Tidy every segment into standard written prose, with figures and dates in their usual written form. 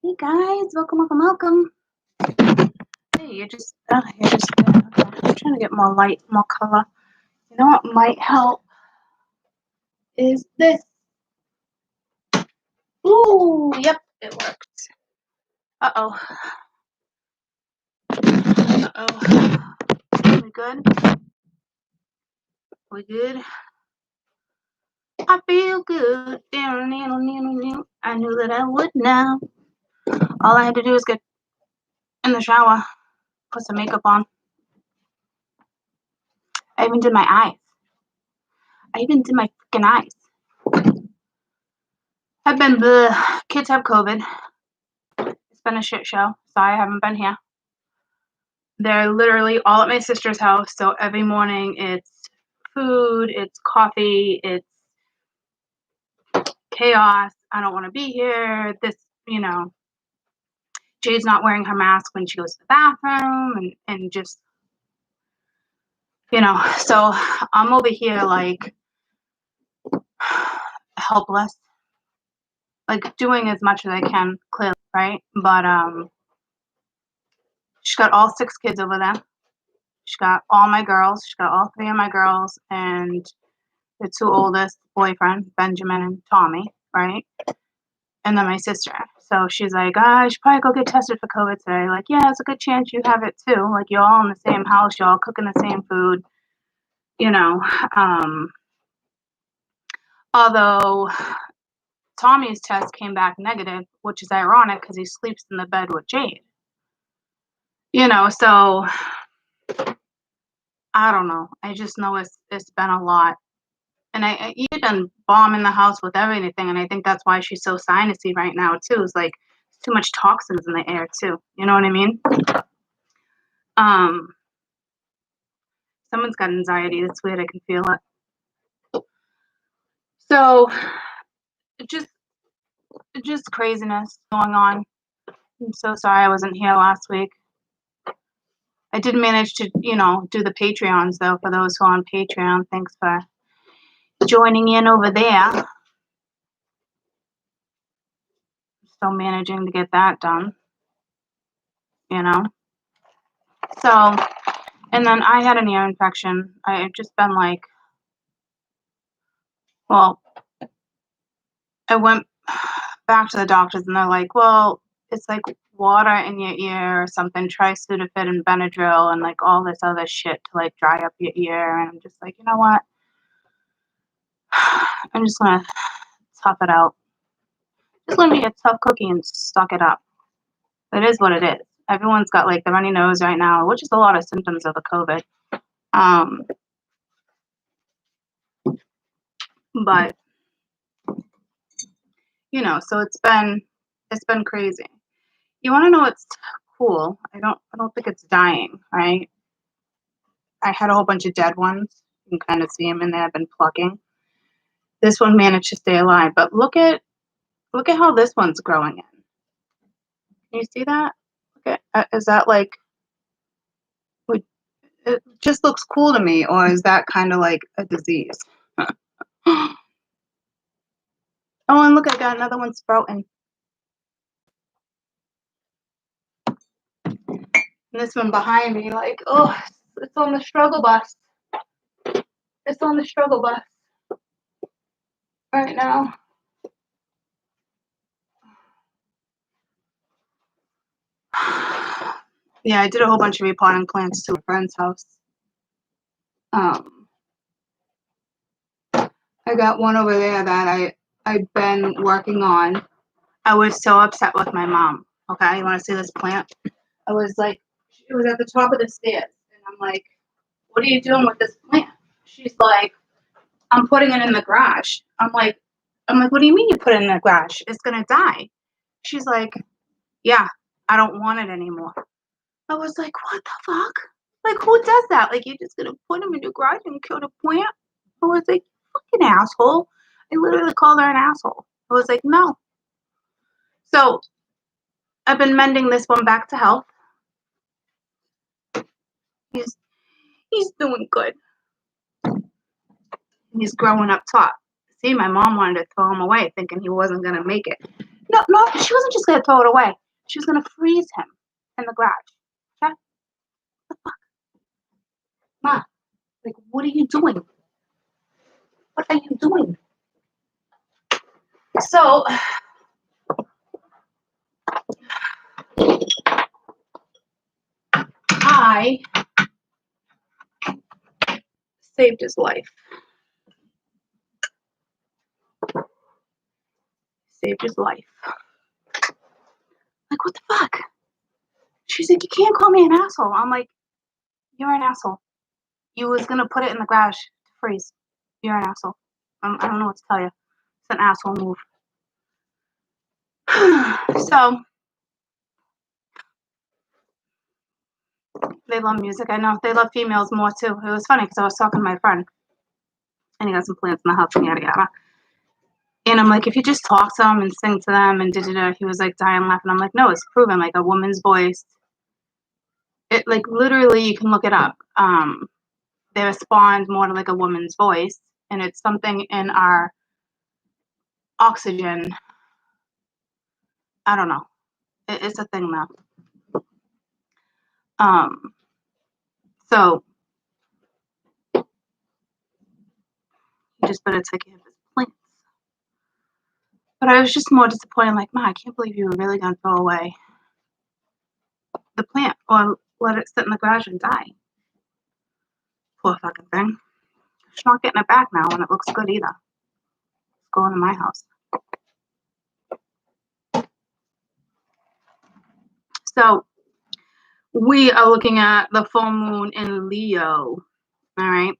Hey guys, welcome. Hey, you're just, okay. I'm trying to get more light, more color. You know what might help is this. Ooh, yep, it worked. Uh-oh. We good? We good? I feel good. I knew that I would now. All I had to do was get in the shower, put some makeup on. I even did my eyes. I even did my freaking eyes. Kids have COVID. It's been a shit show. Sorry I haven't been here. They're literally all at my sister's house. So every morning it's food, it's coffee, it's chaos. I don't want to be here. Jade's not wearing her mask when she goes to the bathroom and just, so I'm over here like helpless, like doing as much as I can, clearly, right? But she's got all 6 kids over there. She's got all my girls. She's got all 3 of my girls and the 2 oldest boyfriend, Benjamin and Tommy, right? And then my sister. So she's like, I should probably go get tested for COVID today. Like, yeah, it's a good chance you have it too. Like, you're all in the same house, you're all cooking the same food, Although Tommy's test came back negative, which is ironic because he sleeps in the bed with Jade. So I don't know. I just know it's been a lot. And I even bombing the house with everything, and I think that's why she's so sinusy right now too. Is like too much toxins in the air too. You know what I mean? Someone's got anxiety. That's weird. I can feel it. So just craziness going on. I'm so sorry I wasn't here last week. I did manage to, do the Patreons though. For those who are on Patreon, thanks for joining in over there. Still managing to get that done. So, and then I had an ear infection. I've just been like, well, I went back to the doctors and they're like, well, it's like water in your ear or something, try Sudafed and Benadryl and like all this other shit to like dry up your ear. And I'm just like, you know what? I'm just gonna tough it out. Just gonna be a tough cookie and suck it up. It is what it is. Everyone's got like the runny nose right now, which is a lot of symptoms of the COVID. But so it's been crazy. You want to know what's cool? I don't think it's dying, right? I had a whole bunch of dead ones. You can kind of see them in there. I've been plucking. This one managed to stay alive, but look at how this one's growing in. Can you see that? Okay, is that like? It just looks cool to me, or is that kind of like a disease? Oh, and look, I got another one sprouting. And this one behind me, like, oh, it's on the struggle bus. It's on the struggle bus right now. Yeah, I did a whole bunch of repotting plants to a friend's house. I got one over there that I've been working on. I was so upset with my mom. Okay, you want to see this plant? I was like, it was at the top of the stairs, and I'm like, what are you doing with this plant? She's like, I'm putting it in the garage. I'm like, what do you mean you put it in the garage? It's gonna die. She's like, yeah, I don't want it anymore. I was like, what the fuck? Like, who does that? Like, you're just gonna put them in the garage and kill the plant? I was like, fucking asshole. I literally called her an asshole. I was like, no. So I've been mending this one back to health. He's doing good. He's growing up top. See, my mom wanted to throw him away, thinking he wasn't gonna make it. No, she wasn't just gonna throw it away. She was gonna freeze him in the garage. Okay? What the fuck? Ma, like, what are you doing? What are you doing? So, I saved his life. Saved his life. Like, what the fuck? She's like, you can't call me an asshole. I'm like, you're an asshole. You was gonna put it in the garage to freeze. You're an asshole. I don't know what to tell you. It's an asshole move. So, they love music. I know. They love females more, too. It was funny because I was talking to my friend, and he got some plants in the house and yada yada. And I'm like, if you just talk to them and sing to them and da-da-da, he was like dying laughing. I'm like, no, it's proven, like a woman's voice. It like literally you can look it up. They respond more to like a woman's voice, and it's something in our oxygen. I don't know. It's a thing though. So you just better take care of his plants. But I was just more disappointed, like, Ma, I can't believe you were really gonna throw away the plant or let it sit in the garage and die. Poor fucking thing. She's not getting it back now, and it looks good either. It's going to my house. So we are looking at the full moon in Leo. All right.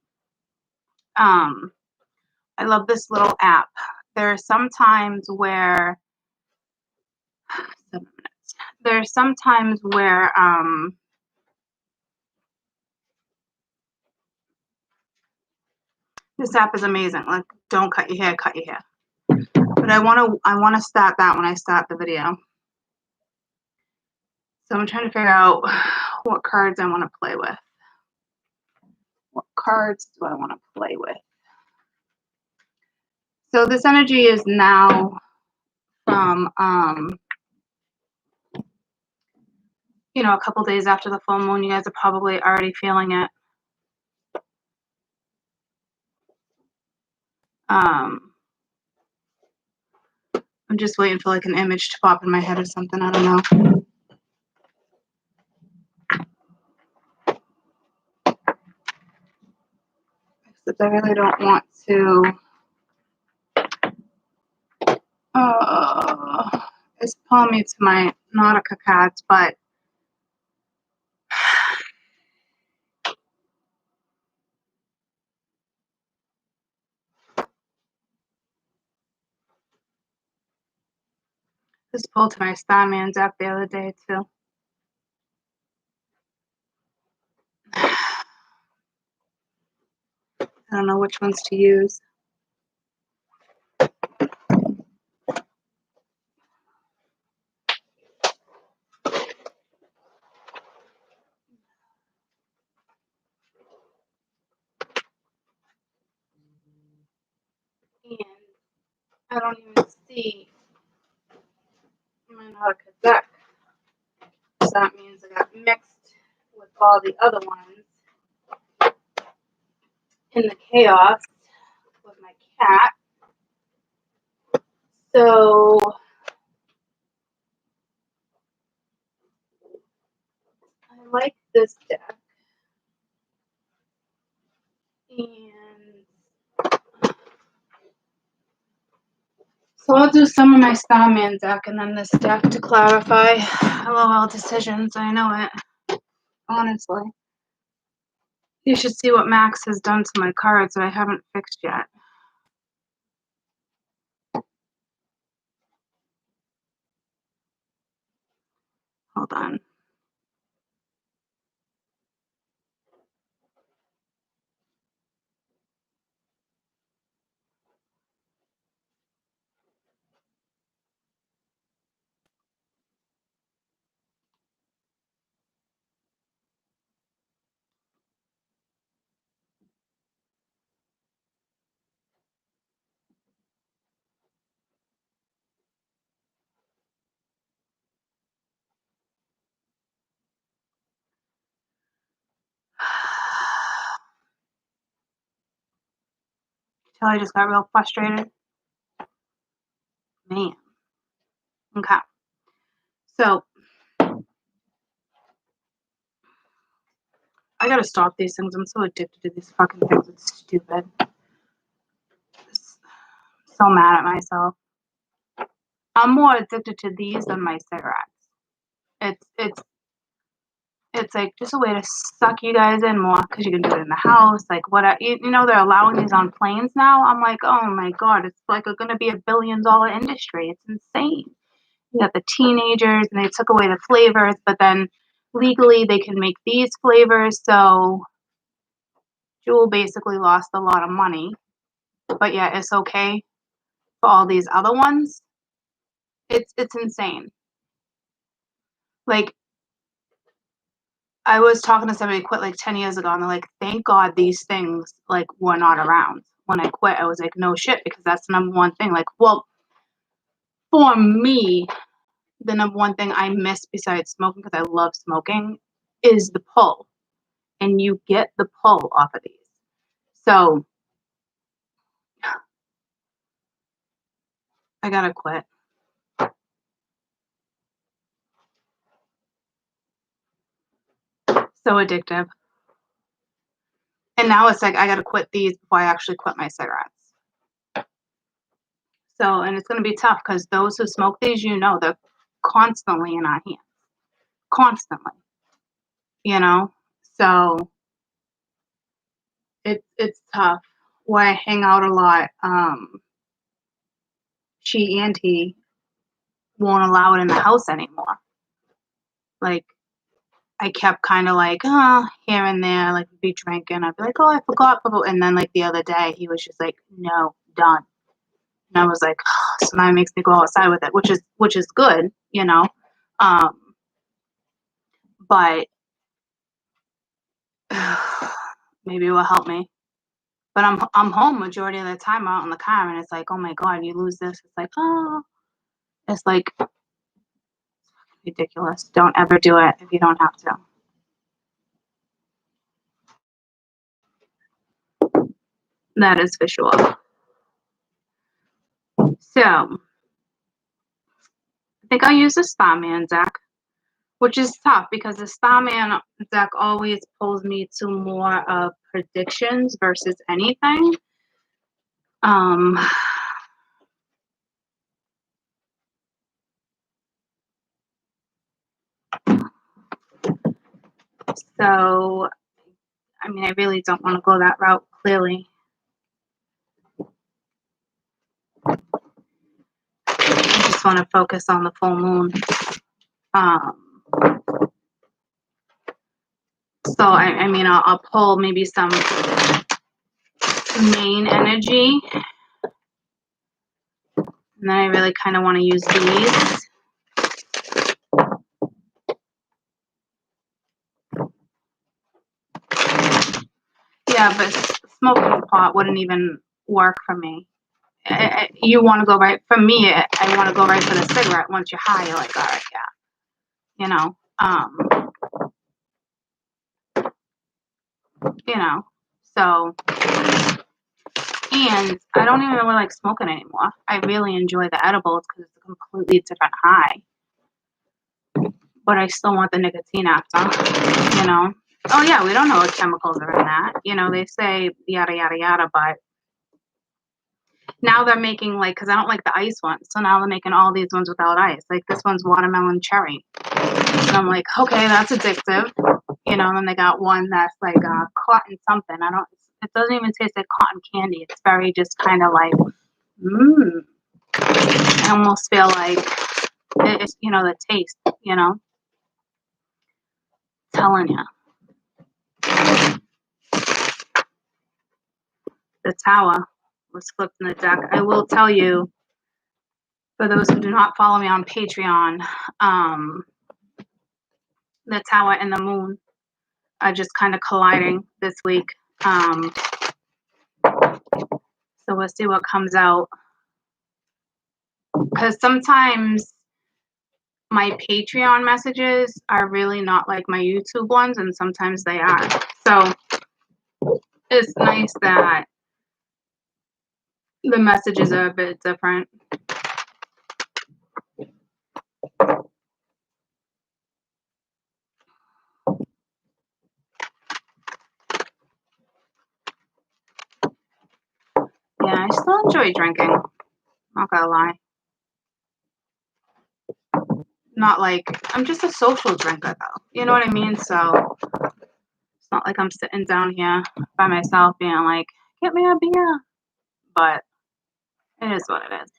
I love this little app. There are some times where 7 minutes. There are some times where this app is amazing. Like, don't cut your hair, cut your hair. But I wanna start that when I start the video. So I'm trying to figure out what cards I want to play with. What cards do I want to play with? So this energy is now from you know, a couple days after the full moon. You guys are probably already feeling it. I'm just waiting for like an image to pop in my head or something. I don't know. Except I really don't want to. It's pulling me to my Nautica cards, but this pulled to my Starman deck the other day too. I don't know which ones to use. And I don't even see my Nautica deck. So that means I got mixed with all the other ones in the chaos with my cat. So I like this deck. And so I'll do some of my Starman deck and then this deck to clarify. LOL decisions, I know it. Honestly. You should see what Max has done to my cards that I haven't fixed yet. Hold on. till I just got real frustrated. Man. Okay. So I gotta stop these things. I'm so addicted to these fucking things. It's stupid. So mad at myself. I'm more addicted to these than my cigarettes. It's like just a way to suck you guys in more because you can do it in the house. Like what you know, they're allowing these on planes now. I'm like, oh my god, it's like going to be $1 billion industry. It's insane. You got the teenagers, and they took away the flavors, but then legally they can make these flavors. So Juul basically lost a lot of money, but yeah, it's okay for all these other ones. It's insane. Like, I was talking to somebody who quit like 10 years ago, and they're like, thank God these things like were not around when I quit. I was like, no shit, because that's the number one thing. Like, well, for me, the number one thing I miss besides smoking, because I love smoking, is the pull. And you get the pull off of these. So I gotta quit. So addictive. And now it's like I gotta quit these before I actually quit my cigarettes. So, and it's gonna be tough because those who smoke these, you know, they're constantly in our hands. Constantly. You know? So it's tough. Where I hang out a lot, she and he won't allow it in the house anymore. Like, I kept kind of like, here and there, like, be drinking. I'd be like, oh, I forgot. And then, like, the other day, he was just like, no, done. And I was like, oh, so now it makes me go outside with it, which is good, you know. But maybe it will help me. But I'm home majority of the time out in the car, and it's like, oh my god, you lose this. It's like, oh, it's like ridiculous. Don't ever do it if you don't have to. That is for sure. So I think I'll use the Starman deck, which is tough because the Starman deck always pulls me to more of predictions versus anything. So, I mean, I really don't want to go that route, clearly. I just want to focus on the full moon. So, I mean, I'll pull maybe some main energy. And then I really kind of want to use these. Yeah, but smoking pot wouldn't even work for me. You want to go right, for me, I want to go right for the cigarette. Once you're high, you're like, all right, yeah. So, and I don't even really like smoking anymore. I really enjoy the edibles because it's a completely different high. But I still want the nicotine after, you know. Oh yeah, we don't know what chemicals are in that. You know, they say yada, yada, yada, but now they're making, like, because I don't like the ice ones, so now they're making all these ones without ice. Like, this one's watermelon cherry. And I'm like, okay, that's addictive. You know, and then they got one that's like cotton something. It doesn't even taste like cotton candy. It's very just kind of like, I almost feel like it's, you know, the taste, you know. Telling you. The Tower was flipped in the deck. I will tell you, for those who do not follow me on Patreon, the Tower and the Moon are just kind of colliding this week. So we'll see what comes out. Because sometimes my Patreon messages are really not like my YouTube ones, and sometimes they are. So it's nice that The messages are a bit different. Yeah, I still enjoy drinking. Not gonna lie. Not like, I'm just a social drinker though. You know what I mean? So it's not like I'm sitting down here by myself being like, get me a beer. But it is what it is.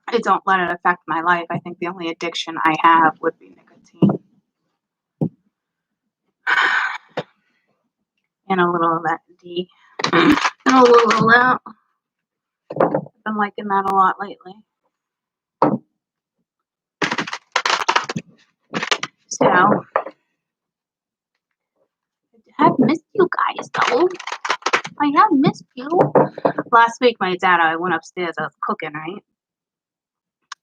I don't let it affect my life. I think the only addiction I have would be nicotine. And a little of that D. And a little of that. I've been liking that a lot lately. So, I have missed you guys though. I have missed you. Last week, my dad, I went upstairs, I was cooking, right?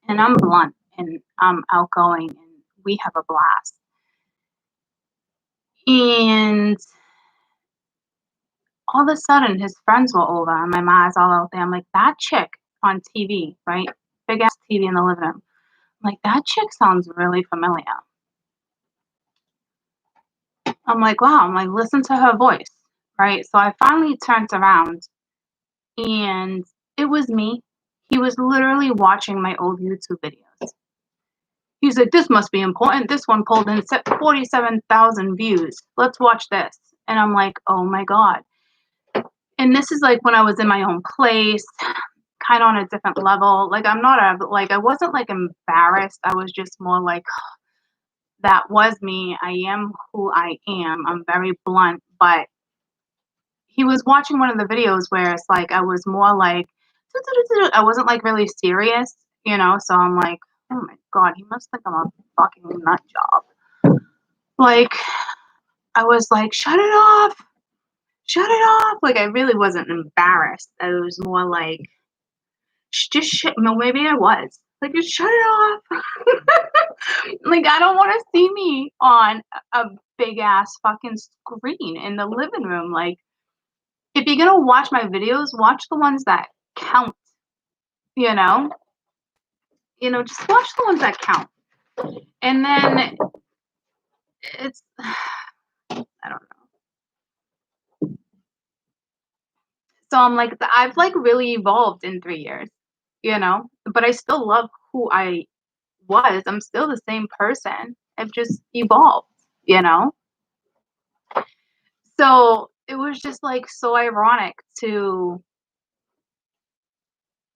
And I'm blunt and I'm outgoing and we have a blast. And all of a sudden, his friends were over and my mom's all out there. I'm like, that chick on TV, right? Big ass TV in the living room. I'm like, that chick sounds really familiar. I'm like, wow. I'm like, listen to her voice, right? So I finally turned around and it was me. He was literally watching my old YouTube videos. He's like, this must be important. This one pulled in 47,000 views. Let's watch this. And I'm like, oh my God. And this is like when I was in my own place, kind of on a different level. Like, I wasn't like embarrassed. I was just more like, that was me. I am who I am. I'm very blunt. But he was watching one of the videos where it's like, I was more like, I wasn't like really serious, you know? So I'm like, oh my God, he must think I'm a fucking nut job. Like, I was like, shut it off. Shut it off. Like, I really wasn't embarrassed. I was more like, just shit. No, maybe I was. Like, just shut it off. Like, I don't want to see me on a big ass fucking screen in the living room. Like, if you're going to watch my videos, watch the ones that count, you know? Just watch the ones that count. And then it's, I don't know. So I'm like, I've like really evolved in 3 years, but I still love who I was. I'm still the same person. I've just evolved, you know? So it was just like so ironic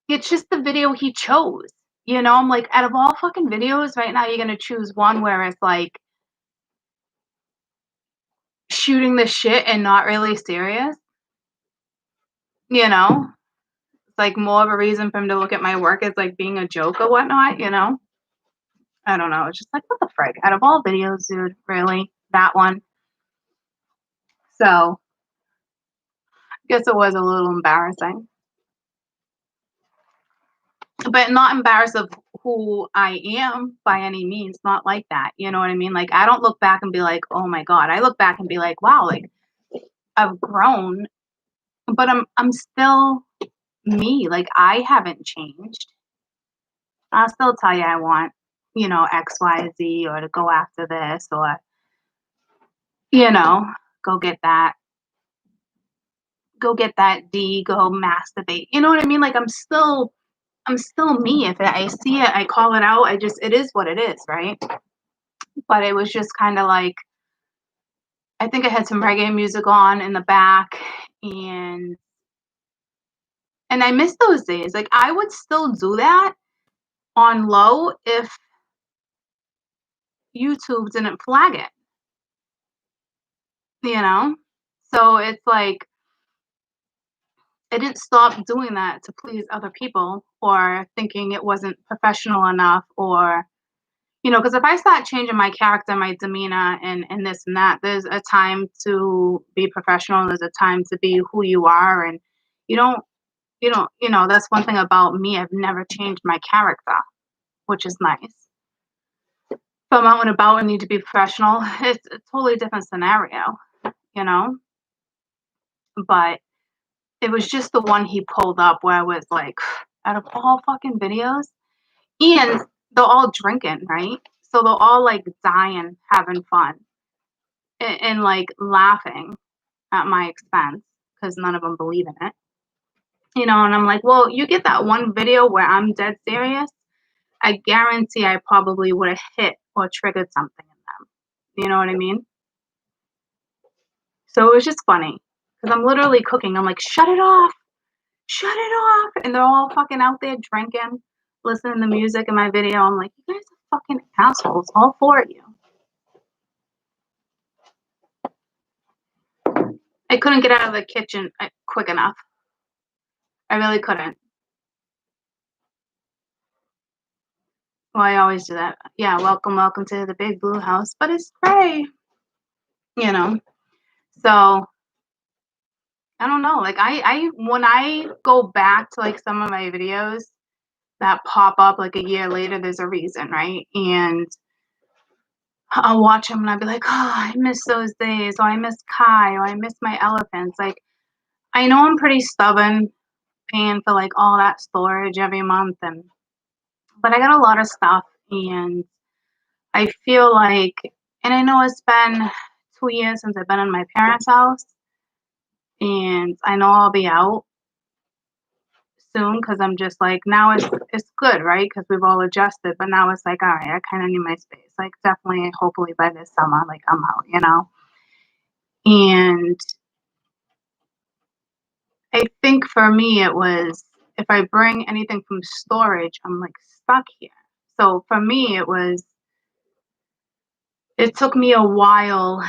it's just the video he chose, I'm like, out of all fucking videos right now, you're going to choose one where it's like shooting the shit and not really serious, It's like more of a reason for him to look at my work as like being a joke or whatnot, I don't know. It's just like, what the frick? Out of all videos, dude, really? That one? So, I guess it was a little embarrassing. But not embarrassed of who I am by any means. Not like that. You know what I mean? Like, I don't look back and be like, oh my God. I look back and be like, wow, like, I've grown, but I'm still me. Like, I haven't changed. I'll still tell you I want, X, Y, Z, or to go after this, or, go get that. Go get that D, go masturbate. You know what I mean? Like, I'm still me. If I see it, I call it out. It is what it is, right? But it was just kind of like, I think I had some reggae music on in the back, and I miss those days. Like, I would still do that on low if YouTube didn't flag it, you know? So it's like, I didn't stop doing that to please other people or thinking it wasn't professional enough, or, because if I start changing my character, my demeanor, and this and that, there's a time to be professional. There's a time to be who you are. And you don't, that's one thing about me. I've never changed my character, which is nice. If I'm out and about and need to be professional, it's a totally different scenario, you know? But it was just the one he pulled up where I was like, out of all fucking videos, and they're all drinking, right? So they're all like dying, having fun, and like laughing at my expense because none of them believe in it. You know, and I'm like, well, you get that one video where I'm dead serious, I guarantee I probably would have hit or triggered something in them. You know what I mean? So it was just funny because I'm literally cooking. I'm like, shut it off. And they're all fucking out there drinking, listening to music in my video. I'm like, you guys are fucking assholes, all four of you. I couldn't get out of the kitchen quick enough. I really couldn't. Well, I always do that. Yeah, welcome to the big blue house, but it's gray. You know, so I don't know. Like I when I go back to like some of my videos that pop up like a year later, there's a reason, right? And I'll watch them and I'll be like, oh, I miss those days, or I miss Kai, or I miss my elephants. Like I know I'm pretty stubborn paying for like all that storage every month, but I got a lot of stuff, and I feel like, and I know it's been 2 years since I've been in my parents' house, and I know I'll be out soon because I'm just like, now it's good, right? Because we've all adjusted, but now it's like, all right, I kind of need my space. Like definitely, hopefully by this summer, like I'm out, you know. And I think for me, it was if I bring anything from storage, I'm like stuck here. So for me, it took me a while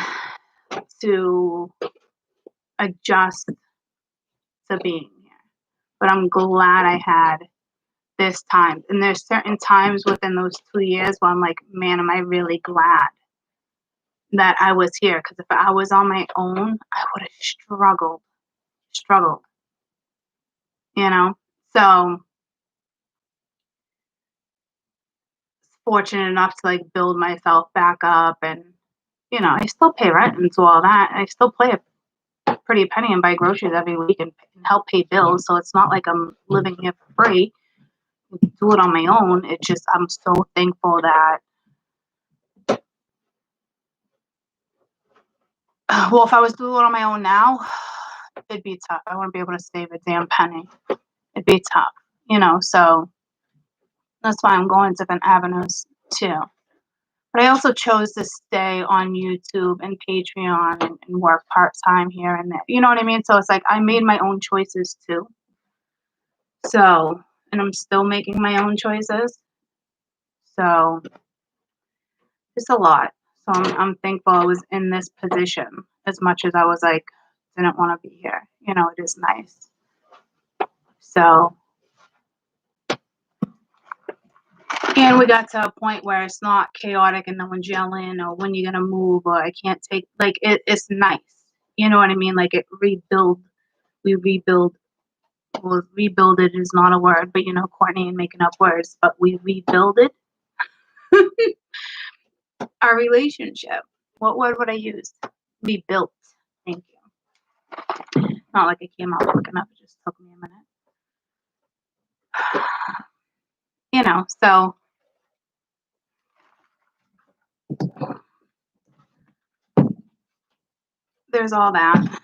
to adjust to being here. But I'm glad I had this time. And there's certain times within those 2 years where I'm like, man, am I really glad that I was here? Because if I was on my own, I would have struggled, you know? So fortunate enough to like build myself back up, and you know, I still pay rent and do all that. I still play a pretty penny and buy groceries every week and help pay bills. So it's not like I'm living here for free. Do it on my own. It's just I'm so thankful that well, if I was doing it on my own now, it'd be tough. I wouldn't be able to save a damn penny. It'd be tough, you know. So that's why I'm going different avenues too. But I also chose to stay on YouTube and Patreon and work part time here and there. You know what I mean? So it's like I made my own choices too. So, and I'm still making my own choices. So it's a lot. So I'm thankful I was in this position as much as I was like, didn't want to be here. You know, it is nice. So, and we got to a point where it's not chaotic and no one's yelling or when you're going to move or I can't take, like, it's nice. You know what I mean? Like, we rebuild. Well, rebuild it is not a word, but you know, Courtney and making up words, but we rebuild it. Our relationship. What word would I use? Rebuilt. Thank you. Not like it came out quick enough. It just took me a minute. You know, so there's all that.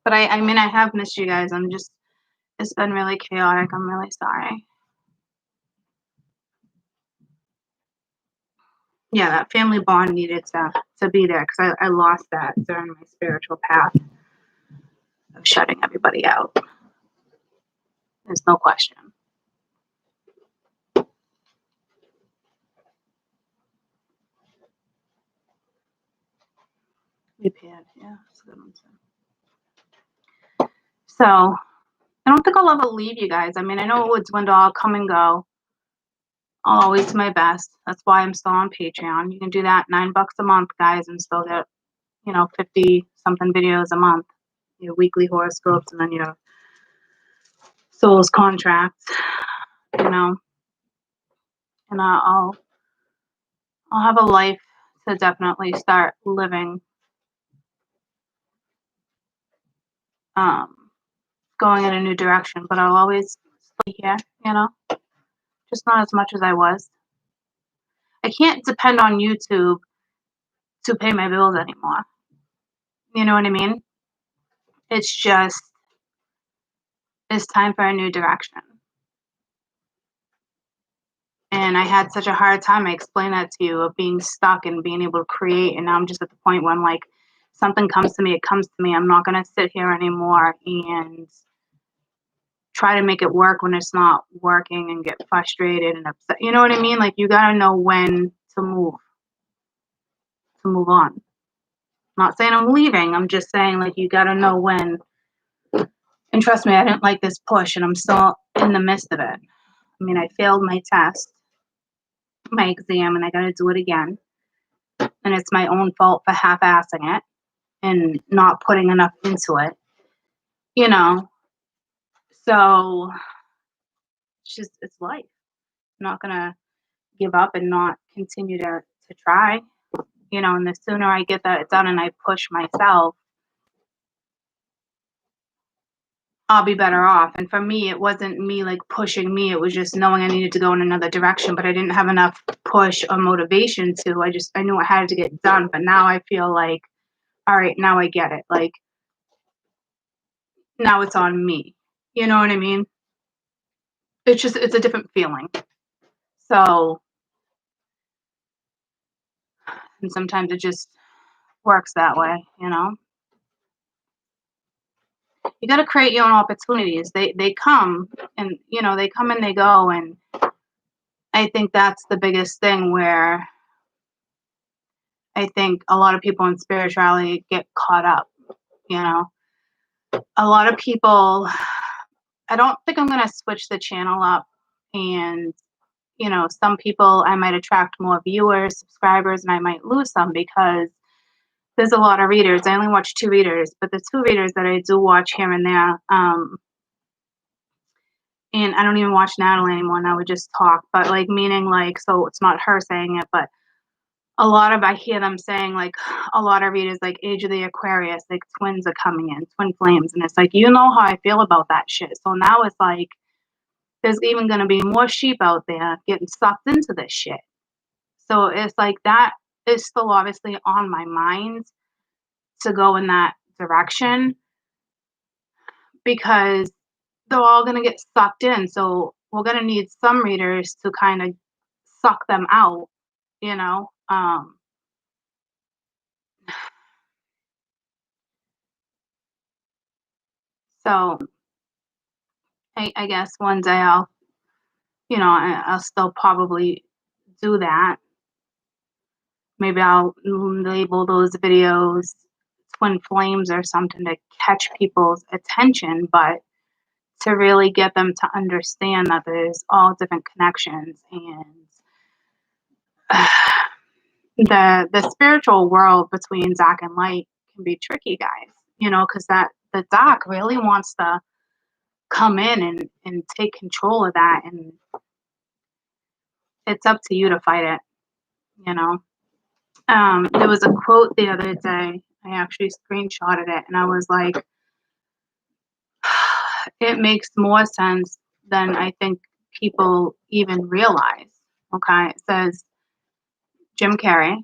But I mean, I have missed you guys. It's been really chaotic. I'm really sorry. Yeah, that family bond needed to be there because I lost that during my spiritual path of shutting everybody out. There's no question. Repaired, yeah, that's a good one too. So I don't think I'll ever leave you guys. I mean, I know it would dwindle. I'll come and go. I'll always do my best. That's why I'm still on Patreon. You can do that $9 a month, guys, and still get, 50 something videos a month. Your weekly horoscopes and then your soul's contracts, and I'll have a life to definitely start living going in a new direction, but I'll always stay here, you know, just not as much as I was. I can't depend on YouTube to pay my bills anymore. You know what I mean? It's just, it's time for a new direction. And I had such a hard time. I explained that to you, of being stuck and being able to create. And now I'm just at the point where I'm like, something comes to me, it comes to me. I'm not going to sit here anymore and try to make it work when it's not working and get frustrated and upset. You know what I mean? Like, you got to know when to move on. I'm not saying I'm leaving. I'm just saying, like, you got to know when. And trust me, I didn't like this push, and I'm still in the midst of it. I mean, I failed my test, my exam, and I got to do it again. And it's my own fault for half-assing it and not putting enough into it, you know. So it's just, it's life. I'm not gonna give up and not continue to try, you know. And the sooner I get that done and I push myself, I'll be better off. And for me, it wasn't me like pushing me, it was just knowing I needed to go in another direction, but I didn't have enough push or motivation to. I knew it had to get done. But now I feel like, all right, now I get it. Like, now it's on me. You know what I mean? It's just, it's a different feeling. So, and sometimes it just works that way, you know. You got to create your own opportunities. They come, and you know, they come and they go. And I think that's the biggest thing, where I think a lot of people in spirituality get caught up, you know. A lot of people, I don't think I'm going to switch the channel up. And, you know, some people I might attract more viewers, subscribers, and I might lose some, because there's a lot of readers. I only watch 2 readers, but the 2 readers that I do watch here and there, and I don't even watch Natalie anymore, and I would just talk, but like, meaning like, so it's not her saying it, but a lot of, I hear them saying, like, a lot of readers, like, age of the Aquarius, like, twins are coming in, twin flames, and it's like, you know how I feel about that shit. So now it's like, there's even going to be more sheep out there getting sucked into this shit. So it's like, that is still obviously on my mind to go in that direction, because they're all going to get sucked in. So we're going to need some readers to kind of suck them out, you know. So I guess one day I'll, you know, I'll still probably do that. Maybe I'll label those videos twin flames or something to catch people's attention, but to really get them to understand that there's all different connections. And the spiritual world between dark and light can be tricky, guys, you know, because that the dark really wants to come in and take control of that, and it's up to you to fight it, you know. There was a quote the other day, I actually screenshotted it, and I was like, it makes more sense than I think people even realize. Okay, it says, Jim Carrey.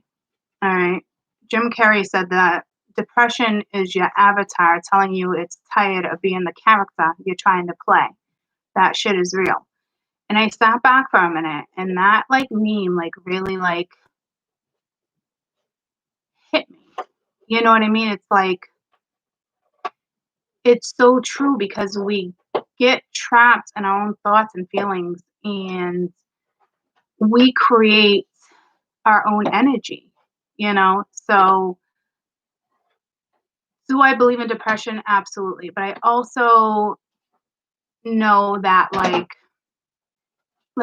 All right, Jim Carrey said that depression is your avatar telling you it's tired of being the character you're trying to play. That shit is real. And I sat back for a minute, and that like meme like really like hit me. You know what I mean? It's like, it's so true, because we get trapped in our own thoughts and feelings, and we create our own energy, you know? So, do I believe in depression? Absolutely. But I also know that, like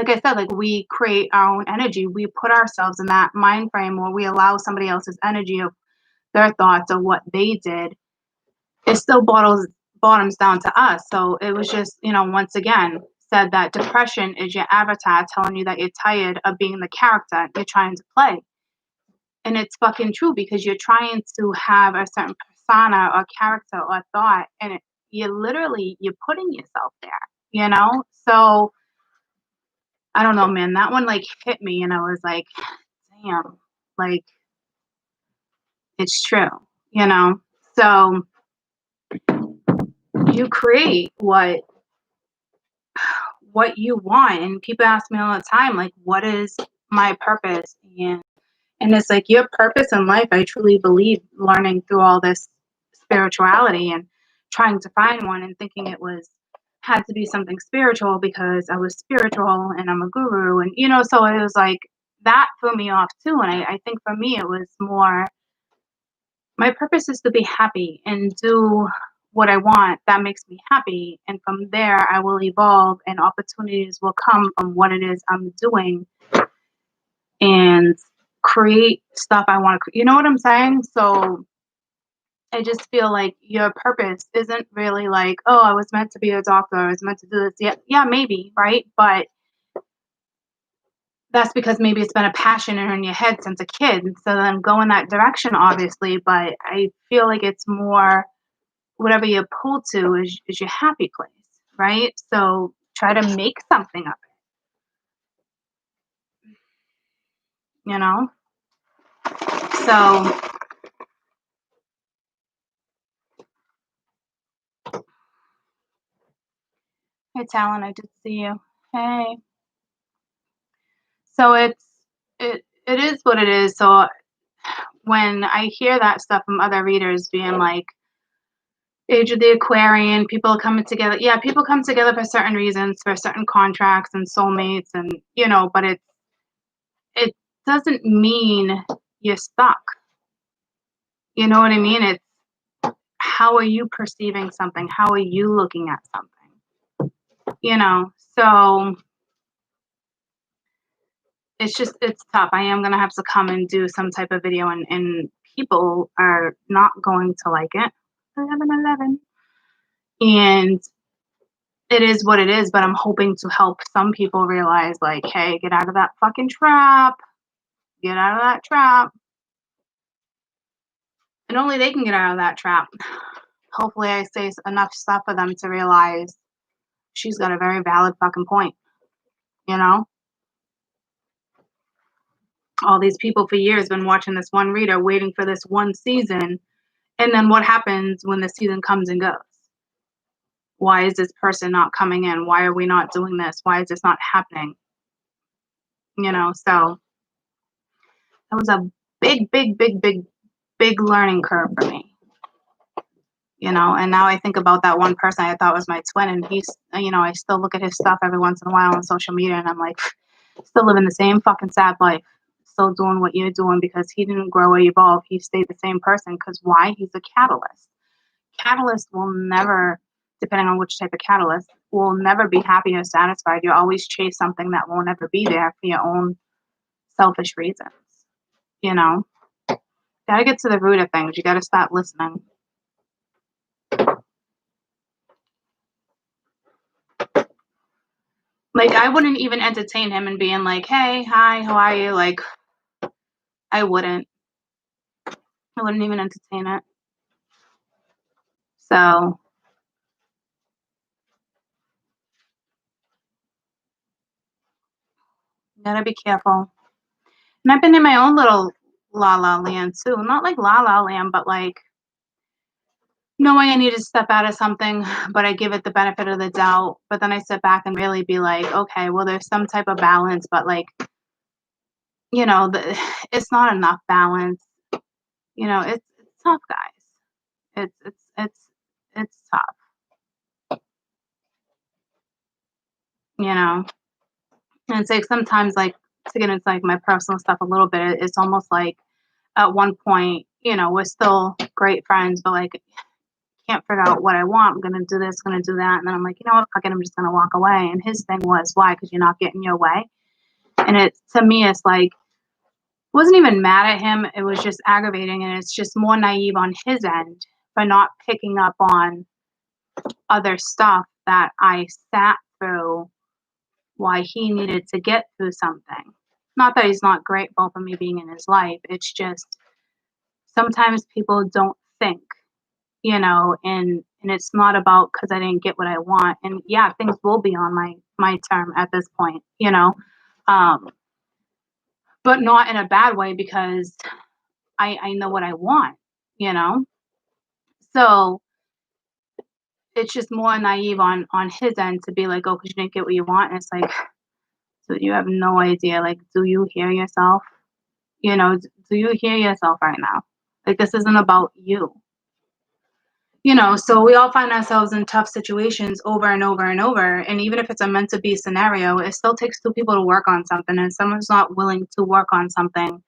I said, like, we create our own energy. We put ourselves in that mind frame where we allow somebody else's energy of their thoughts of what they did. It still bottoms down to us. So it was just, you know, once again said that depression is your avatar telling you that you're tired of being the character you're trying to play. And it's fucking true, because you're trying to have a certain persona or character or thought, and you're putting yourself there, you know? So I don't know, man. That one like hit me and I was like, damn, like it's true, you know? So you create what you want. And people ask me all the time, like, what is my purpose? And it's like your purpose in life, I truly believe, learning through all this spirituality and trying to find one and thinking it was had to be something spiritual because I was spiritual and I'm a guru. And so it was like that threw me off too. And I think for me it was more my purpose is to be happy and do what I want that makes me happy. And from there I will evolve and opportunities will come from what it is I'm doing and create stuff I want to. You know what I'm saying? So I just feel like your purpose isn't really like, oh, I was meant to be a doctor, I was meant to do this. Yeah, maybe, right? But that's because maybe it's been a passion in your head since a kid. So then go in that direction, obviously. But I feel like it's more whatever you're pulled to is your happy place, right? So try to make something of it, you know? So hey Talon, I did see you. Hey. So it is what it is. So when I hear that stuff from other readers being like age of the Aquarian, people coming together. Yeah, people come together for certain reasons, for certain contracts and soulmates and but it doesn't mean you're stuck. You know what I mean? It's how are you perceiving something? How are you looking at something? So it's tough. I am gonna have to come and do some type of video and people are not going to like it. 11, and it is what it is, but I'm hoping to help some people realize like, hey, get out of that fucking trap. Get out of that trap. And only they can get out of that trap. Hopefully I say enough stuff for them to realize she's got a very valid fucking point. You know? All these people for years been watching this one reader, waiting for this one season. And then what happens when the season comes and goes? Why is this person not coming in? Why are we not doing this? Why is this not happening? So that was a big, big, big, big, big learning curve for me. And now I think about that one person I thought was my twin, and he's, I still look at his stuff every once in a while on social media, and I'm like, still living the same fucking sad life, still doing what you're doing because he didn't grow or evolve. He stayed the same person because why? He's a catalyst. Catalyst will never, depending on which type of catalyst, will never be happy or satisfied. You always chase something that will never be there for your own selfish reasons. Gotta get to the root of things. You gotta stop listening. Like, I wouldn't even entertain him and being like, hey, hi, how are you? Like, I wouldn't even entertain it. So, you gotta be careful. And I've been in my own little la la land too. Not like la la land, but like knowing I need to step out of something, but I give it the benefit of the doubt. But then I sit back and really be like, okay, well, there's some type of balance, but like, it's not enough balance. It's tough, guys. It's tough. And it's like sometimes like to get into like my personal stuff a little bit, it's almost like at one point, we're still great friends, but like can't figure out what I want. I'm gonna do this, gonna do that, and then I'm like, you know what, fuck it, I'm just gonna walk away. And his thing was, why? Because you're not getting your way. And it to me, it's like wasn't even mad at him. It was just aggravating, and it's just more naive on his end for not picking up on other stuff that I sat through. Why he needed to get through something. Not that he's not grateful for me being in his life. It's just sometimes people don't think, in And it's not about because I didn't get what I want. And yeah, things will be on my term at this point, you know, um, but not in a bad way because I know what I want, you know. So it's just more naive on his end to be like, oh, because you didn't get what you want. And it's like, so you have no idea. Like, do you hear yourself? You know, do you hear yourself right now? Like, this isn't about you. You know, so we all find ourselves in tough situations over and over and over. And even if it's a meant to be scenario, it still takes two people to work on something. And someone's not willing to work on something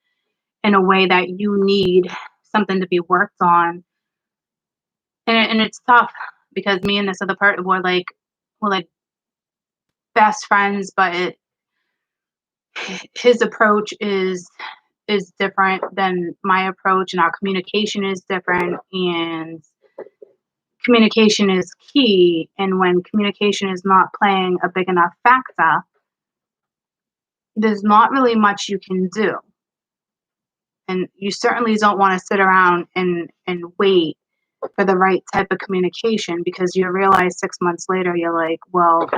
in a way that you need something to be worked on. And it's tough because me and this other part we're like best friends, but his approach is different than my approach, and our communication is different, and communication is key. And when communication is not playing a big enough factor, there's not really much you can do. And you certainly don't want to sit around and wait for the right type of communication, because you realize 6 months later you're like, well,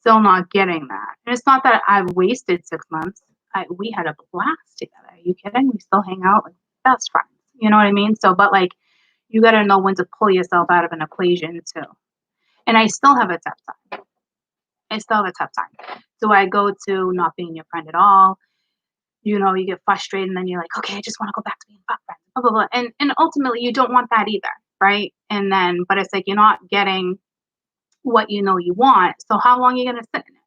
still not getting that. And it's not that I've wasted 6 months. We had a blast together. Are you kidding? We still hang out like best friends. You know what I mean? So, but like, you got to know when to pull yourself out of an equation too. And I still have a tough time. I still have a tough time. Do I go to not being your friend at all? You know, you get frustrated and then you're like, okay, I just want to go back to being butt friends, blah, blah, blah. And ultimately you don't want that either, right? And then, but it's like you're not getting what you know you want. So how long are you going to sit in it?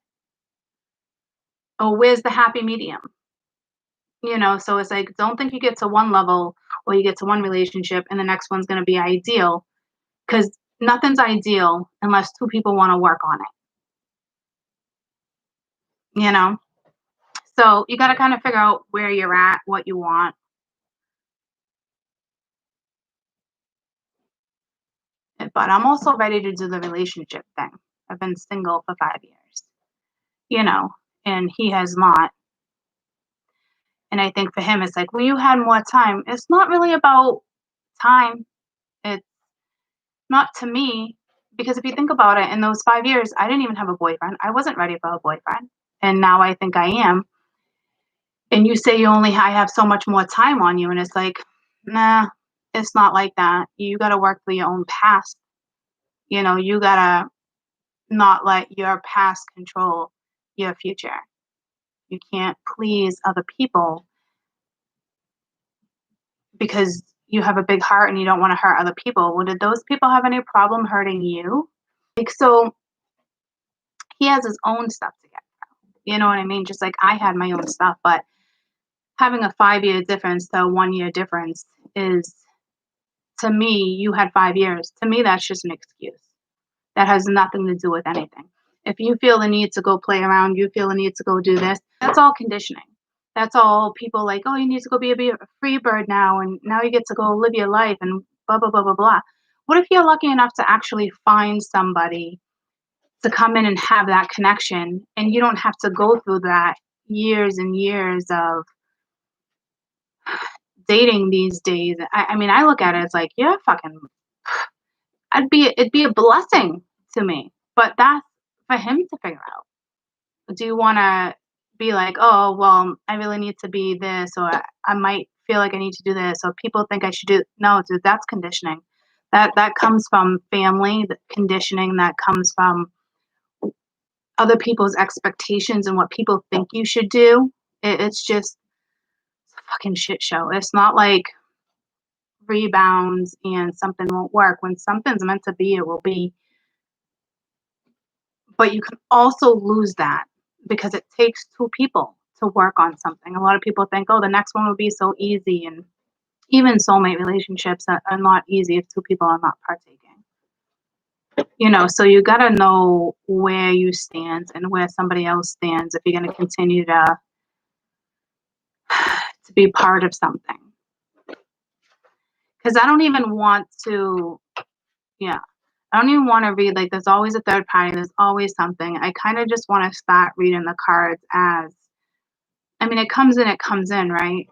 Oh, where's the happy medium? You know, so it's like, don't think you get to one level or you get to one relationship and the next one's going to be ideal, because nothing's ideal unless two people want to work on it, you know? So you got to kind of figure out where you're at, what you want. But I'm also ready to do the relationship thing. I've been single for 5 years, you know, and he has not. And I think for him, it's like, well, you had more time. It's not really about time. It's not to me, because if you think about it, in those 5 years, I didn't even have a boyfriend. I wasn't ready for a boyfriend. And now I think I am. And you say I have so much more time on you. And it's like, nah, it's not like that. You got to work for your own past. You know, you got to not let your past control your future. You can't please other people because you have a big heart and you don't want to hurt other people. Well, did those people have any problem hurting you? Like, so he has his own stuff to get through. You know what I mean? Just like I had my own stuff, but having a 5 year difference to a 1 year difference is, to me, you had 5 years. To me, that's just an excuse. That has nothing to do with anything. If you feel the need to go play around, you feel the need to go do this, that's all conditioning. That's all people like, oh, you need to go be a free bird now, and now you get to go live your life and blah, blah, blah, blah, blah. What if you're lucky enough to actually find somebody to come in and have that connection, and you don't have to go through that years and years of dating these days? I mean, I look at it as like, yeah, fucking, it'd be a blessing to me, but that's for him to figure out. Do you want to be like, oh, well, I really need to be this, or I might feel like I need to do this, or people think I should do? No, dude, that's conditioning. That comes from family, the conditioning that comes from other people's expectations and what people think you should do. It's just a fucking shit show. It's not like rebounds and something won't work. When something's meant to be, it will be. But you can also lose that because it takes two people to work on something. A lot of people think, oh, the next one will be so easy. And even soulmate relationships are not easy if two people are not partaking. You know, so you got to know where you stand and where somebody else stands if you're going to continue to be part of something. Because I don't even want to, yeah, I don't even want to read like there's always a third party, there's always something. I kind of just want to start reading the cards as, I mean, it comes in, right?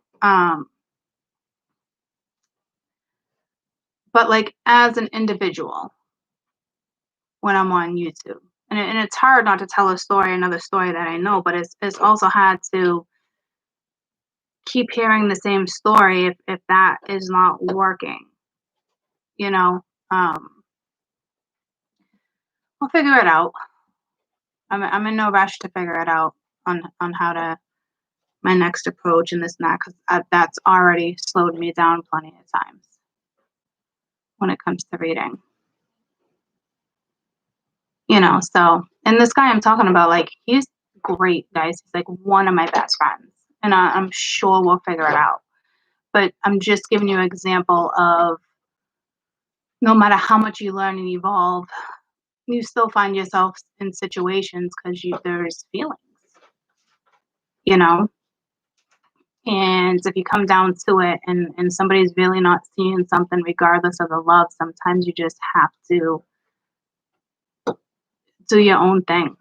but like as an individual when I'm on YouTube. And it's hard not to tell another story that I know, but it's also hard to keep hearing the same story if that is not working, you know. We'll figure it out. I'm in no rush to figure it out on how to my next approach and this and that, because that's already slowed me down plenty of times when it comes to reading. You know, so, and this guy I'm talking about, like, he's great, guys. He's like one of my best friends, and I'm sure we'll figure it out. But I'm just giving you an example of no matter how much you learn and evolve, you still find yourself in situations because there's feelings, you know. And if you come down to it and somebody's really not seeing something regardless of the love, sometimes you just have to do your own thing.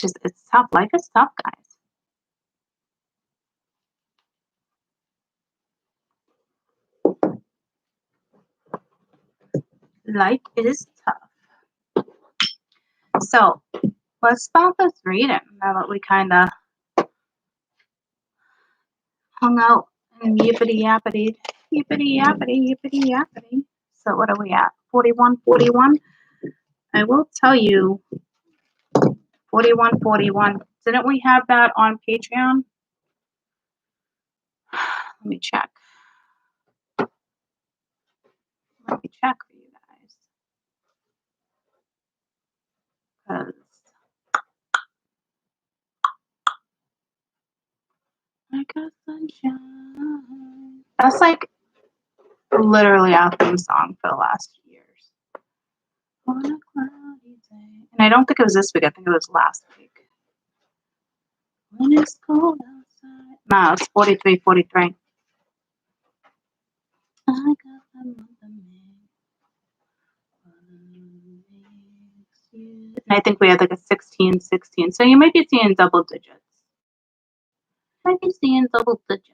It's tough. Life is tough, guys. Life is tough. So let's start this reading now that we kind of hung out and yippity yappity, yippity yappity, yippity yappity. So what are we at? 41, 41. I will tell you, 41, 41. Didn't we have that on Patreon? Let me check. Let me check for you guys. Because I got sunshine. That's like literally our theme song for the last years. On a cloudy day. And I don't think it was this week. I think it was last week. When it's cold outside. No, it's 43, 43. I got the mother and I think we had like a 16, 16. So you might be seeing double digits. Might be seeing double digits.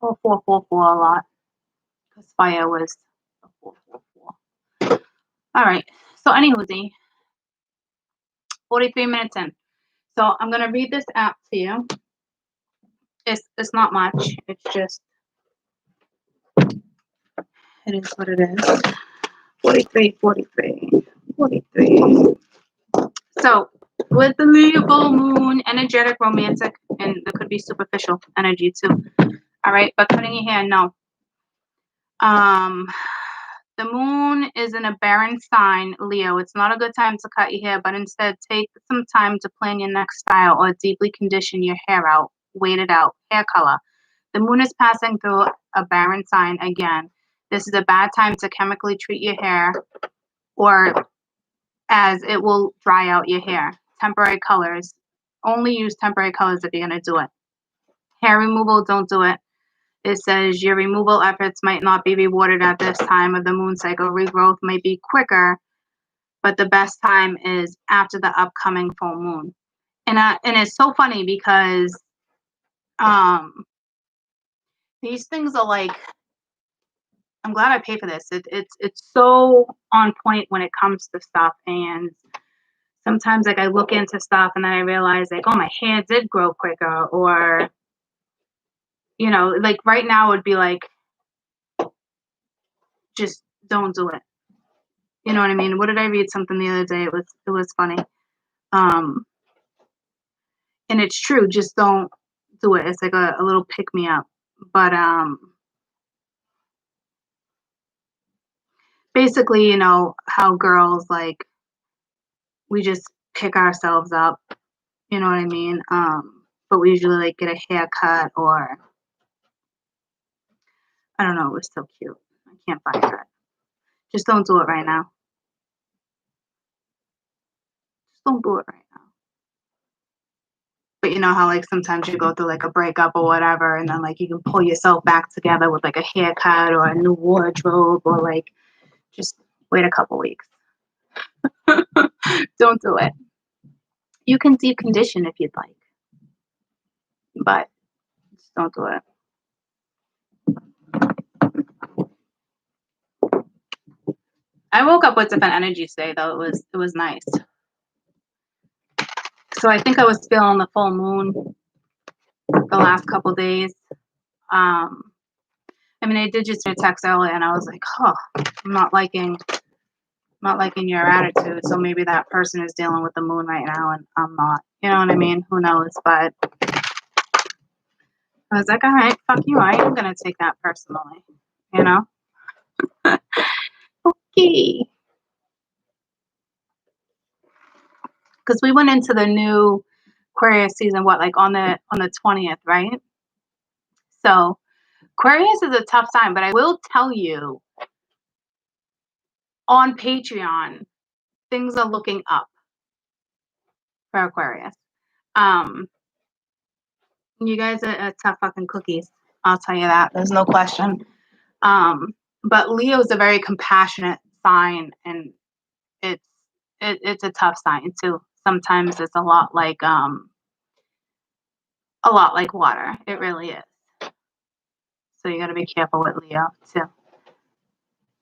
Or 444 a lot. Because fire was a 444. Alright. So anywho, 43 minutes in. So I'm gonna read this out to you. It's not much. It's just it is what it is. 43, 43, 43. So with the Leo full moon, energetic, romantic, and there could be superficial energy too. All right, but cutting your hair, no. The moon is in a barren sign, Leo. It's not a good time to cut your hair, but instead take some time to plan your next style or deeply condition your hair out, wait it out, hair color. The moon is passing through a barren sign again. This is a bad time to chemically treat your hair, or as it will dry out your hair. Temporary colors. Only use temporary colors if you're going to do it. Hair removal, don't do it. It says your removal efforts might not be rewarded at this time of the moon cycle. Regrowth might be quicker, but the best time is after the upcoming full moon. And it's so funny because these things are like, I'm glad I pay for this. It's so on point when it comes to stuff. And sometimes like I look into stuff and then I realize like, oh, my hair did grow quicker, or you know, like right now would be like, just don't do it. You know what I mean? What did I read something the other day? It was funny. And it's true, just don't do it. It's like a little pick me up. But basically, you know, how girls like we just pick ourselves up, you know what I mean? But we usually like get a haircut, or I don't know, it was so cute. I can't find that. Just don't do it right now. Just don't do it right now. But you know how like sometimes you go through like a breakup or whatever, and then like you can pull yourself back together with like a haircut or a new wardrobe, or like just wait a couple weeks. Don't do it. You can deep condition if you'd like, but don't do it. I woke up with different energy today, though. It was nice. So I think I was feeling the full moon the last couple days. I mean, I did just get a text earlier, and I was like, "Oh, I'm not liking your attitude." So maybe that person is dealing with the moon right now, and I'm not. You know what I mean? Who knows? But I was like, "All right, fuck you. I am gonna take that personally." You know? Okay. Because we went into the new Aquarius season, like on the 20th, right? So Aquarius is a tough sign, but I will tell you, on Patreon, things are looking up for Aquarius. You guys are tough fucking cookies. I'll tell you that. There's no question. But Leo is a very compassionate sign, and it's a tough sign too. Sometimes it's a lot like water. It really is. So you got to be careful with Leo too.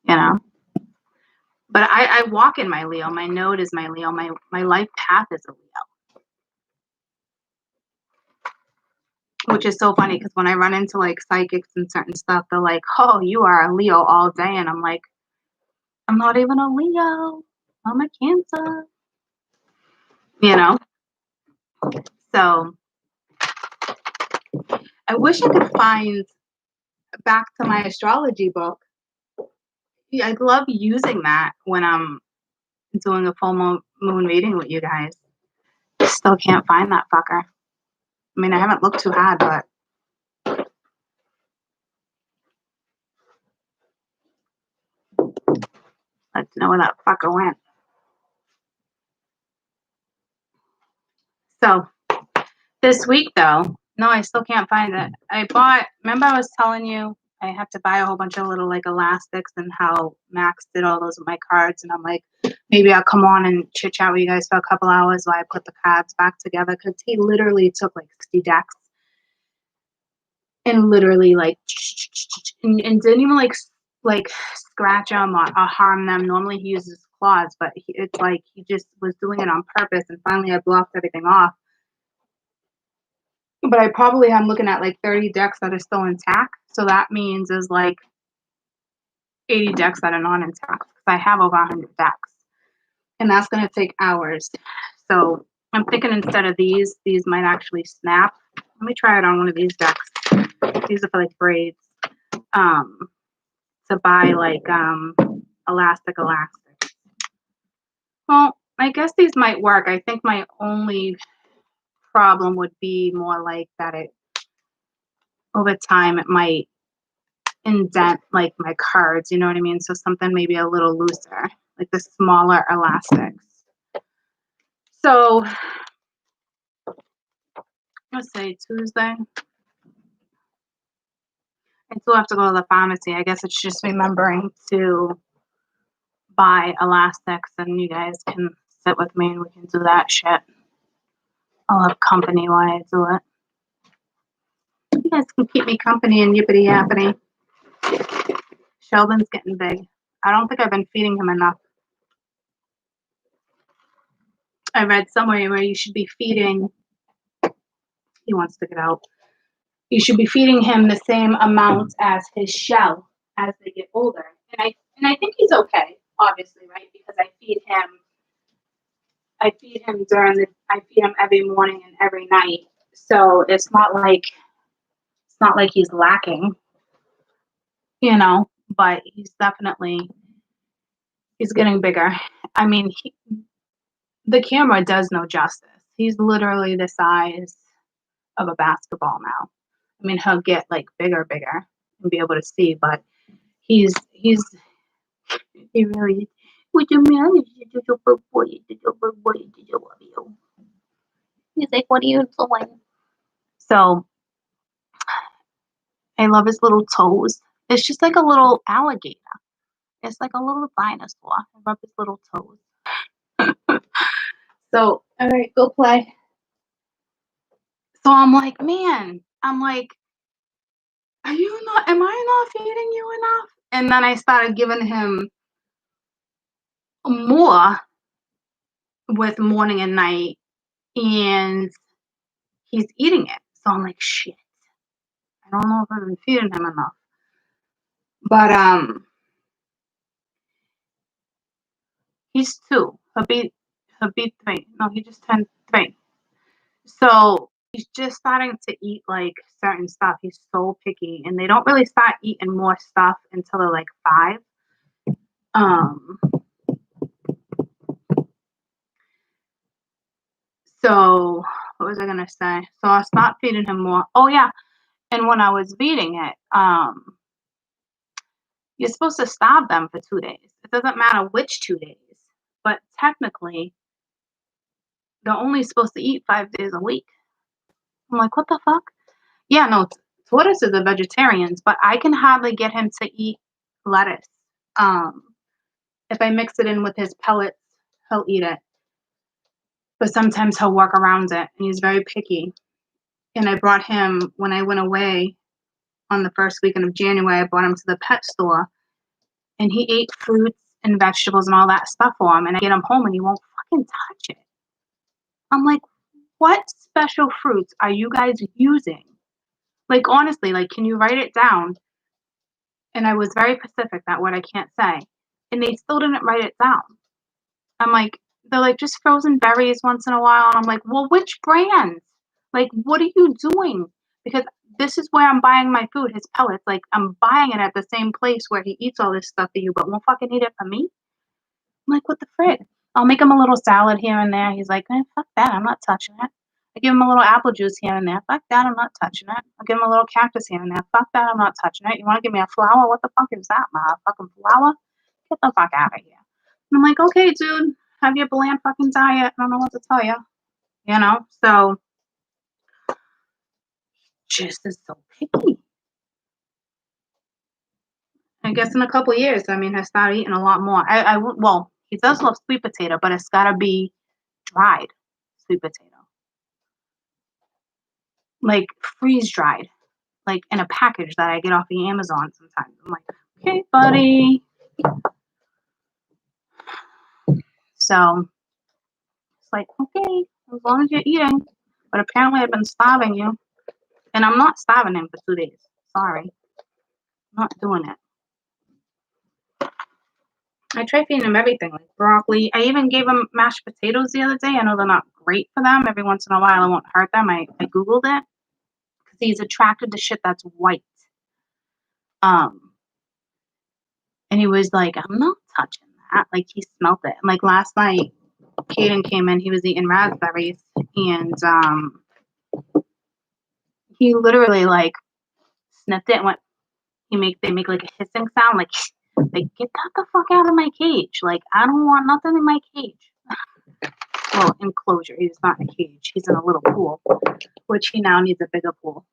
You know. But I walk in my Leo. My node is my Leo. My life path is a Leo. Which is so funny because when I run into like psychics and certain stuff, they're like, "Oh, you are a Leo all day," and I'm like, "I'm not even a Leo. I'm a Cancer." You know. So I wish I could find back to my astrology book. Yeah, I love using that when I'm doing a full moon reading with you guys. Still can't find that fucker. I mean, I haven't looked too hard, but let's know where that fucker went. So this week, though, no, I still can't find it. Remember I was telling you I have to buy a whole bunch of little like elastics, and how Max did all those with my cards, and I'm like, maybe I'll come on and chit chat with you guys for a couple hours while I put the cards back together, because he literally took like 60 decks and literally like and didn't even like scratch them or harm them. Normally he uses claws, but it's like he just was doing it on purpose, and finally I blocked everything off. But I'm looking at like 30 decks that are still intact. So that means there's like 80 decks that are not intact, because I have over 100 decks. And that's going to take hours. So I'm thinking instead of these might actually snap. Let me try it on one of these decks. These are for like braids. To buy like elastic. Well, I guess these might work. I think my only problem would be more like that over time it might indent like my cards, you know what I mean? So something maybe a little looser, like the smaller elastics. So let's say Tuesday. I still have to go to the pharmacy. I guess it's just remembering to buy elastics, and you guys can sit with me and we can do that shit. I'll have company while I do it. You guys can keep me company and yippity yappity. Sheldon's getting big. I don't think I've been feeding him enough. I read somewhere where you should be feeding, he wants to get out. You should be feeding him the same amount as his shell as they get older. And I think he's okay, obviously, right? Because I feed him I feed him every morning and every night. So it's not like he's lacking, you know, but he's getting bigger. I mean, the camera does no justice. He's literally the size of a basketball now. I mean, he'll get like bigger and be able to see, but he really, would you manage to do a boy? He's like, what are you doing? So I love his little toes. It's just like a little alligator. It's like a little dinosaur. I love his little toes. So, all right, go play. So I'm like, man, am I not feeding you enough? And then I started giving him more with morning and night, and he's eating it. So I'm like, shit, I don't know if I've been feeding him enough. But he's 2. He'll be 3. No, he just turned 3. So he's just starting to eat like certain stuff. He's so picky, and they don't really start eating more stuff until they're like 5. Um, so what was I gonna say? So I stopped feeding him more. Oh yeah, and when I was feeding it, you're supposed to starve them for 2 days. It doesn't matter which 2 days, but technically they're only supposed to eat 5 days a week. I'm like, what the fuck? Yeah, no, tortoises are vegetarians, but I can hardly get him to eat lettuce. Um, if I mix it in with his pellets, he'll eat it. But sometimes he'll work around it, and he's very picky. And I brought him when I went away on the first weekend of January. I brought him to the pet store, and he ate fruits and vegetables and all that stuff for him. And I get him home, and he won't fucking touch it. I'm like, what special fruits are you guys using? Like, honestly, like, can you write it down? And I was very specific, that word I can't say. And they still didn't write it down. I'm like, they're like, just frozen berries once in a while. And I'm like, well, which brands? Like, what are you doing? Because this is where I'm buying my food, his pellets. Like, I'm buying it at the same place where he eats all this stuff for you, but won't fucking eat it for me. I'm like, what the frig? I'll make him a little salad here and there. He's like, fuck that. I'm not touching it. I give him a little apple juice here and there. Fuck that. I'm not touching it. I'll give him a little cactus here and there. Fuck that. I'm not touching it. You want to give me a flower? What the fuck is that, ma? A fucking flower? Get the fuck out of here. And I'm like, okay, dude, have your bland fucking diet. I don't know what to tell you. You know? So, just is so picky. I guess in a couple of years, I mean, I started eating a lot more. Well, he does love sweet potato, but it's got to be dried sweet potato. Like freeze dried, like in a package that I get off the Amazon sometimes. I'm like, okay, buddy. So it's like, okay, as long as you're eating. But apparently I've been starving you. And I'm not starving him for 2 days. Sorry. I'm not doing it. I try feeding him everything, like broccoli. I even gave him mashed potatoes the other day. I know they're not great for them. Every once in a while, it won't hurt them. I Googled it because he's attracted to shit that's white. And he was like, I'm not touching that. Like, he smelt it. And like last night, Caden came in. He was eating raspberries, and he literally like sniffed it and went. They make like a hissing sound, like get that the fuck out of my cage. Like, I don't want nothing in my cage. Well, enclosure. He's not in a cage. He's in a little pool, which he now needs a bigger pool.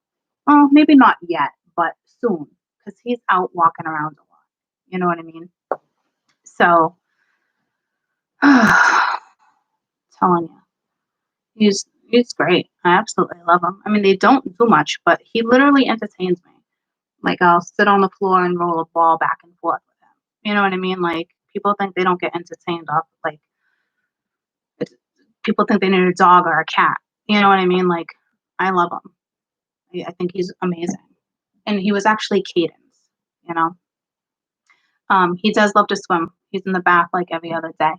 Well, maybe not yet, but soon, because he's out walking around a lot. You know what I mean? So, telling you, he's great. I absolutely love him. I mean, they don't do much, but he literally entertains me. Like, I'll sit on the floor and roll a ball back and forth with him. You know what I mean? Like, people think they don't get entertained off, like, people think they need a dog or a cat. You know what I mean? Like, I love him. I think he's amazing. And he was actually Caden's, you know? He does love to swim. He's in the bath like every other day.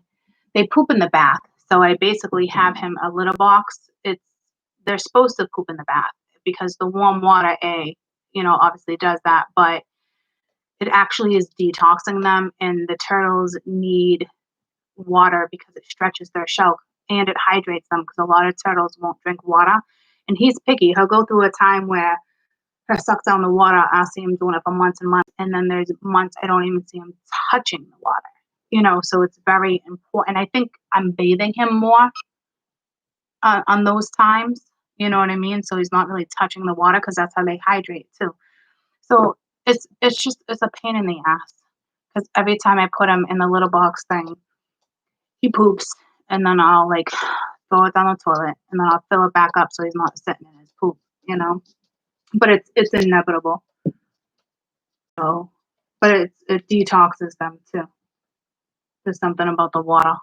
They poop in the bath. So I basically have him a litter box. They're supposed to poop in the bath because the warm water, obviously does that, but it actually is detoxing them, and the turtles need water because it stretches their shell and it hydrates them, because a lot of turtles won't drink water. And he's picky. He'll go through a time where he'll suck down the water. I'll see him doing it for months and months, and then there's months I don't even see him touching the water. So it's very important. I think I'm bathing him more on those times. You know what I mean? So he's not really touching the water, because that's how they hydrate too. So it's a pain in the ass, because every time I put him in the little box thing, he poops, and then I'll like throw it down the toilet, and then I'll fill it back up so he's not sitting in his poop. But it's inevitable. So, but it detoxes them too. There's something about the water.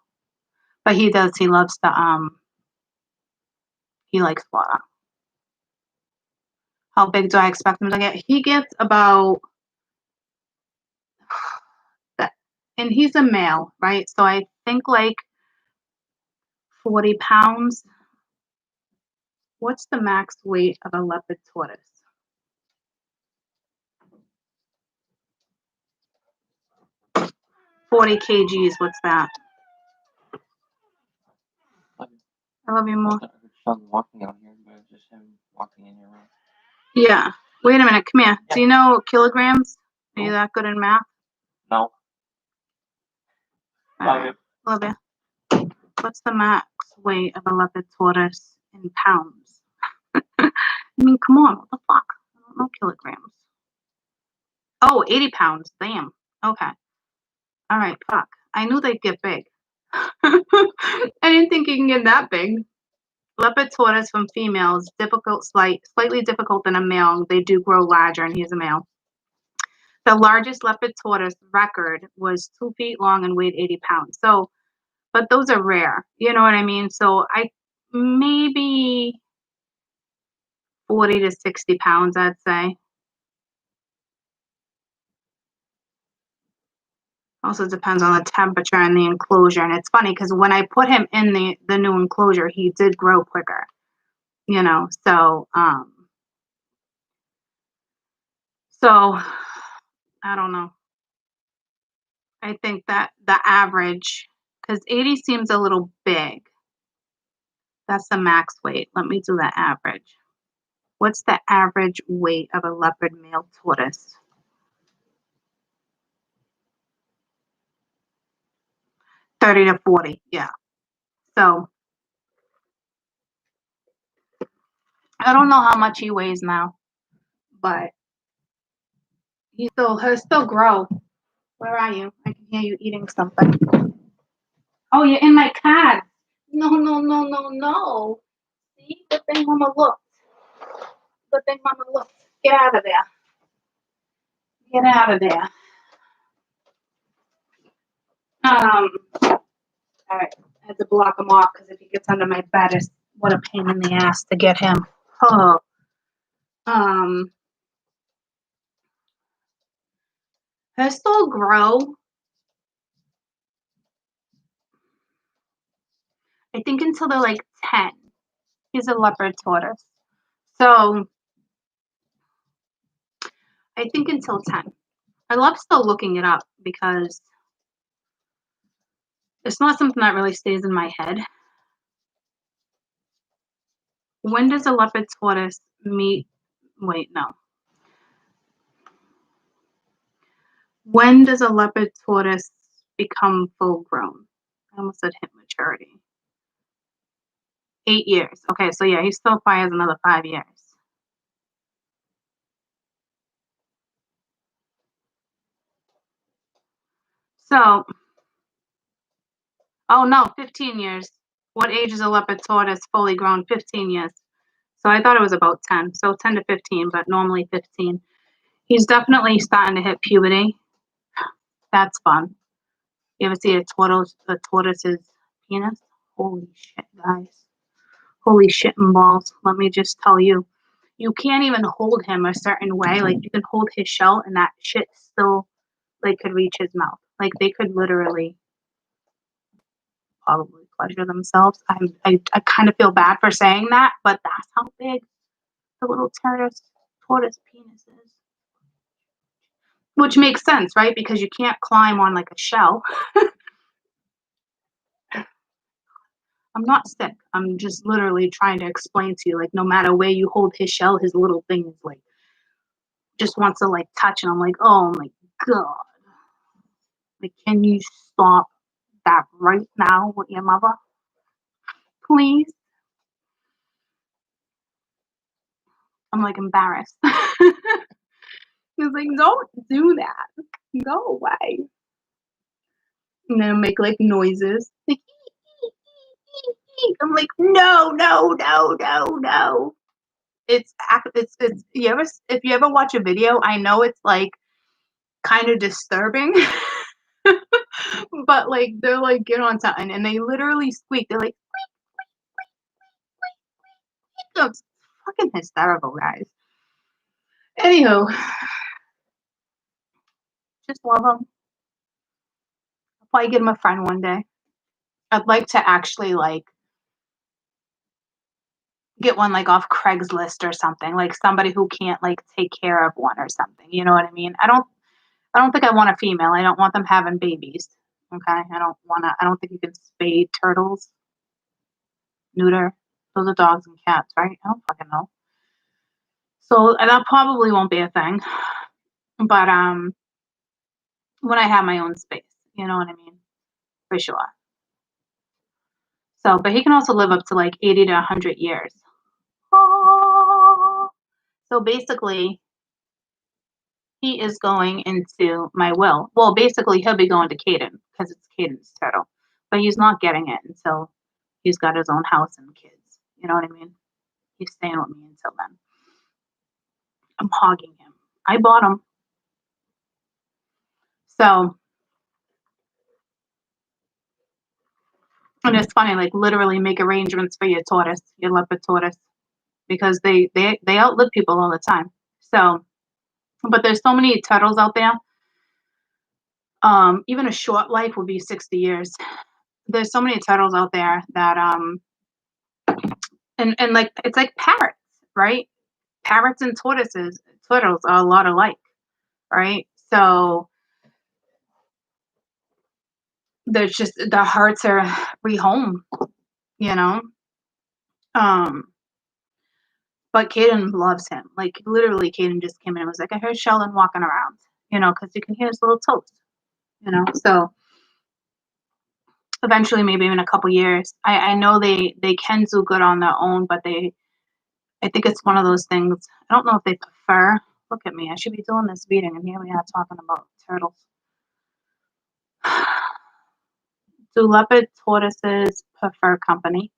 But he loves he likes water. How big do I expect him to get? He gets about that, and he's a male, right? So I think like 40 pounds. What's the max weight of a leopard tortoise? 40 kgs. What's that? I love you more. I heard Sheldon walking out here, but it's just him walking in your room. Yeah. Wait a minute. Come here. Yeah. Do you know kilograms? Are you that good in math? No. Love you. Love you. What's the max weight of a leopard tortoise in pounds? I mean, come on. What the fuck? I don't know kilograms. Oh, 80 pounds. Damn. Okay. All right. Fuck. I knew they'd get big. I didn't think you can get that big. Leopard tortoise from females, slightly difficult than a male. They do grow larger, and he's a male. The largest leopard tortoise record was 2 feet long and weighed 80 pounds. So, but those are rare. You know what I mean? So maybe 40 to 60 pounds, I'd say. Also depends on the temperature and the enclosure. And it's funny because when I put him in the new enclosure, he did grow quicker. You know, so I don't know. I think that the average, because 80 seems a little big. That's the max weight. Let me do the average. What's the average weight of a leopard male tortoise? $30 to $40, yeah. So I don't know how much he weighs now, but he'll still grow. Where are you? I can hear you eating something. Oh, you're in my cat. No, no, no, no, no. See? Good thing Mama looked. Good thing Mama looked. Get out of there. Get out of there. All right. I had to block him off because if he gets under my bed, it's what a pain in the ass to get him. Oh. He'll still grow. I think until they're like 10. He's a leopard tortoise. So I think until 10. I love still looking it up because it's not something that really stays in my head. When does a leopard tortoise meet? Wait, no. When does a leopard tortoise become full grown? I almost said hit maturity. 8 years. Okay, so yeah, he still probably has another 5 years. So, oh no, 15 years. What age is a leopard tortoise fully grown? 15 years. So I thought it was about 10. So 10 to 15, but normally 15. He's definitely starting to hit puberty. That's fun. You ever see a tortoise's penis? Holy shit, guys. Holy shit and balls. Let me just tell you. You can't even hold him a certain way. Like you can hold his shell and that shit still like could reach his mouth. Like they could literally probably pleasure themselves. I kind of feel bad for saying that, but that's how big the little tortoise penis is. Which makes sense, right? Because you can't climb on like a shell. I'm not sick. I'm just literally trying to explain to you, like, no matter where you hold his shell, his little thing is like, just wants to like touch. And I'm like, oh my God. Like, can you stop that right now with your mother? Please? I'm like embarrassed. He's like, don't do that. Go away. And then make like noises. Like, I'm like, no, no, no, no, no. It's if you ever watch a video, I know it's like kind of disturbing. But like they're like get on something and they literally squeak. They're like, it's fucking hysterical, guys. Anywho, just love them. I'll probably get him a friend one day. I'd like to actually like get one like off Craigslist or something, like somebody who can't like take care of one or something. You know what I mean? I don't think I want a female. I don't want them having babies. Okay. I don't think you can spay turtles, neuter. Those are dogs and cats, right? I don't fucking know. So that probably won't be a thing. But when I have my own space, you know what I mean? For sure. So, but he can also live up to like 80 to 100 years. Oh. So basically, he is going into my will. Well, basically, he'll be going to Caden because it's Caden's turtle. But he's not getting it until he's got his own house and kids. You know what I mean? He's staying with me until then. I'm hogging him. I bought him. So, and it's funny, like literally make arrangements for your tortoise, your leopard tortoise, because they outlive people all the time. So, but there's so many turtles out there. Even a short life would be 60 years. There's so many turtles out there that and like it's like parrots, right? Parrots and turtles are a lot alike, right? So there's just the hearts are rehome, you know. Um, but Caden loves him. Like literally, Caden just came in and was like, "I heard Sheldon walking around," you know, because you can hear his little toes, you know. So eventually, maybe in a couple years, I know they can do good on their own, but I think it's one of those things. I don't know if they prefer. Look at me. I should be doing this reading, and here we are talking about turtles. Do leopard tortoises prefer company?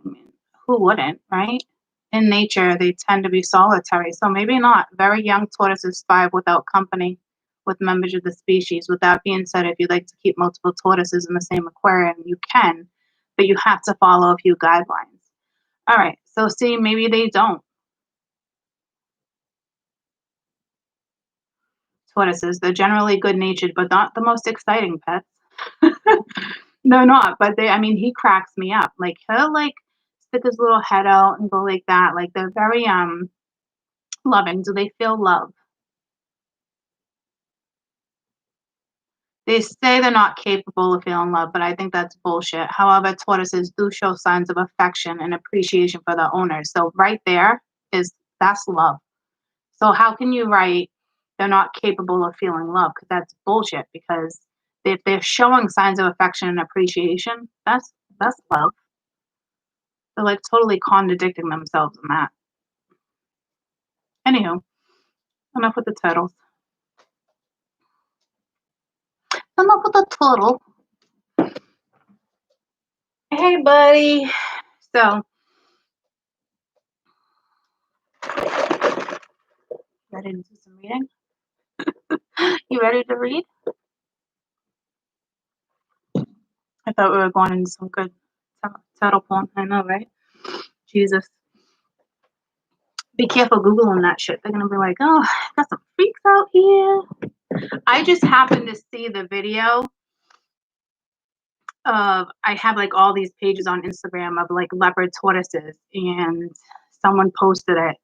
I mean, who wouldn't, right? In nature, they tend to be solitary, so maybe not. Very young tortoises thrive without company with members of the species. With that being said, if you'd like to keep multiple tortoises in the same aquarium, you can, but you have to follow a few guidelines. All right, so see, maybe they don't. Tortoises, they're generally good-natured, but not the most exciting pets. They're not, but I mean, he cracks me up. Like he'll like stick his little head out and go like that. Like they're very loving. Do they feel love? They say they're not capable of feeling love, but I think that's bullshit. However, tortoises do show signs of affection and appreciation for their owners. So right there that's love. So how can you write they're not capable of feeling love? Because that's bullshit. Because if they're showing signs of affection and appreciation, that's love. They're like totally contradicting themselves in that. Anywho, enough with the turtles. Enough with the turtle. Hey, buddy. So, ready to do some reading? You ready to read? I thought we were going into some good turtle porn. I know, right? Jesus. Be careful Googling that shit. They're going to be like, oh, got some freaks out here. I just happened to see the video of, I have like all these pages on Instagram of like leopard tortoises, and someone posted it.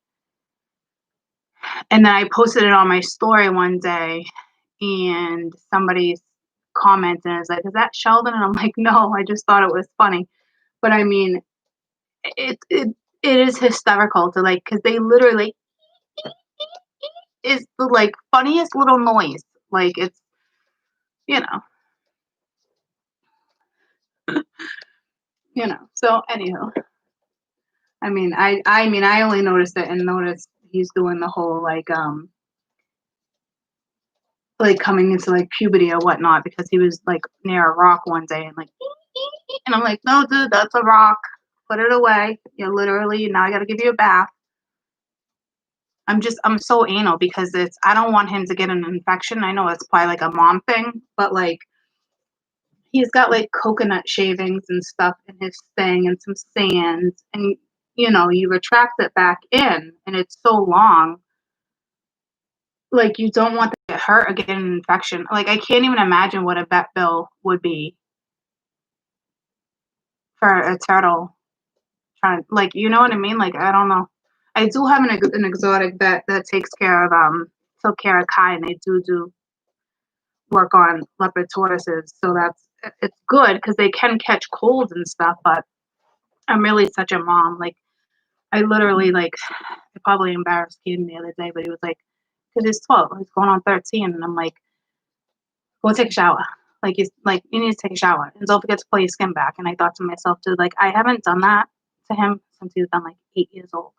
And then I posted it on my story one day, and somebody commented and was like, is that Sheldon? And I'm like, no, I just thought it was funny. But I mean, it is hysterical to like, because they literally is the like funniest little noise. Like it's, you know, So anywho, I mean, I only noticed it and noticed he's doing the whole like coming into like puberty or whatnot, because he was like near a rock one day and like, and I'm like, no, dude, that's a rock. Put it away. You're literally, now I got to give you a bath. I'm so anal because I don't want him to get an infection. I know it's probably like a mom thing, but like he's got like coconut shavings and stuff in his thing and some sands, and you retract it back in and it's so long. Like you don't want to get hurt or get an infection. Like I can't even imagine what a vet bill would be for a turtle. Like you know what I mean? Like I don't know. I do have an exotic vet that took care of Kai, and they do work on leopard tortoises. So it's good because they can catch colds and stuff. But I'm really such a mom. Like I literally like I probably embarrassed Caden the other day, but he was like, because he's 12, he's going on 13, and I'm like, go take a shower. Like he's like, you need to take a shower and don't forget to pull your skin back. And I thought to myself, dude, like I haven't done that to him since he was done like 8 years old.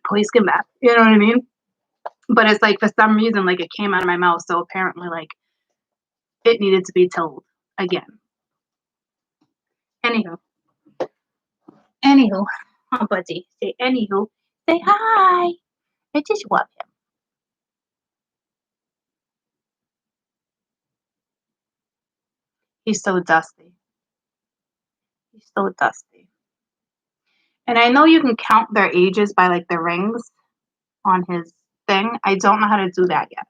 Pull your skin back. You know what I mean? But it's like for some reason, like it came out of my mouth. So apparently, like it needed to be told again. Anywho, oh buddy, say anywho, say hi. I just love him. He's so dusty. He's so dusty. And I know you can count their ages by like the rings on his thing. I don't know how to do that yet.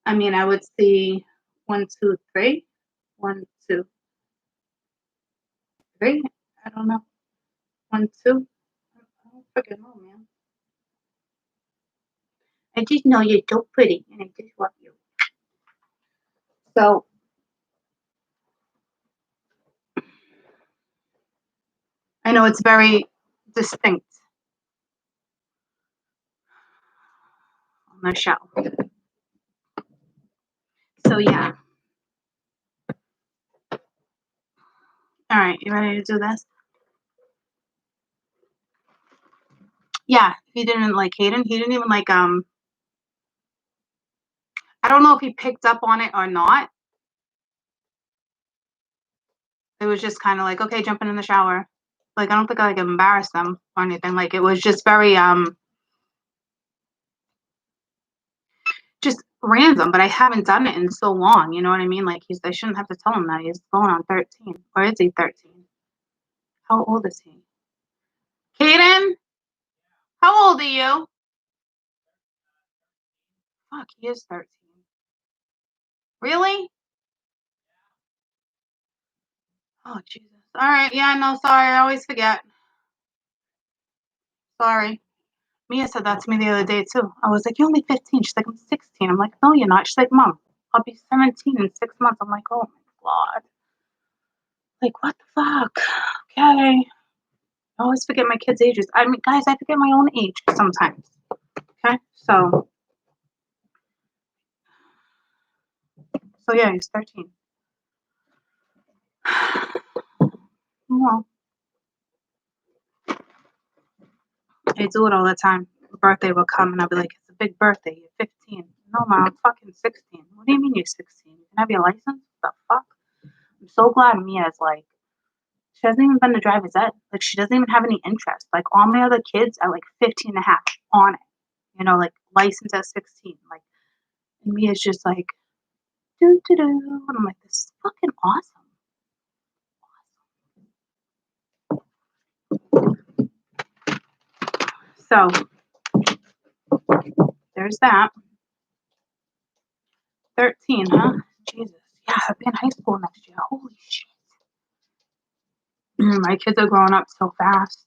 I mean, I would see 1, 2, 3. 1, 2, 3. I don't know. 1, 2. I don't freaking know, man. I just know you're so pretty, and I just love you. So, I know it's very distinct on the show. So, yeah. All right, you ready to do this? Yeah, he didn't like Hayden. He didn't even like, I don't know if he picked up on it or not. It was just kind of like, okay, jumping in the shower. Like, I don't think I like embarrassed them or anything. Like, it was just very, just random, but I haven't done it in so long. You know what I mean? Like, I shouldn't have to tell him that he's going on 13. Or is he 13? How old is he? Caden? How old are you? Fuck, he is 13. Really? Oh, Jesus. All right. Yeah, no, sorry. I always forget. Sorry. Mia said that to me the other day, too. I was like, you're only 15. She's like, I'm 16. I'm like, no, you're not. She's like, Mom, I'll be 17 in 6 months. I'm like, oh, my God. Like, what the fuck? Okay. I always forget my kids' ages. I mean, guys, I forget my own age sometimes. Okay? So yeah, he's 13. Well, I do it all the time. Birthday will come and I'll be like, it's a big birthday. You're 15. No, Mom, I'm fucking 16. What do you mean you're 16? You can have your license? What the fuck? I'm so glad Mia's like, she hasn't even been to driver's ed. Like, she doesn't even have any interest. Like, all my other kids are like 15 and a half on it. You know, like, licensed at 16. Like, and Mia's just like, do, do, do. And I'm like, this is fucking awesome. So, there's that. 13, huh? Jesus. Yeah, I'll be in high school next year. Holy shit. My kids are growing up so fast.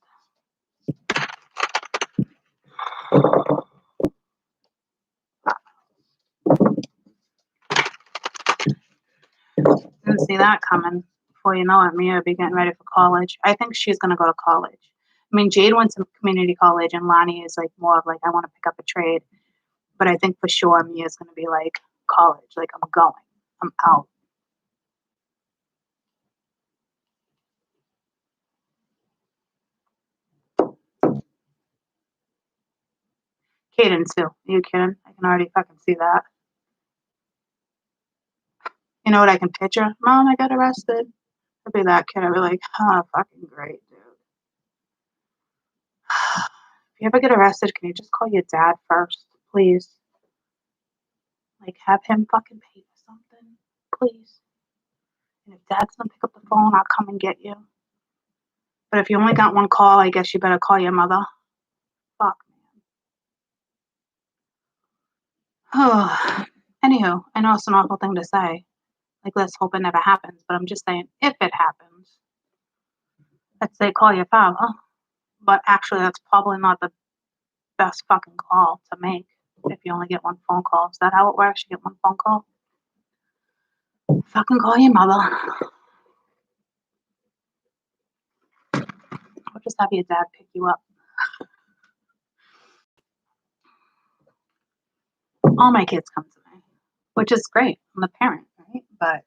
Didn't see that coming. Before you know it, Mia will be getting ready for college. I think she's going to go to college. I mean, Jade went to community college, and Lonnie is like more of like, I want to pick up a trade. But I think for sure Mia's going to be like, college. Like, I'm going. I'm out. Caden, too. Are you kidding? I can already fucking see that. You know what I can picture? Mom, I got arrested. I'd be that kid. I'd be like, oh, fucking great, dude. you ever get arrested, can you just call your dad first, please? Like, have him fucking pay for something, please. And if Dad doesn't pick up the phone, I'll come and get you. But if you only got one call, I guess you better call your mother. Fuck, man. Anywho, I know it's an awful thing to say. Like, let's hope it never happens. But I'm just saying, if it happens, let's say call your father. But actually, that's probably not the best fucking call to make if you only get one phone call. Is that how it works? You get one phone call? Fucking call your mother. Or just have your dad pick you up. All my kids come to me, which is great. I'm a parent, right? But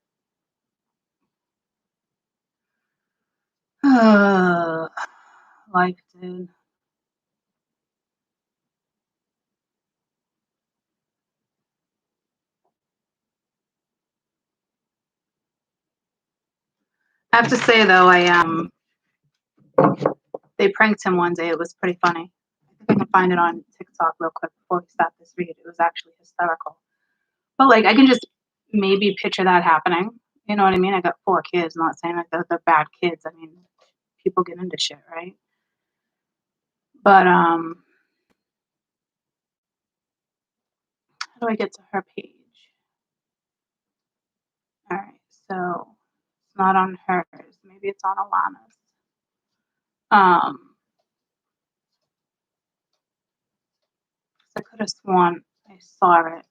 life, dude. I have to say though, they pranked him one day. It was pretty funny. I think I can find it on TikTok real quick before we stop this read. It was actually hysterical. But like, I can just maybe picture that happening. You know what I mean? I got 4 kids. I'm not saying like they're bad kids. I mean, people get into shit, right? But how do I get to her page? All right, so it's not on hers. Maybe it's on Alana's. I could have sworn I saw it.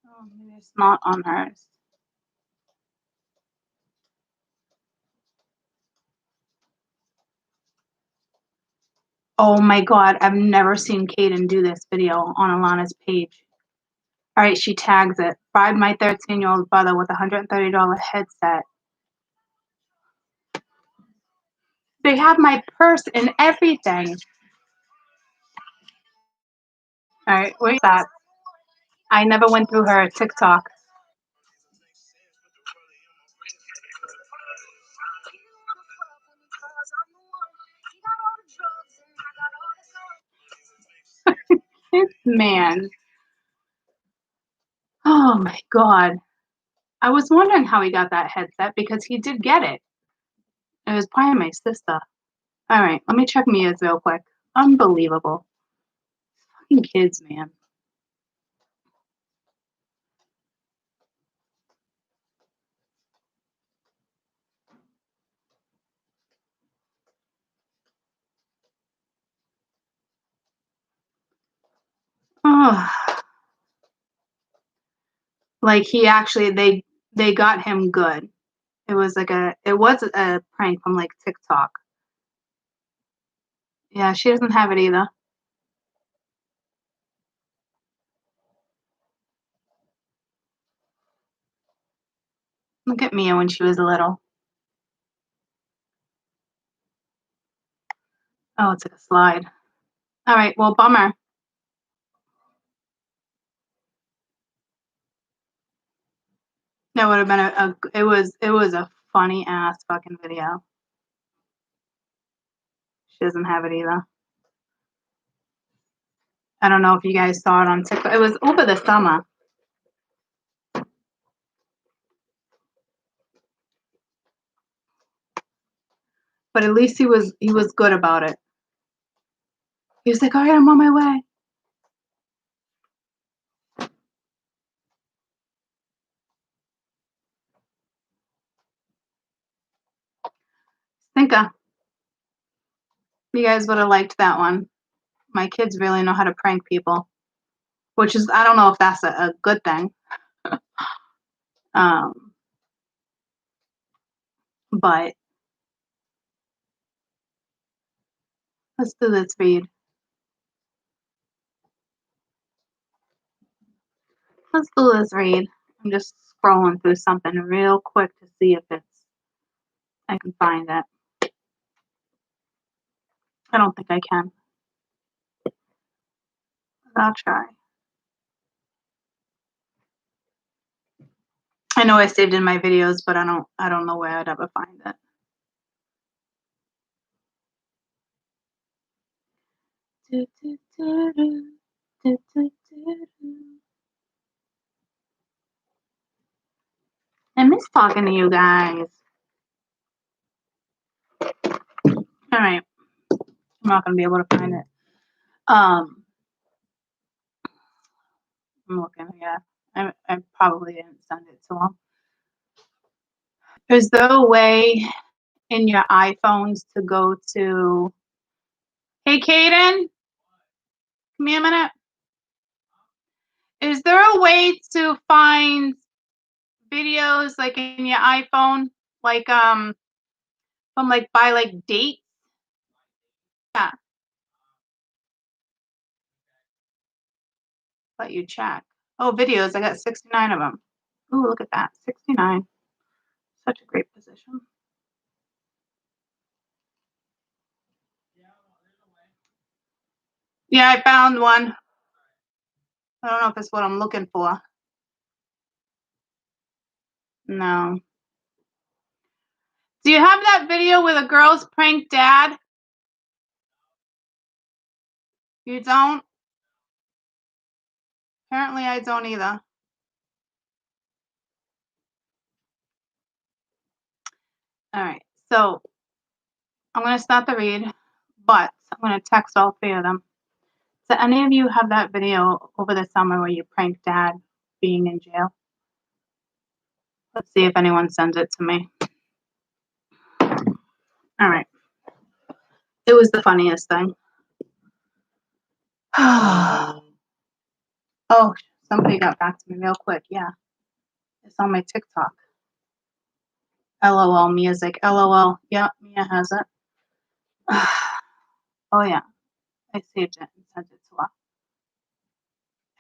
Oh, maybe it's not on hers. Oh my god, I've never seen Kaden do this video on Alana's page. All right, she tags it. Bribed my 13-year-old brother with a $130 headset. They have my purse and everything. All right, where's that? I never went through her TikTok. Man. Oh my god. I was wondering how he got that headset because he did get it. It was probably my sister. All right, let me check Mia's real quick. Unbelievable. Fucking kids, man. Oh. Like he actually they got him good. It was a prank from like TikTok. Yeah, she doesn't have it either. Look at Mia when she was little. Oh, it's like a slide. All right, well, bummer. That would have been it was a funny ass fucking video. She doesn't have it either. I don't know if you guys saw it on TikTok. It was over the summer. But at least he was good about it. He was like, all right, I'm on my way. Stinker. You guys would have liked that one. My kids really know how to prank people. Which is, I don't know if that's a good thing. But let's do this read. Let's do this read. I'm just scrolling through something real quick to see if I can find it. I don't think I can. But I'll try. I know I saved in my videos, but I don't know where I'd ever find it. I miss talking to you guys. All right. I'm not going to be able to find it. I'm looking, yeah. I probably didn't send it to him. Is there a way in your iPhones to go to... Hey, Kaden? Come here a minute. Is there a way to find videos like in your iPhone, like from like by like date? Yeah. Let you check. Oh, videos. I got 69 of them. Ooh, look at that. 69. Such a great position. Yeah, I found one. I don't know if it's what I'm looking for. No. Do you have that video where the girls prank dad? You don't? Apparently I don't either. All right. So I'm going to start the read, but I'm going to text all three of them. Do any of you have that video over the summer where you pranked dad being in jail? Let's see if anyone sends it to me. All right. It was the funniest thing. Oh, somebody got back to me real quick. Yeah. It's on my TikTok. LOL music. LOL. Yeah, Mia has it. Oh, yeah. I saved it and sent it to her.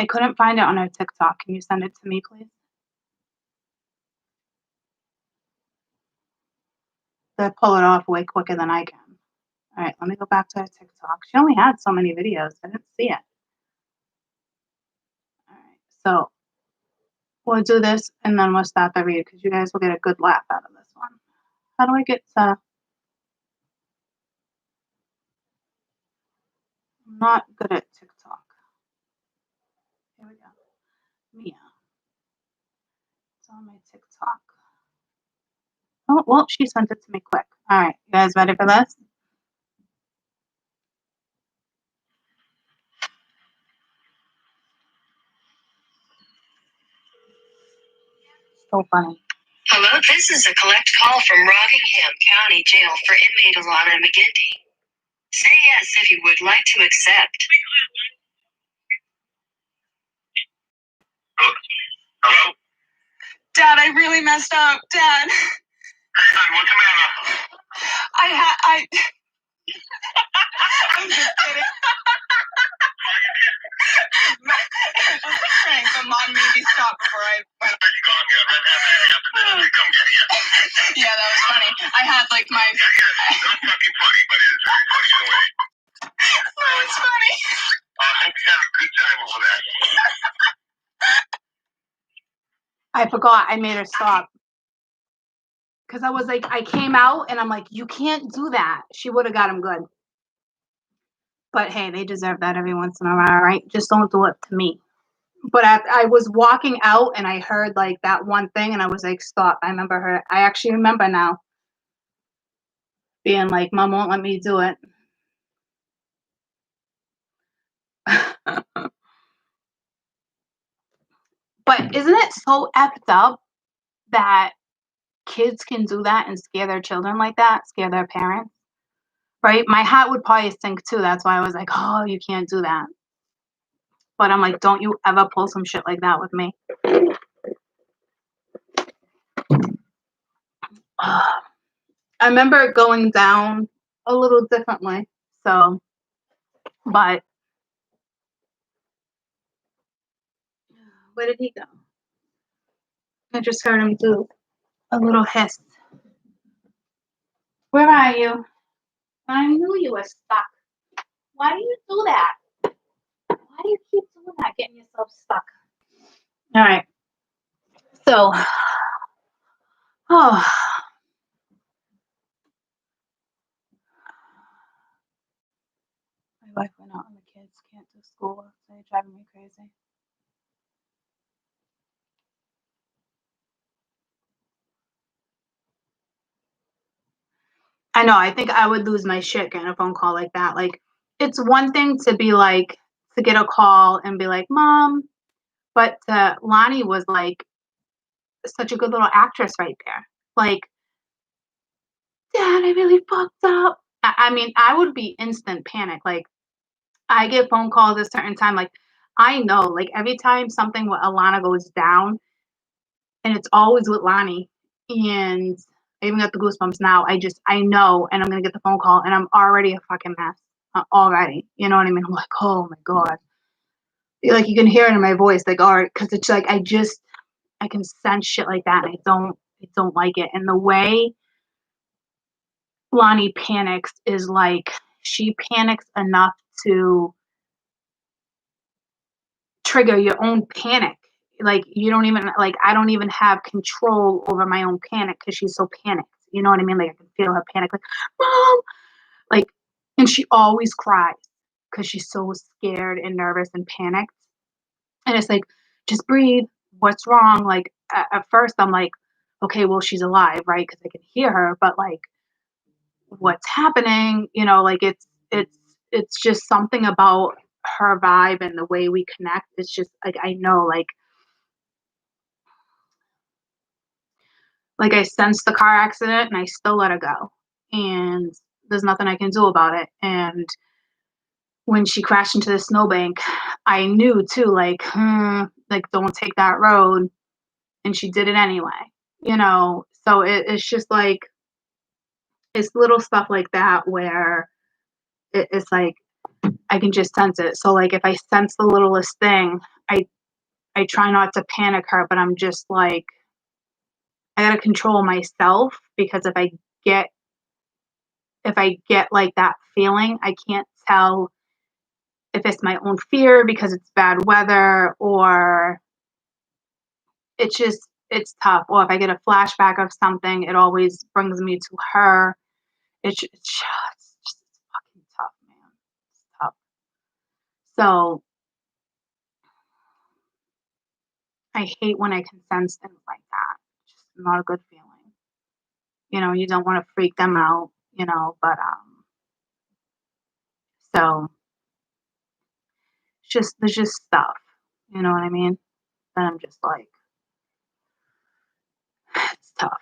I couldn't find it on her TikTok. Can you send it to me, please? They pull it off way quicker than I can. All right, let me go back to her TikTok. She only had so many videos. I didn't see it. All right, so we'll do this and then we'll start the read because you guys will get a good laugh out of this one. How do I get to... I'm not good at TikTok. Here we go. Mia. It's on my TikTok. Oh, well, she sent it to me quick. All right, you guys ready for this? So funny. Hello, this is a collect call from Rockingham County Jail for inmate Alana McGinty. Say yes if you would like to accept. Hello? Dad, I really messed up. Dad. Hey, son, what's the matter? I'm just kidding. Frank, but Mom made me stop before I went. You gone yet? Come get you. Yeah, that was funny. I had like my... Yeah, it's not fucking funny, but it is very funny in a way. That was funny. I hope you had a good time over there. I forgot. I made her stop. Because I was like, I came out and I'm like, you can't do that. She would have got him good. But hey, they deserve that every once in a while, right? Just don't do it to me. But I was walking out and I heard like that one thing and I was like, stop. I remember her. I actually remember now being like, Mom won't let me do it. But isn't it so effed up that kids can do that and scare their children like that, scare their parents? Right? My heart would probably sink too. That's why I was like, oh, you can't do that. But I'm like, don't you ever pull some shit like that with me. I remember it going down a little differently. So, but where did he go? I just heard him do a little hiss. Where are you? I knew you were stuck. Why do you do that? Why do you keep doing that, getting yourself stuck? All right. So, Oh, my wife went out and the kids can't do school. They're driving me crazy. I know. I think I would lose my shit getting a phone call like that. Like, it's one thing to be like, to get a call and be like, Mom, but Lonnie was like such a good little actress right there. Like, Dad, I really fucked up. I mean, I would be instant panic. Like, I get phone calls at a certain time. Like, I know, like, every time something with Alana goes down, and it's always with Lonnie, and I even got the goosebumps now. I know, and I'm gonna get the phone call, and I'm already a fucking mess already. You know what I mean? I'm like, oh my god, like you can hear it in my voice, like, all right, because it's like I can sense shit like that, and I don't like it. And the way Lonnie panics is like she panics enough to trigger your own panic. Like you don't even like I don't even have control over my own panic because she's so panicked. You know what I mean? Like I can feel her panic, like Mom, like, and she always cries because she's so scared and nervous and panicked. And it's like, just breathe. What's wrong? Like at first I'm like, okay, well she's alive, right? Because I can hear her, but like, what's happening? You know, like it's just something about her vibe and the way we connect. It's just like I know, like I sensed the car accident and I still let her go. And there's nothing I can do about it. And when she crashed into the snowbank, I knew too, like don't take that road. And she did it anyway, you know. So it's just like it's little stuff like that where it's like I can just sense it. So like if I sense the littlest thing, I I try not to panic her, but I'm just like I gotta control myself because get if I get like that feeling, I can't tell if it's my own fear because it's bad weather or it's tough. Or if I get a flashback of something, it always brings me to her. It's fucking tough, man. It's tough. So I hate when I can sense things like that. It's just not a good feeling. You know, you don't want to freak them out, you know, but so it's just there's just stuff. You know what I mean? That I'm just like, it's tough.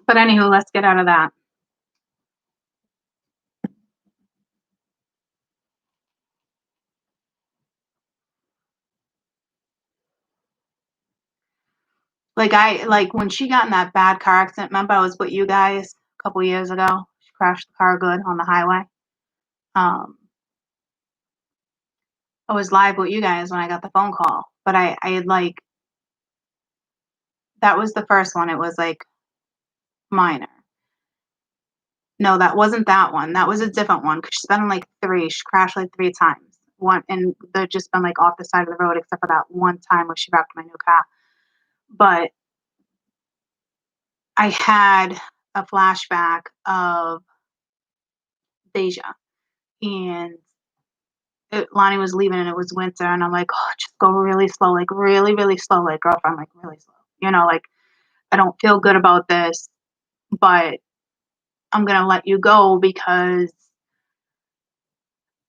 But anywho, let's get out of that. Like when she got in that bad car accident, remember I was with you guys a couple years ago? She crashed the car good on the highway. Um, I was live with you guys when I got the phone call. But I had like that was the first one. It was like minor. No, that wasn't that one. That was a different one because she's been in like three. She crashed like three times. One and they've just been like off the side of the road except for that one time where she wrecked my new car. But I had a flashback of Deja and Lonnie was leaving and it was winter and I'm like, oh, just go really slow, like really, really slow, like girlfriend, like really slow. You know, like I don't feel good about this, but I'm gonna let you go because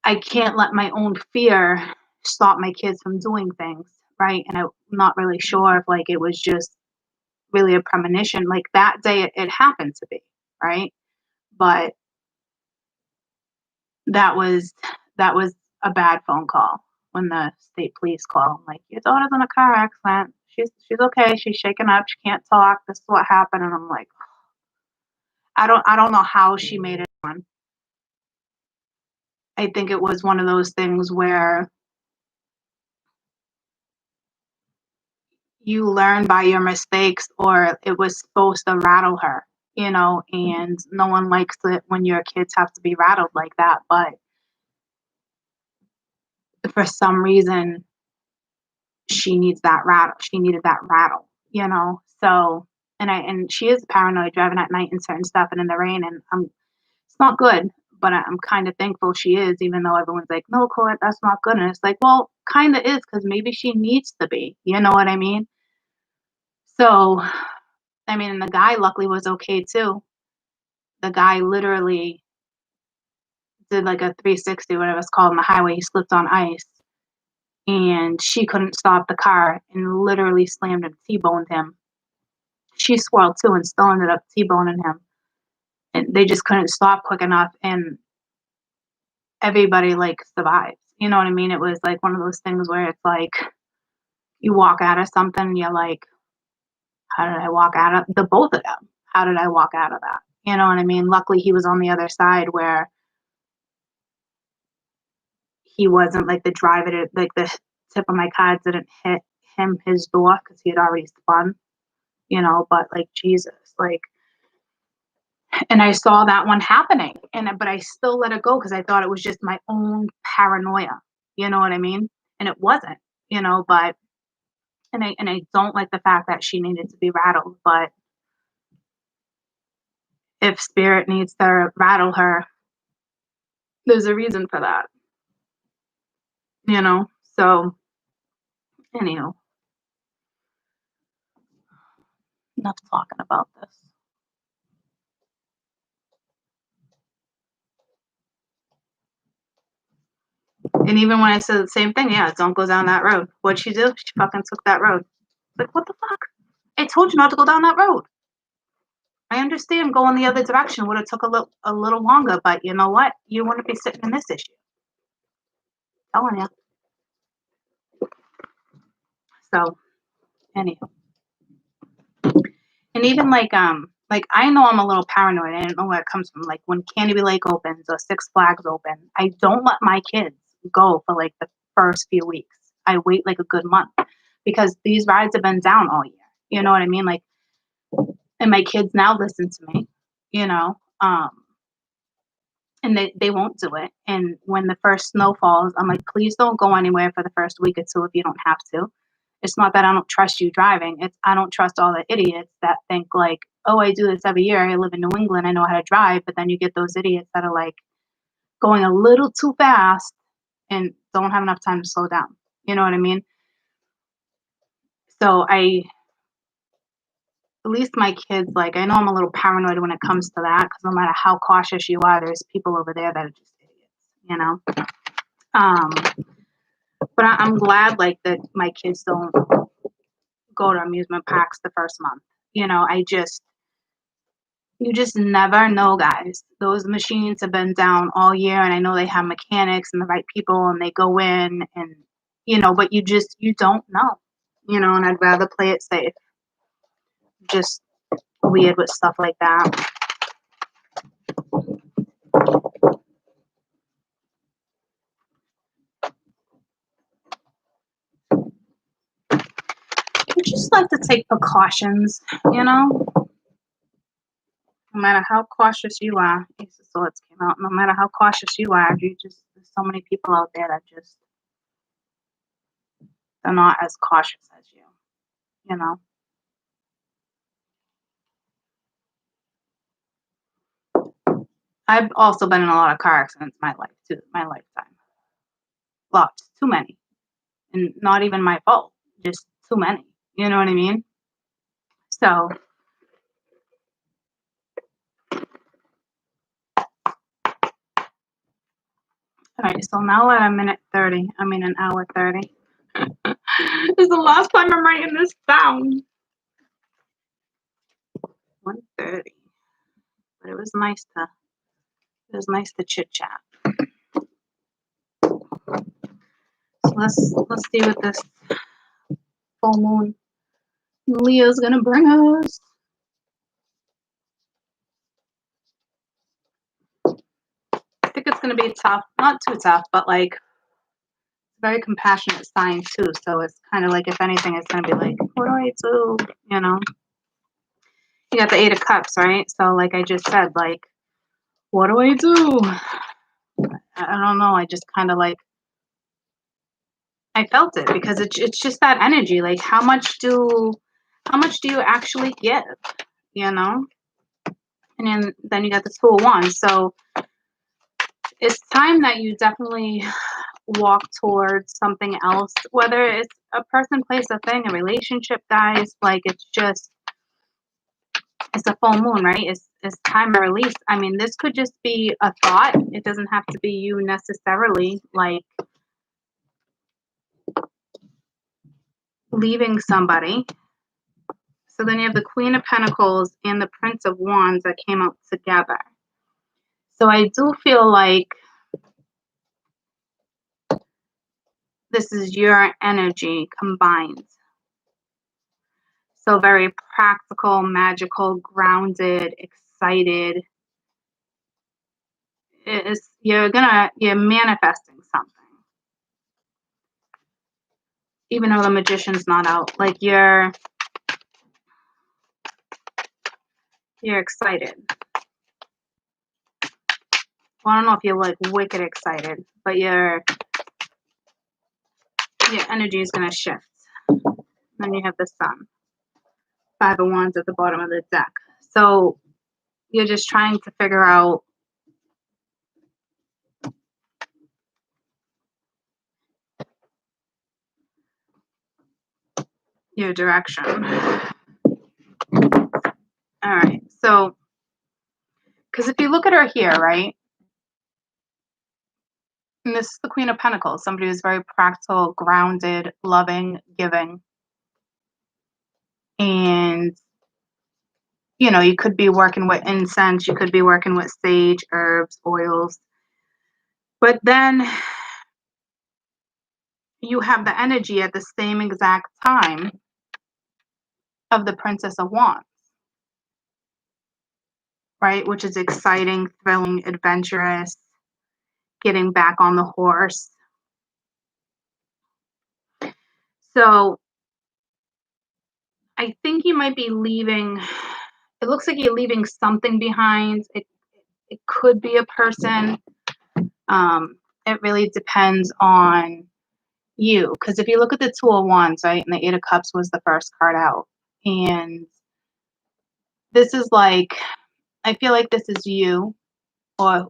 I can't let my own fear stop my kids from doing things, right? And I'm not really sure if like it was just really a premonition. Like that day it happened to be, right? But that was that was a bad phone call when the state police called. Like, your daughter's in a car accident. She's okay. She's shaken up. She can't talk. This is what happened. And I'm like, I don't know how she made it on. I think it was one of those things where you learn by your mistakes or it was supposed to rattle her, you know, and no one likes it when your kids have to be rattled like that. But for some reason she needed that rattle. you know. So, and she is paranoid driving at night and certain stuff and in the rain, and it's not good. But I'm kind of thankful she is, even though everyone's like, no, Colette, that's not good. And it's like, well, kind of is, because maybe she needs to be. You know what I mean? So, I mean, and the guy luckily was okay too. The guy literally did like a 360, whatever it's called, on the highway. He slipped on ice, and she couldn't stop the car and literally slammed and T-boned him. She swirled too and still ended up T-boning him. And they just couldn't stop quick enough, and everybody like survived. You know what I mean? It was like one of those things where it's like you walk out of something and you're like, how did I walk out of the both of them? How did I walk out of that? You know what I mean? Luckily he was on the other side where he wasn't like the driver, like the tip of my car didn't hit his door because he had already spun, you know, but like Jesus, like, and I saw that one happening, but I still let it go because I thought it was just my own paranoia, you know what I mean? And it wasn't, you know, but, and I don't like the fact that she needed to be rattled, but if spirit needs to rattle her, there's a reason for that, you know? So, anyhow, enough talking about this. And even when I said the same thing, yeah, don't go down that road. What'd she do? She fucking took that road. Like, what the fuck? I told you not to go down that road. I understand going the other direction would have took a little longer, but you know what? You wouldn't be sitting in this issue. I'm telling you. So, anyhow. And even like I know I'm a little paranoid. I don't know where it comes from. Like when Canopy Lake opens or Six Flags open, I don't let my kids go for like the first few weeks. I wait like a good month because these rides have been down all year. You know what I mean? Like, and my kids now listen to me, you know, and they won't do it. And when the first snow falls, I'm like, please don't go anywhere for the first week or two if you don't have to. It's not that I don't trust you driving. It's I don't trust all the idiots that think like, oh, I do this every year. I live in New England. I know how to drive. But then you get those idiots that are like going a little too fast and don't have enough time to slow down. You know what I mean? So at least my kids, like, I know I'm a little paranoid when it comes to that because no matter how cautious you are, there's people over there that are just idiots, you know? But I'm glad, like, that my kids don't go to amusement parks the first month. You know, you just never know, guys. Those machines have been down all year, and I know they have mechanics and the right people, and they go in, and, you know, but you don't know, you know, and I'd rather play it safe. Just weird with stuff like that. You just like to take precautions, you know? No matter how cautious you are, Ace of Swords came out. No matter how cautious you are, there's so many people out there that just, they're not as cautious as you know? I've also been in a lot of car accidents in my lifetime. Lots, too many. And not even my fault, just too many. You know what I mean? So, alright, so now we're at a minute 30. I mean, an hour 30. This is the last time I'm writing this down. 1:30. But it was nice to chit chat. So let's see what this full moon Leo's gonna bring us. I think it's gonna be tough, not too tough, but like very compassionate sign too. So it's kind of like, if anything, it's gonna be like, what do I do? You know, you got the 8 of Cups, right? So like I just said, like, what do I do? I don't know. I just kind of like, I felt it because it's just that energy. Like, how much do how much do you actually give, you know? And then you got the Two of Wands. So it's time that you definitely walk towards something else, whether it's a person, place, a thing, a relationship, guys. Like, it's just, it's a full moon, right? It's time to release. I mean, this could just be a thought. It doesn't have to be you necessarily, like, leaving somebody. So then you have the Queen of Pentacles and the Prince of Wands that came out together. So I do feel like this is your energy combined. So very practical, magical, grounded, excited. You're manifesting something. Even though the Magician's not out. Like, you're excited. Well, I don't know if you're like wicked excited, but your energy is gonna shift. Then you have the Sun. Five of Wands at the bottom of the deck. So you're just trying to figure out your direction. All right. So, because if you look at her here, right? And this is the Queen of Pentacles, somebody who's very practical, grounded, loving, giving. And, you know, you could be working with incense, you could be working with sage, herbs, oils. But then you have the energy at the same exact time of the Princess of Wands, right? Which is exciting, thrilling, adventurous, getting back on the horse. So I think you might be leaving, it looks like you're leaving something behind. It could be a person. It really depends on you. Because if you look at the Two of Wands, right, and the Eight of Cups was the first card out. And this is like, I feel like this is you, or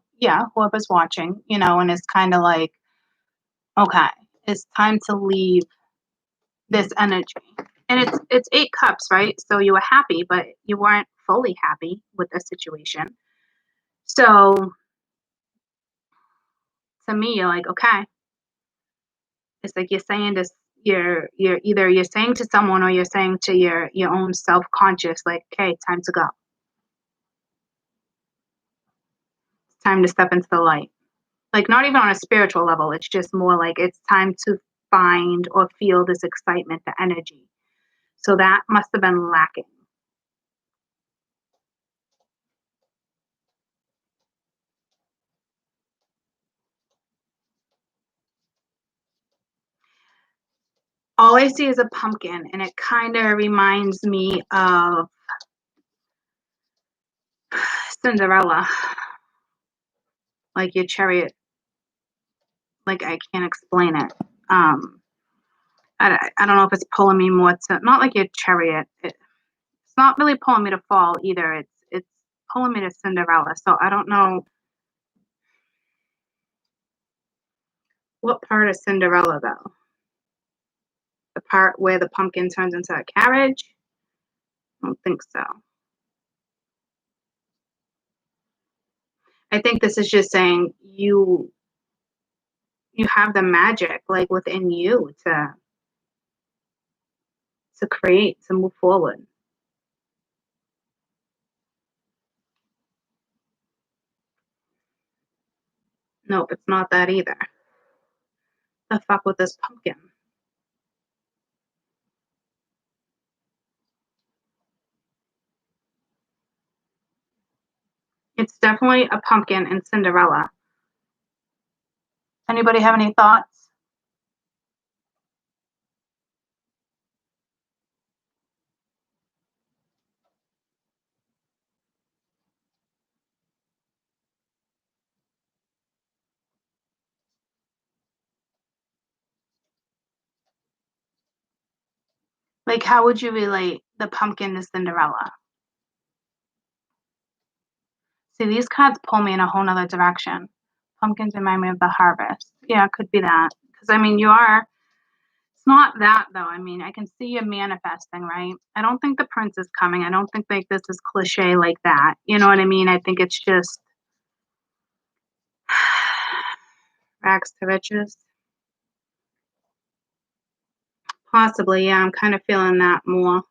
whoever's watching, you know, and it's kind of like, okay, it's time to leave this energy. And it's Eight Cups, right? So you were happy, but you weren't fully happy with the situation. So to me, you're like, okay. It's like you're saying this, you're either you're saying to someone or you're saying to your own self-conscious, like, okay, time to go. It's time to step into the light. Like, not even on a spiritual level, it's just more like it's time to find or feel this excitement, the energy. So that must have been lacking. All I see is a pumpkin, and it kind of reminds me of Cinderella. Like your chariot. Like, I can't explain it. I don't know if it's pulling me more to, not like your chariot. It's not really pulling me to fall either. It's pulling me to Cinderella. So I don't know what part of Cinderella though. The part where the pumpkin turns into a carriage? I don't think so. I think this is just saying you have the magic like within you to create, to move forward. Nope, it's not that either. The fuck with this pumpkin? It's definitely a pumpkin in Cinderella. Anybody have any thoughts? Like, how would you relate the pumpkin, the Cinderella. See, these cards pull me in a whole nother direction. Pumpkins remind me of the harvest. Yeah, it could be that. Because, I mean, it's not that, though. I mean, I can see you manifesting, right? I don't think the prince is coming. I don't think, like, this is cliche like that. You know what I mean? I think it's just rags to riches. Possibly, yeah. I'm kind of feeling that more.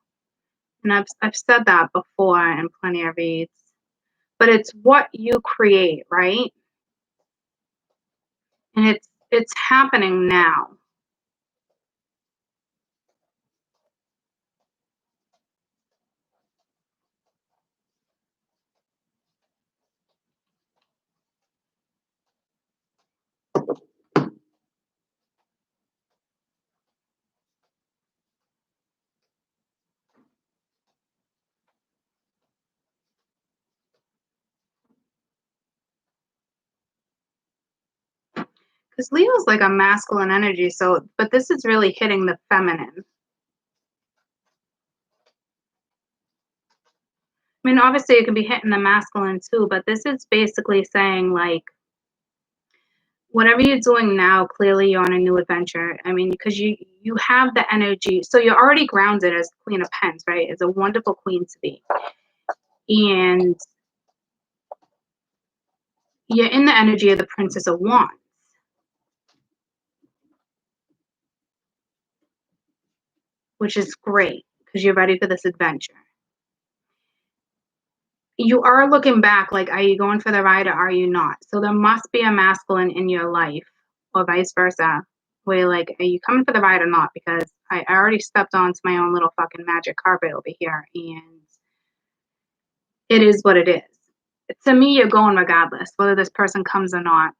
And I've said that before in plenty of reads. But it's what you create, right? And it's happening now. Because Leo's like a masculine energy, but this is really hitting the feminine. I mean, obviously it can be hitting the masculine too, but this is basically saying, like, whatever you're doing now, clearly you're on a new adventure. I mean, because you have the energy. So you're already grounded as Queen of Pens, right? It's a wonderful queen to be. And you're in the energy of the Princess of Wands. Which is great because you're ready for this adventure. You are looking back, like, are you going for the ride or are you not? So there must be a masculine in your life, or vice versa, where you're like, are you coming for the ride or not? Because I already stepped onto my own little fucking magic carpet over here, and it is what it is. To me, you're going regardless, whether this person comes or not.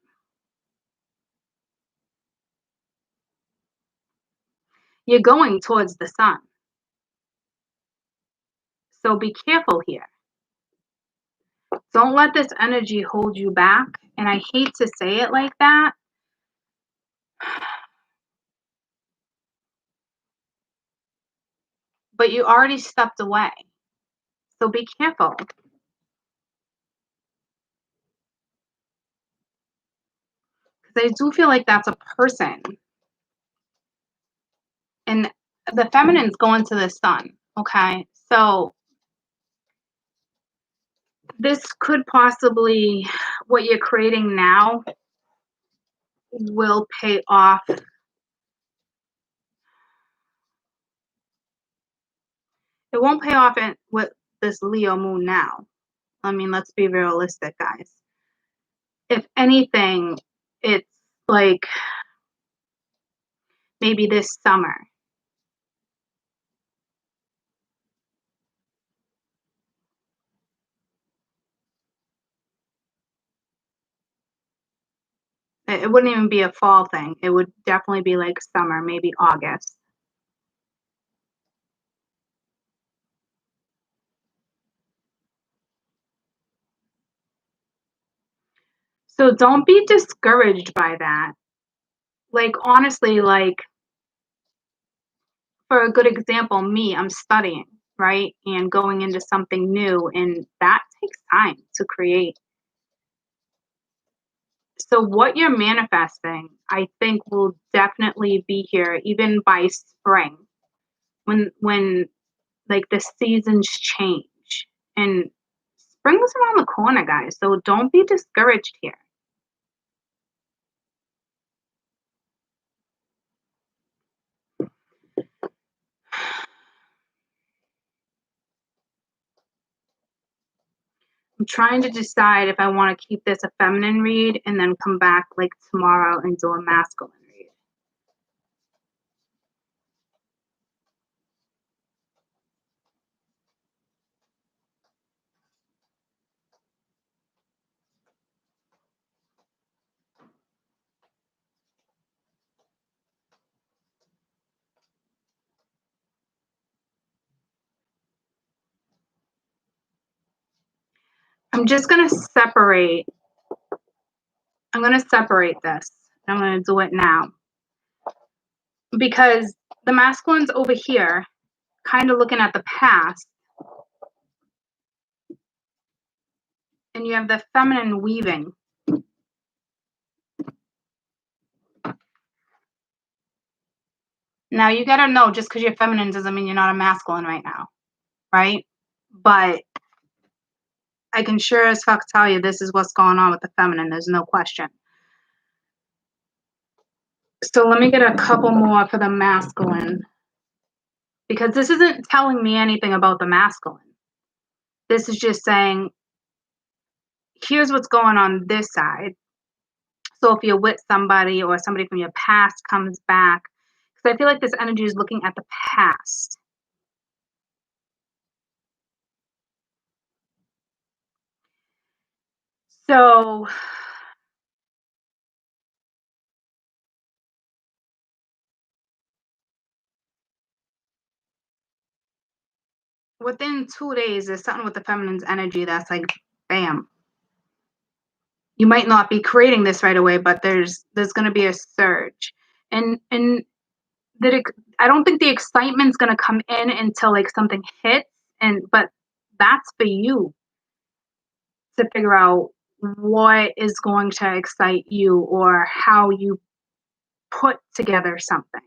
You're going towards the sun. So be careful here. Don't let this energy hold you back. And I hate to say it like that. But you already stepped away. So be careful. Because I do feel like that's a person. And the feminine's going to the sun. Okay. So this could possibly, what you're creating now will pay off. It won't pay off with this Leo moon now. I mean, let's be realistic, guys. If anything, it's like maybe this summer. It wouldn't even be a fall thing. It would definitely be like summer, maybe August. So don't be discouraged by that. Like, honestly, like, for a good example, me, I'm studying, right? And going into something new, and that takes time to create. So what you're manifesting, I think, will definitely be here even by spring, when like the seasons change. And spring is around the corner, guys. So don't be discouraged here. I'm trying to decide if I want to keep this a feminine read and then come back like tomorrow and do a masculine read. I'm just going to separate. I'm going to separate this. I'm going to do it now. Because the masculine's over here kind of looking at the past. And you have the feminine weaving. Now, you got to know, just because you're feminine doesn't mean you're not a masculine right now, right? But I can sure as fuck tell you this is what's going on with the feminine. There's no question. So let me get a couple more for the masculine. Because this isn't telling me anything about the masculine. This is just saying, here's what's going on this side. So if you're with somebody or somebody from your past comes back, because I feel like this energy is looking at the past. So within 2 days, there's something with the feminine's energy that's like, bam. You might not be creating this right away, but there's going to be a surge. And that I don't think the excitement's going to come in until like something hits. But that's for you to figure out what is going to excite you or how you put together something.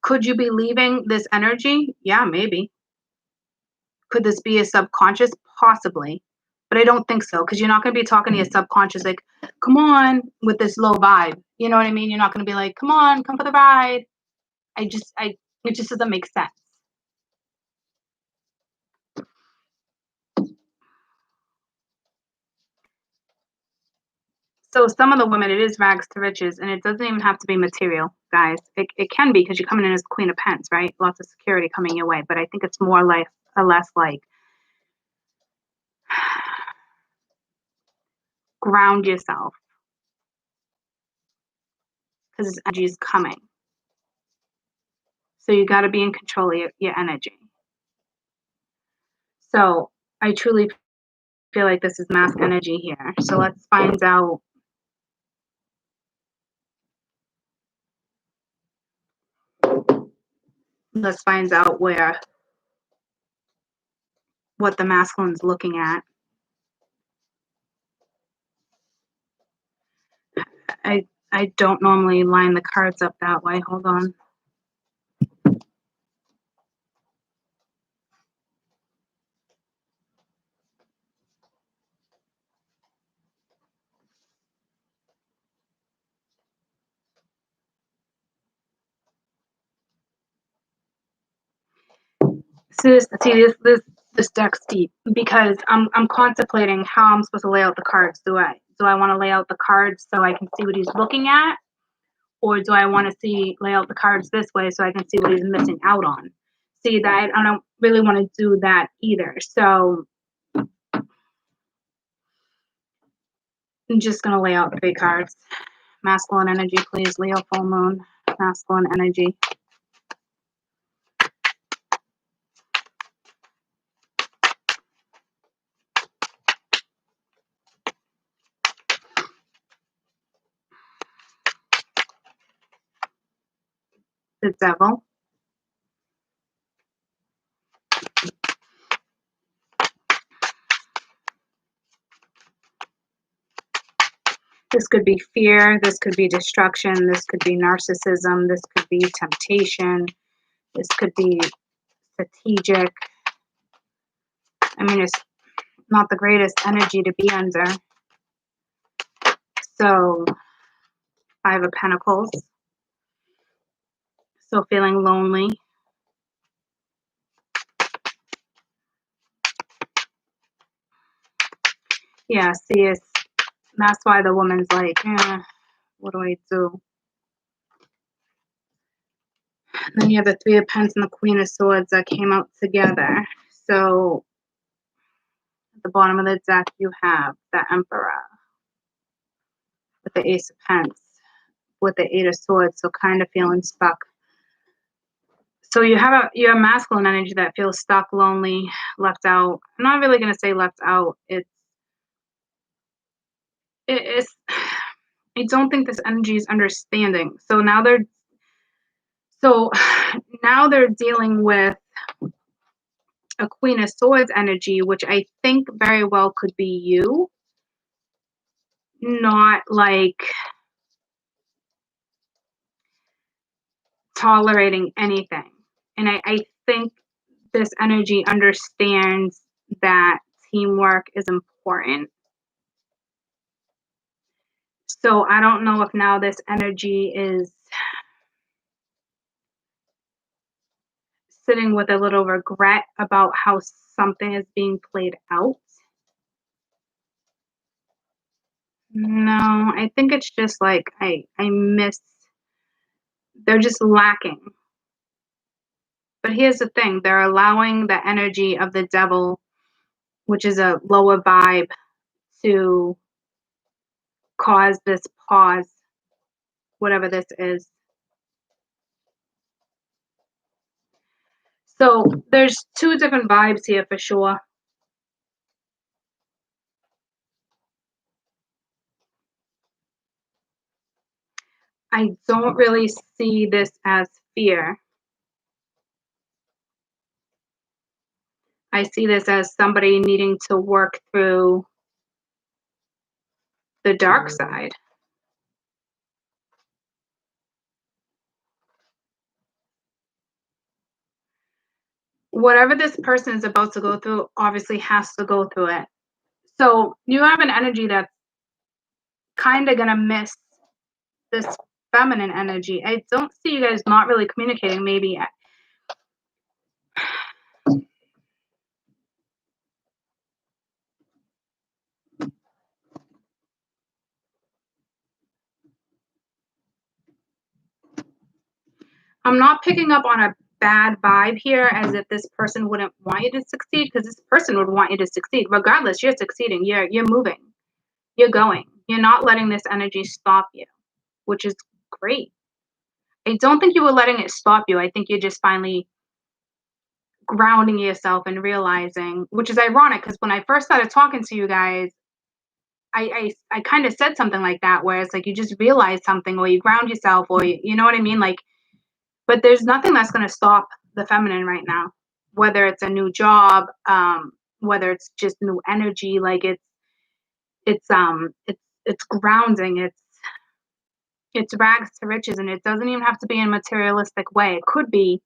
Could you be leaving this energy? Yeah, maybe. Could this be a subconscious? Possibly. But I don't think so, because you're not going to be talking to your subconscious like, come on, with this low vibe. You know what I mean? You're not going to be like, come on, come for the ride. It just doesn't make sense. So some of the women, it is rags to riches, and it doesn't even have to be material, guys. It can be, because you're coming in as Queen of Pents, right? Lots of security coming your way. But I think it's more like, or less like, ground yourself, because this energy is coming. So you got to be in control of your energy. So I truly feel like this is mask energy here. So let's find out. Let's find out what the masculine's looking at. I don't normally line the cards up that way. Hold on. So this deck's deep, because I'm contemplating how I'm supposed to lay out the cards. Do I want to lay out the cards so I can see what he's looking at, or do I want to lay out the cards this way so I can see what he's missing out on? See, that I don't really want to do that either. So I'm just gonna lay out 3 cards. Masculine energy, please. Leo, full moon. Masculine energy. The Devil. This could be fear. This could be destruction. This could be narcissism. This could be temptation. This could be strategic. I mean, it's not the greatest energy to be under. So, 5 of Pentacles. So feeling lonely. Yeah, see, that's why the woman's like, what do I do? And then you have the 3 of Pentacles and the Queen of Swords that came out together. So at the bottom of the deck, you have the Emperor with the Ace of Pentacles, with the 8 of Swords, so kind of feeling stuck. So you have your masculine energy that feels stuck, lonely, left out. I'm not really going to say left out. It's I don't think this energy is understanding. So now they're dealing with a Queen of Swords energy, which I think very well could be you, not like tolerating anything. And I think this energy understands that teamwork is important. So I don't know if now this energy is sitting with a little regret about how something is being played out. No, I think it's just like I miss, they're just lacking. But here's the thing, they're allowing the energy of the devil, which is a lower vibe, to cause this pause, whatever this is. So there's two different vibes here for sure. I don't really see this as fear. I see this as somebody needing to work through the dark side. Whatever this person is about to go through obviously has to go through it. So you have an energy that's kind of going to miss this feminine energy. I don't see you guys not really communicating maybe. I'm not picking up on a bad vibe here as if this person wouldn't want you to succeed, because this person would want you to succeed. Regardless, you're succeeding. You're moving. You're going. You're not letting this energy stop you, which is great. I don't think you were letting it stop you. I think you're just finally grounding yourself and realizing, which is ironic because when I first started talking to you guys, I kind of said something like that, where it's like you just realize something or you ground yourself or you know what I mean? Like, but there's nothing that's going to stop the feminine right now, whether it's a new job, whether it's just new energy, like it's grounding, it's rags to riches, and it doesn't even have to be in a materialistic way. It could be,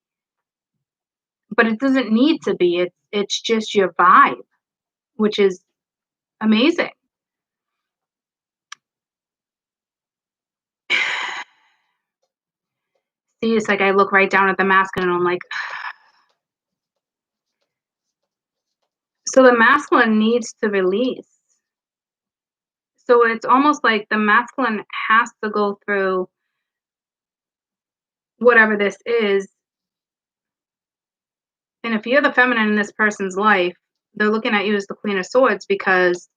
but it doesn't need to be. It's just your vibe, which is amazing. See, it's like I look right down at the masculine and I'm like, so the masculine needs to release. So it's almost like the masculine has to go through whatever this is. And if you're the feminine in this person's life, they're looking at you as the Queen of Swords because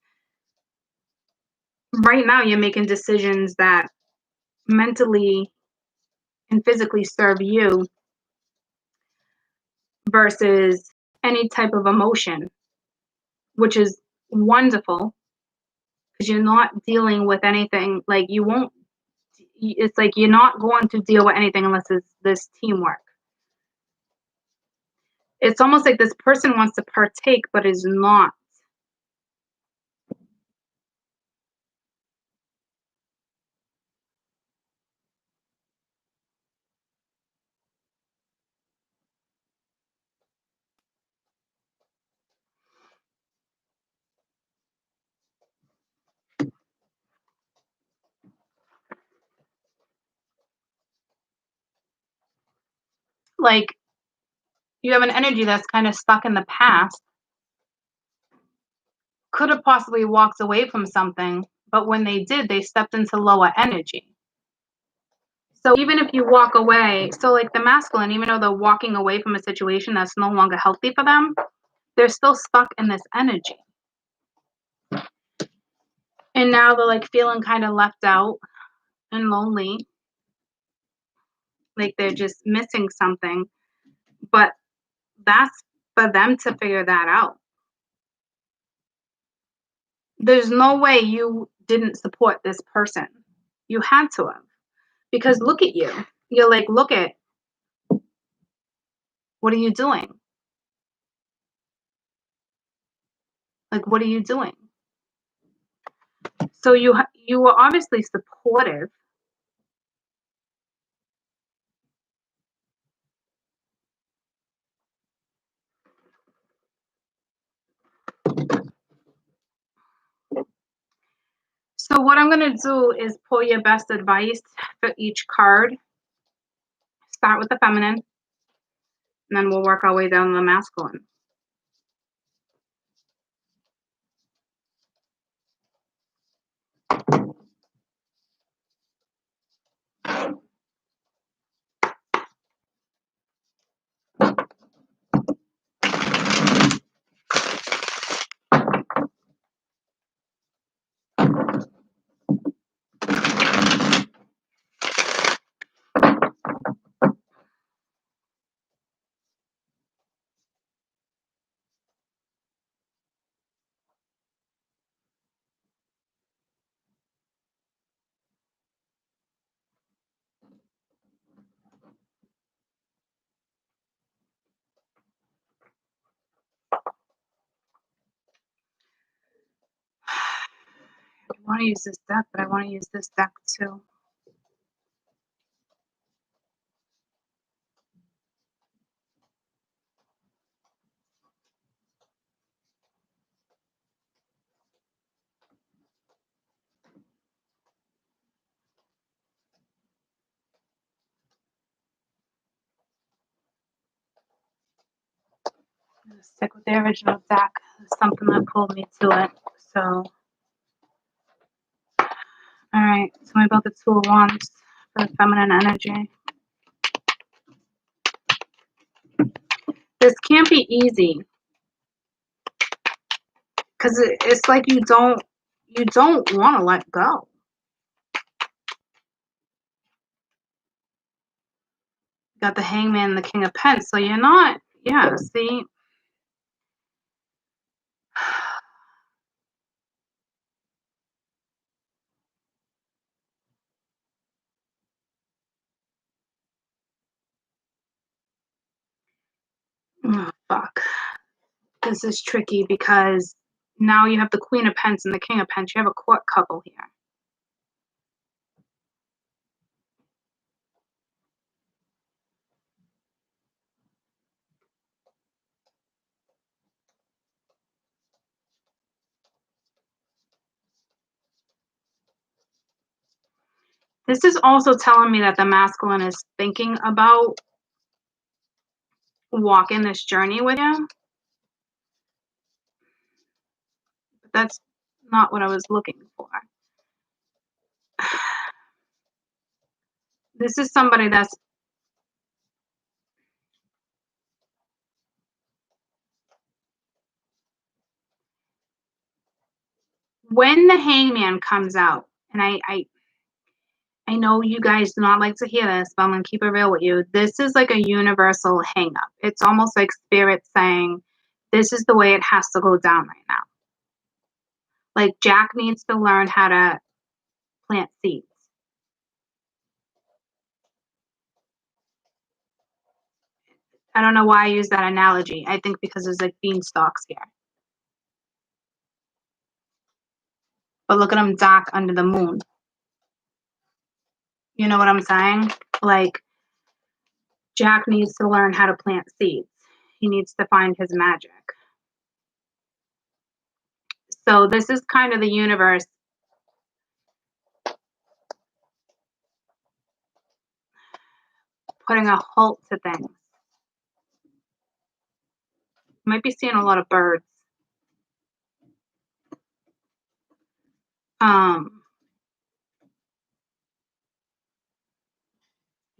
right now you're making decisions that mentally and physically serve you versus any type of emotion, which is wonderful because you're not dealing with anything. Like you won't, it's like you're not going to deal with anything unless it's this teamwork. It's almost like this person wants to partake but is not. Like you have an energy that's kind of stuck in the past, could have possibly walked away from something, but when they did, they stepped into lower energy. So even if you walk away, so like the masculine, even though they're walking away from a situation that's no longer healthy for them, they're still stuck in this energy. And now they're like feeling kind of left out and lonely. Like they're just missing something. But that's for them to figure that out. There's no way you didn't support this person. You had to have. Because look at you. You're like, look at, what are you doing? Like, what are you doing? So you were obviously supportive. So what I'm going to do is pull your best advice for each card. Start with the feminine, and then we'll work our way down to the masculine. I want to use this deck, but I want to use this deck too. I'm gonna stick with the original deck. There's something that pulled me to it. So, all right. Tell me about the Two of Wands for the feminine energy. This can't be easy because it's like you don't want to let go. Got the Hangman and the King of Pence, so you're not. Yeah. See. Oh, fuck. This is tricky because now you have the Queen of Pence and the King of Pence. You have a court couple here. This is also telling me that the masculine is thinking about walking this journey with you. But that's not what I was looking for. This is somebody that's when the Hangman comes out, and I know you guys do not like to hear this, but I'm going to keep it real with you. This is like a universal hang up. It's almost like spirit saying, this is the way it has to go down right now. Like Jack needs to learn how to plant seeds. I don't know why I use that analogy. I think because there's like beanstalks here. But look at them dark under the moon. You know what I'm saying? Like, Jack needs to learn how to plant seeds. He needs to find his magic. So this is kind of the universe putting a halt to things. You might be seeing a lot of birds.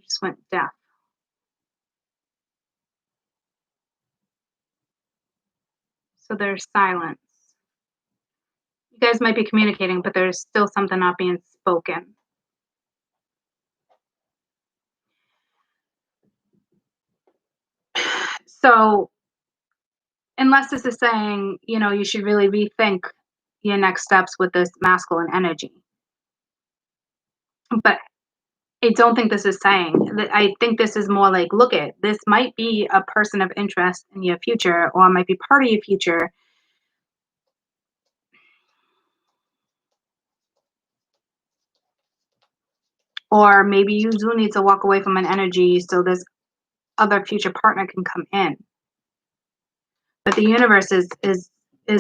Just went deaf. So there's silence. You guys might be communicating, but there's still something not being spoken. So unless this is saying, you know, you should really rethink your next steps with this masculine energy. But I don't think this is saying. I think this is more like, look at, this might be a person of interest in your future, or might be part of your future. Or maybe you do need to walk away from an energy so this other future partner can come in. But the universe is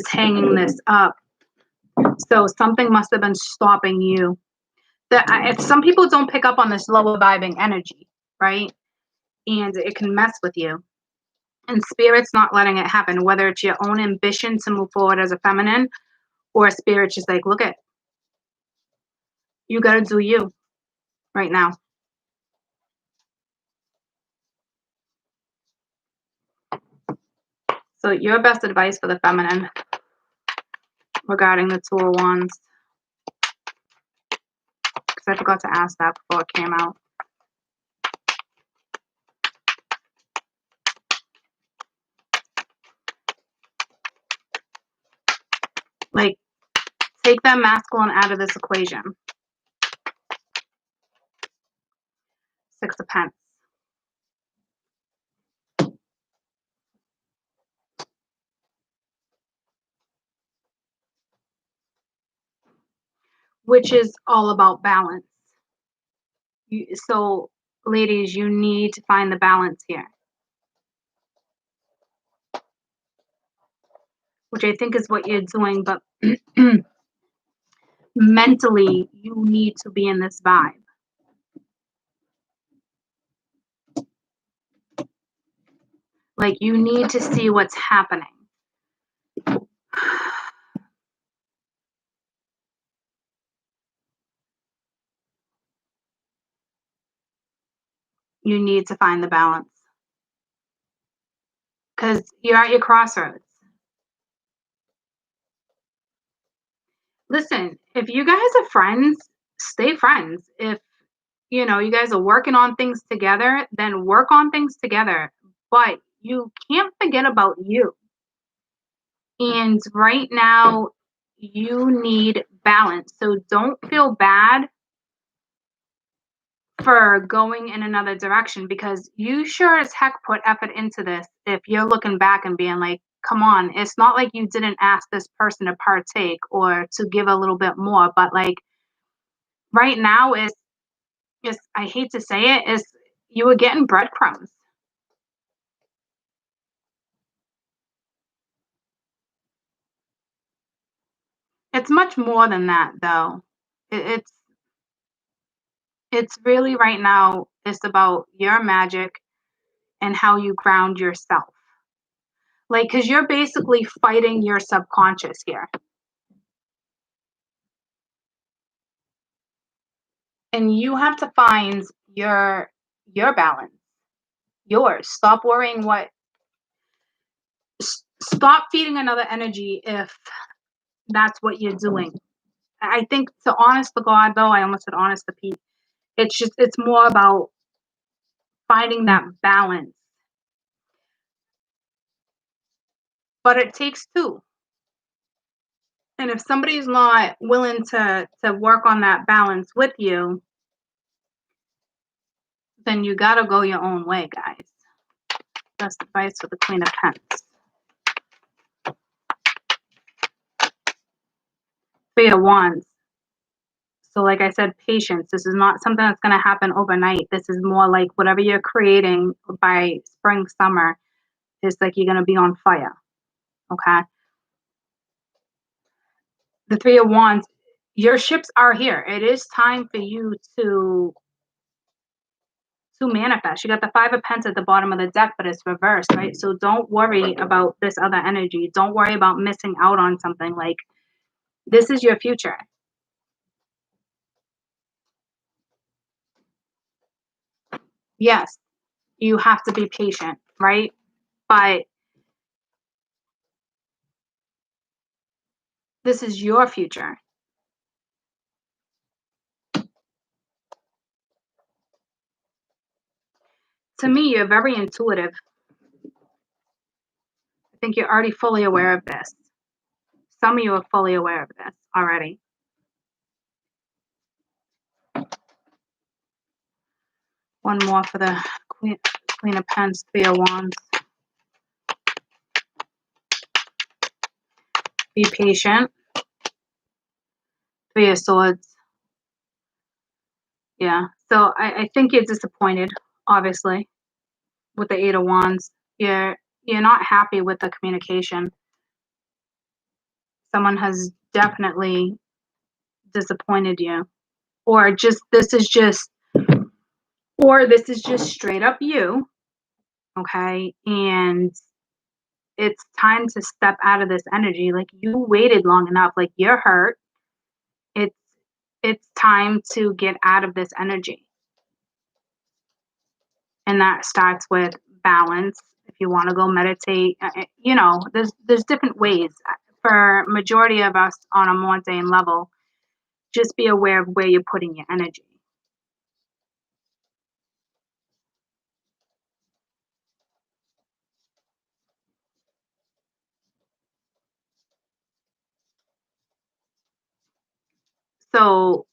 hanging this up. So something must have been stopping you. If some people don't pick up on this lower vibing energy, right? And it can mess with you. And spirit's not letting it happen, whether it's your own ambition to move forward as a feminine, or spirit's just like, look at, you got to do you right now. So your best advice for the feminine regarding the Two of Wands, because I forgot to ask that before it came out. Like, take that masculine out of this equation. Six of Pentacles. Which is all about balance. So, ladies, you need to find the balance here. Which I think is what you're doing, but mentally, you need to be in this vibe. Like, you need to see what's happening. You need to find the balance. Because you're at your crossroads. Listen, if you guys are friends, stay friends. If, you know, you guys are working on things together, then work on things together. But you can't forget about you. And right now, you need balance. So don't feel bad for going in another direction, because you sure as heck put effort into this. If you're looking back and being like, come on, it's not like you didn't ask this person to partake or to give a little bit more, but like right now is I hate to say it, is you were getting breadcrumbs. It's much more than that though. It's really right now, it's about your magic and how you ground yourself. Like, because you're basically fighting your subconscious here. And you have to find your balance. Yours. Stop worrying stop feeding another energy if that's what you're doing. I think, to honest to God though, I almost said honest to Pete, it's more about finding that balance. But it takes two. And if somebody's not willing to work on that balance with you, then you gotta go your own way, guys. Best advice for the Queen of Pentacles. Three of Wands. So like I said, patience. This is not something that's going to happen overnight. This is more like whatever you're creating by spring, summer, it's like you're going to be on fire. Okay? The Three of Wands, your ships are here. It is time for you to manifest. You got the Five of Pentacles at the bottom of the deck, but it's reversed, right? So don't worry about this other energy. Don't worry about missing out on something. Like, this is your future. Yes, you have to be patient, right? But this is your future. To me, you're very intuitive. I think you're already fully aware of this. Some of you are fully aware of this already. One more for the Queen of Pens, Three of Wands. Be patient. Three of Swords. Yeah. So I think you're disappointed, obviously, with the Eight of Wands. You're not happy with the communication. Someone has definitely disappointed you. Or this is just straight up you. Okay. And it's time to step out of this energy. Like, you waited long enough. Like, you're hurt. It's time to get out of this energy. And that starts with balance. If you want to go meditate, there's different ways. For majority of us on a mundane level, just be aware of where you're putting your energy. So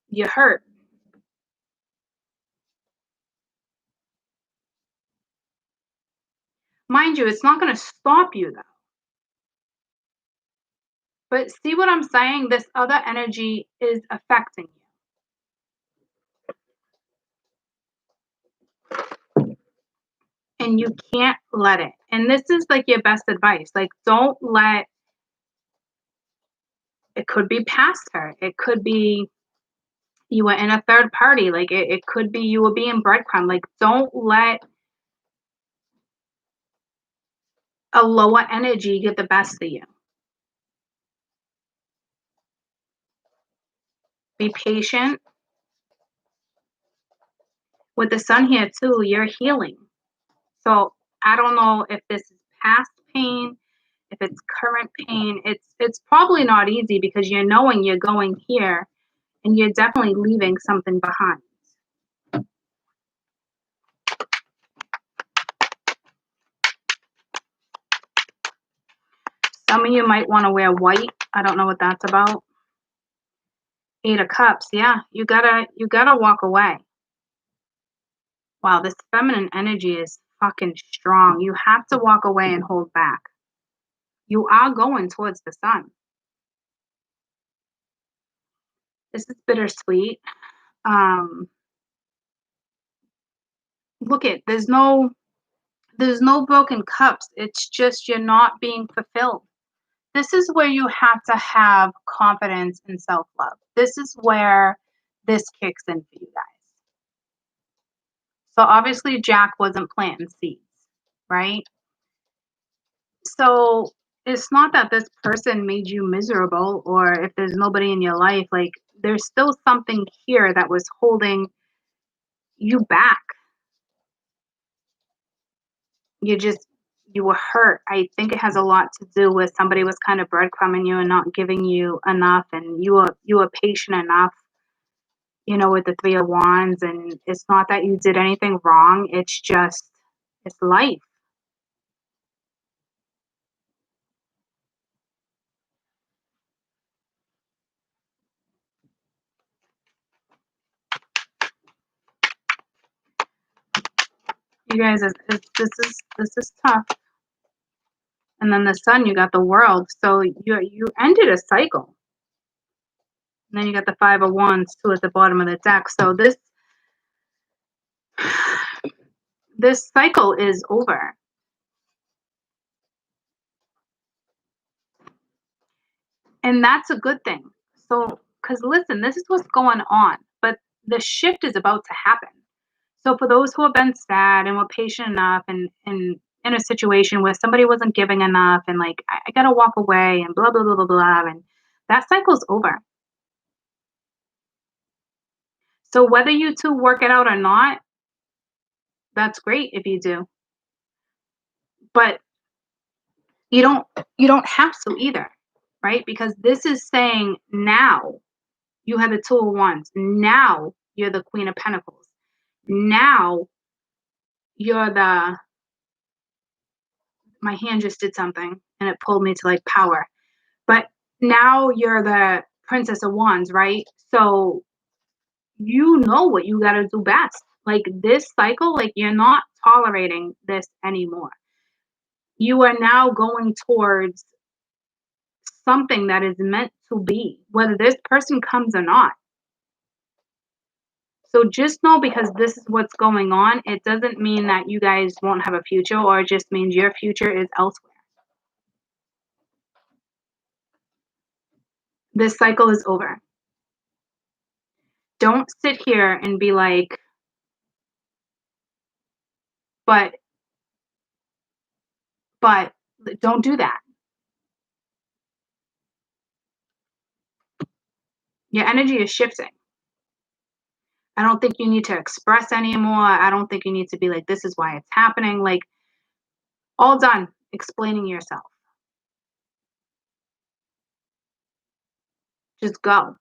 you're hurt. Mind you, it's not going to stop you though. But see what I'm saying? This other energy is affecting you. And you can't let it. And this is like your best advice. Like, don't let it. Could be past her. It could be you were in a third party. Like, it could be you were being breadcrumb. Like, don't let a lower energy get the best of you. Be patient. With the sun here too, you're healing. So I don't know if this is past pain, if it's current pain. It's probably not easy because you're knowing you're going here and you're definitely leaving something behind. Some of you might want to wear white. I don't know what that's about. Eight of Cups. Yeah, you gotta walk away. Wow, this feminine energy is fucking strong. You have to walk away and hold back. You are going towards the sun. This is bittersweet. Look, there's no broken cups. It's just you're not being fulfilled. This is where you have to have confidence and self-love. This is where this kicks in for you guys. So obviously Jack wasn't planting seeds, right? So it's not that this person made you miserable, or if there's nobody in your life, like, there's still something here that was holding you back. You were hurt. I think it has a lot to do with somebody was kind of breadcrumbing you and not giving you enough, and you were patient enough, with the Three of Wands. And it's not that you did anything wrong. It's just, it's life. You guys, this is tough. And then the sun, you got the World. So you ended a cycle. And then you got the Five of Wands too at the bottom of the deck. So this cycle is over. And that's a good thing. So, because listen, this is what's going on, but the shift is about to happen. So for those who have been sad and were patient enough and in a situation where somebody wasn't giving enough and like, I got to walk away and blah, blah, blah, blah, blah. And that cycle's over. So whether you two work it out or not, that's great if you do. But you don't have to either, right? Because this is saying now you have the Two of Wands. Now you're the Queen of Pentacles. Now you're my hand just did something and it pulled me to like power. But now you're the Princess of Wands, right? So you know what you got to do best. Like this cycle, like you're not tolerating this anymore. You are now going towards something that is meant to be, whether this person comes or not. So just know, because this is what's going on, it doesn't mean that you guys won't have a future, or it just means your future is elsewhere. This cycle is over. Don't sit here and be like, but don't do that. Your energy is shifting. I don't think you need to express anymore. I don't think you need to be like, this is why it's happening. Like, all done explaining yourself. Just go.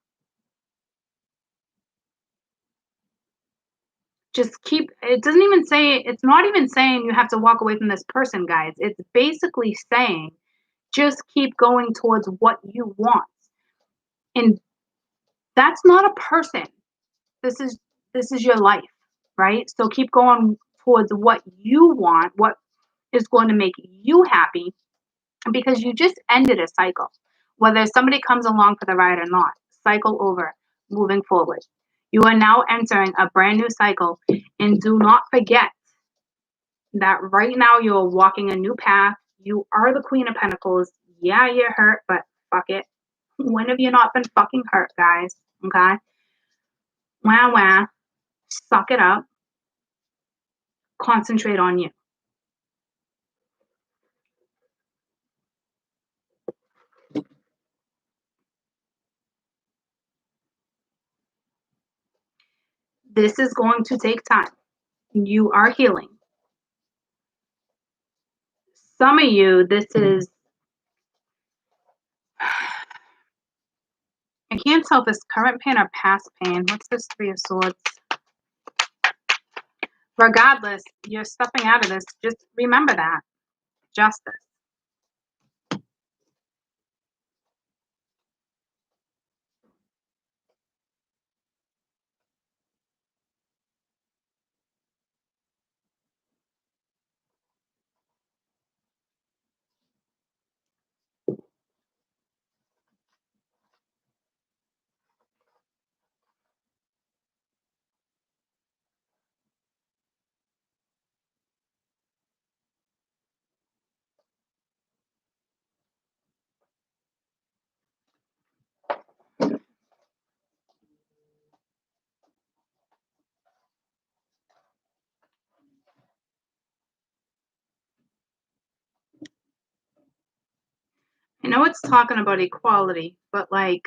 Just keep, it doesn't even say, it's not even saying you have to walk away from this person, guys. It's basically saying just keep going towards what you want. And that's not a person. This is your life, right? So keep going towards what you want, what is going to make you happy, because you just ended a cycle. Whether somebody comes along for the ride or not, cycle over, moving forward. You are now entering a brand new cycle, and do not forget that right now you are walking a new path. You are the Queen of Pentacles. Yeah, you're hurt, but fuck it. When have you not been fucking hurt, guys? Okay? Wah wah. Suck it up. Concentrate on you. This is going to take time. You are healing. Some of you, this is, I can't tell if it's current pain or past pain. What's this Three of Swords? Regardless, you're stepping out of this. Just remember that. Justice. I know it's talking about equality, but like,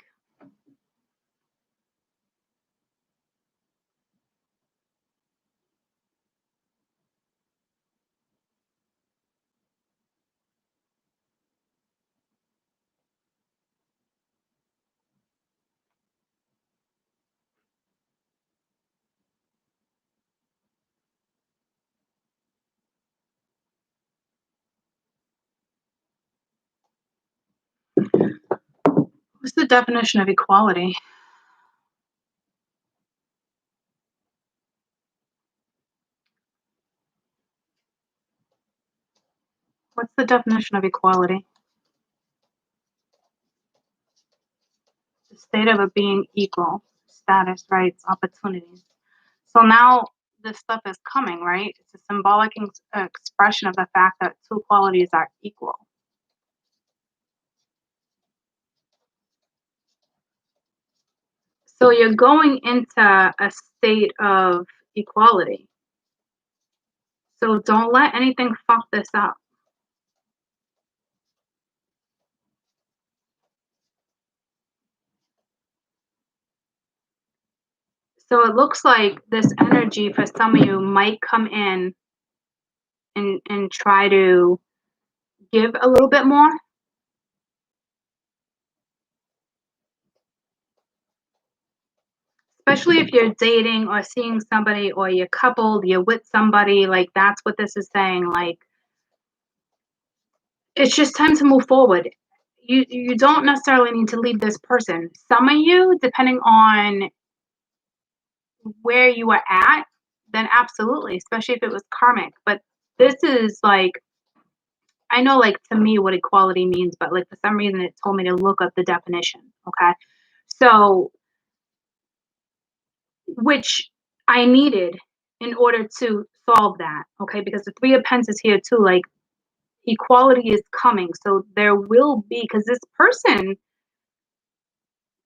what's the definition of equality? What's the definition of equality? The state of it being equal, status, rights, opportunities. So now this stuff is coming, right? It's a symbolic expression of the fact that two qualities are equal. So you're going into a state of equality. So don't let anything fuck this up. So it looks like this energy for some of you might come in and try to give a little bit more. Especially if you're dating or seeing somebody, or you're coupled, you're with somebody, like that's what this is saying. Like, it's just time to move forward. you don't necessarily need to leave this person. Some of you, depending on where you are at, then absolutely, especially if it was karmic. But this is like, I know, like, to me what equality means, but like for some reason it told me to look up the definition. Okay. So, which I needed in order to solve that. Okay. Because the Three of Pentacles is here too. Like, equality is coming. So there will be, because this person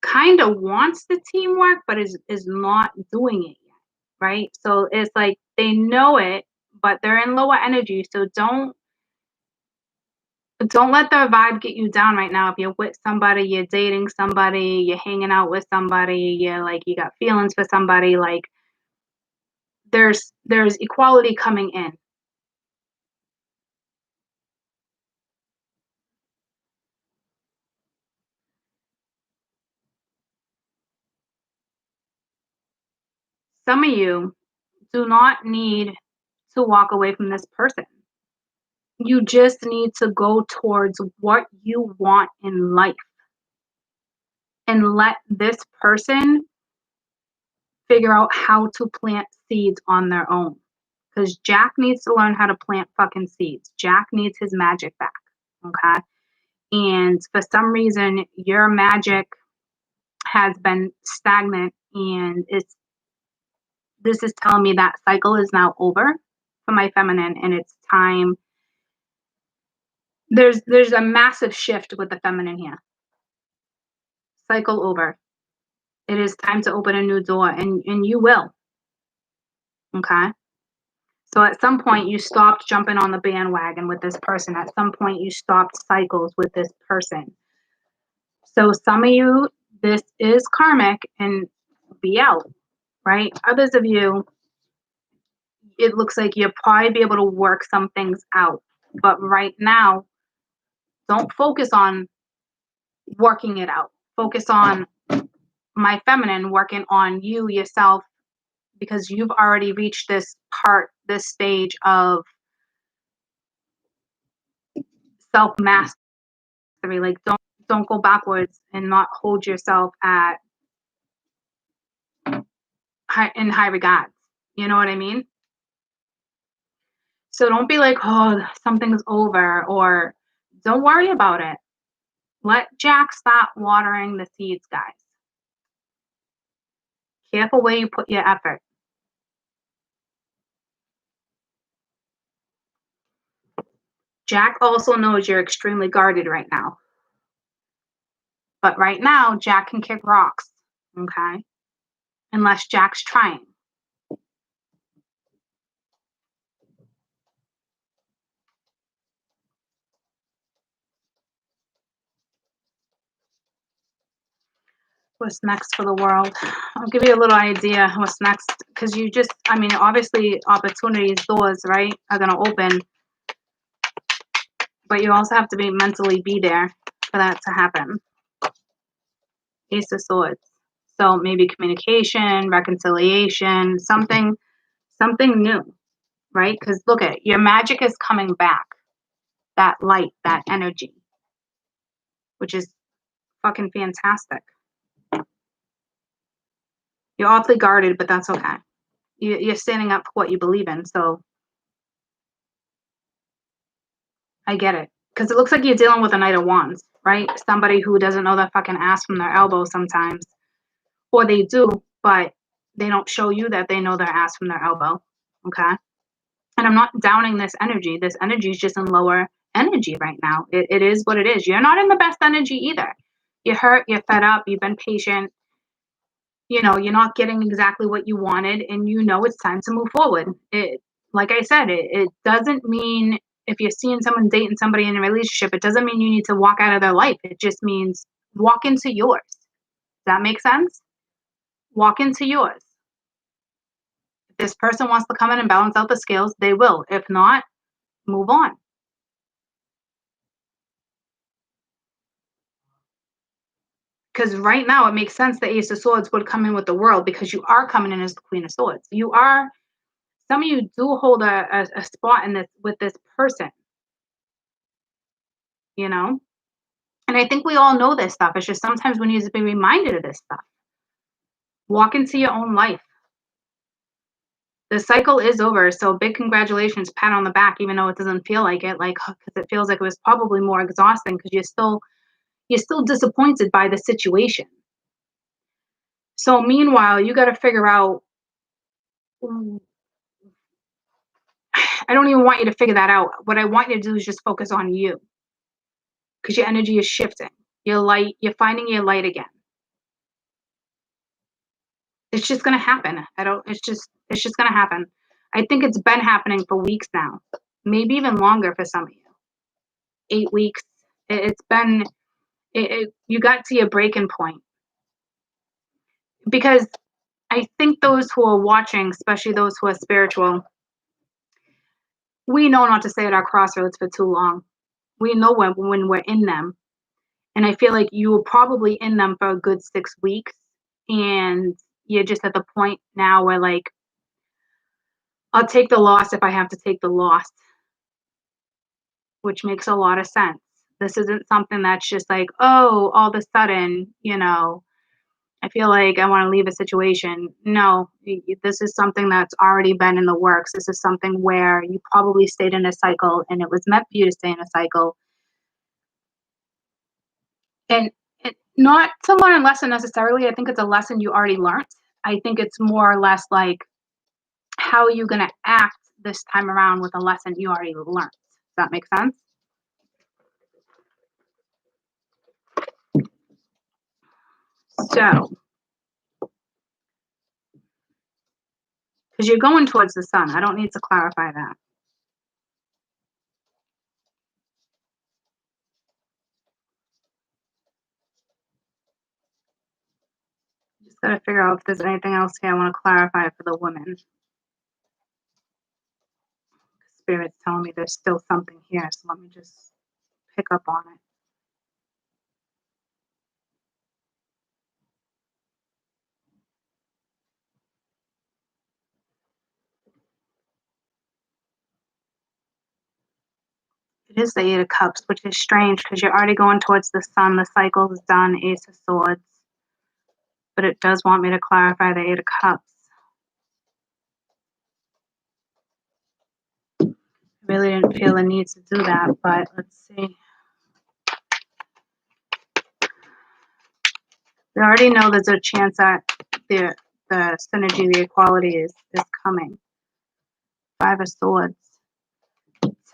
kind of wants the teamwork, but is not doing it yet. Right. So it's like they know it, but they're in lower energy. So don't let their vibe get you down right now. If you're with somebody, you're dating somebody, you're hanging out with somebody, you're like, you got feelings for somebody, like there's equality coming in. Some of you do not need to walk away from this person. You just need to go towards what you want in life and let this person figure out how to plant seeds on their own. Because Jack needs to learn how to plant fucking seeds. Jack needs his magic back. Okay. And for some reason, your magic has been stagnant, and this is telling me that cycle is now over for my feminine, and it's time. There's a massive shift with the feminine here. Cycle over. It is time to open a new door, and you will. Okay. So at some point you stopped jumping on the bandwagon with this person. At some point you stopped cycles with this person. So some of you, this is karmic and be out, right? Others of you, it looks like you'll probably be able to work some things out. But right now, don't focus on working it out. Focus on my feminine working on you yourself, because you've already reached this stage of self-mastery. Like, don't go backwards and not hold yourself in high regards. You know what I mean? So don't be like, oh, something's over, or don't worry about it. Let Jack start watering the seeds, guys. Careful where you put your effort. Jack also knows you're extremely guarded right now. But right now, Jack can kick rocks, okay? Unless Jack's trying. What's next for the world? I'll give you a little idea what's next, because obviously opportunities, doors, right, are going to open, but you also have to mentally be there for that to happen. Ace of Swords. So maybe communication, reconciliation, something new, right? Because look at your magic is coming back. That light, that energy, which is fucking fantastic. You're awfully guarded, but that's okay. You're standing up for what you believe in, so I get it. Because it looks like you're dealing with a Knight of Wands, right? Somebody who doesn't know their fucking ass from their elbow sometimes. Or they do, but they don't show you that they know their ass from their elbow, okay? And I'm not downing this energy. This energy is just in lower energy right now. It is what it is. You're not in the best energy either. You're hurt, you're fed up, you've been patient. You're not getting exactly what you wanted, and it's time to move forward. Like I said, it doesn't mean if you're seeing someone dating somebody in a relationship, it doesn't mean you need to walk out of their life. It just means walk into yours. Does that make sense? Walk into yours. If this person wants to come in and balance out the scales, they will. If not, move on. Because right now it makes sense the Ace of Swords would come in with the World, because you are coming in as the Queen of Swords. Some of you do hold a spot in this with this person. And I think we all know this stuff. It's just sometimes we need to be reminded of this stuff. Walk into your own life. The cycle is over, so big congratulations, pat on the back, even though it doesn't feel like it, like, because it feels like it was probably more exhausting because you're still disappointed by the situation. So meanwhile, you got to figure out. I don't even want you to figure that out. What I want you to do is just focus on you, because your energy is shifting. Your light, you're finding your light again. It's just gonna happen. It's just gonna happen. I think it's been happening for weeks now, maybe even longer for some of you. 8 weeks. It's been. You got to your breaking point, because I think those who are watching, especially those who are spiritual, we know not to stay at our crossroads for too long. We know when we're in them, and I feel like you were probably in them for a good 6 weeks, and you're just at the point now where, like, I'll take the loss if I have to take the loss, which makes a lot of sense. This isn't something that's just like, oh, all of a sudden, I feel like I want to leave a situation. No, this is something that's already been in the works. This is something where you probably stayed in a cycle and it was meant for you to stay in a cycle. And not to learn a lesson necessarily. I think it's a lesson you already learned. I think it's more or less like, how are you going to act this time around with a lesson you already learned? Does that make sense? So, because you're going towards the sun. I don't need to clarify that. Just got to figure out if there's anything else here I want to clarify for the women. Spirit's telling me there's still something here, so let me just pick up on it. It is the Eight of Cups, which is strange because you're already going towards the sun. The cycle is done, Ace of Swords. But it does want me to clarify the Eight of Cups. I really didn't feel the need to do that, but let's see. We already know there's a chance that the synergy, the equality is coming. Five of Swords.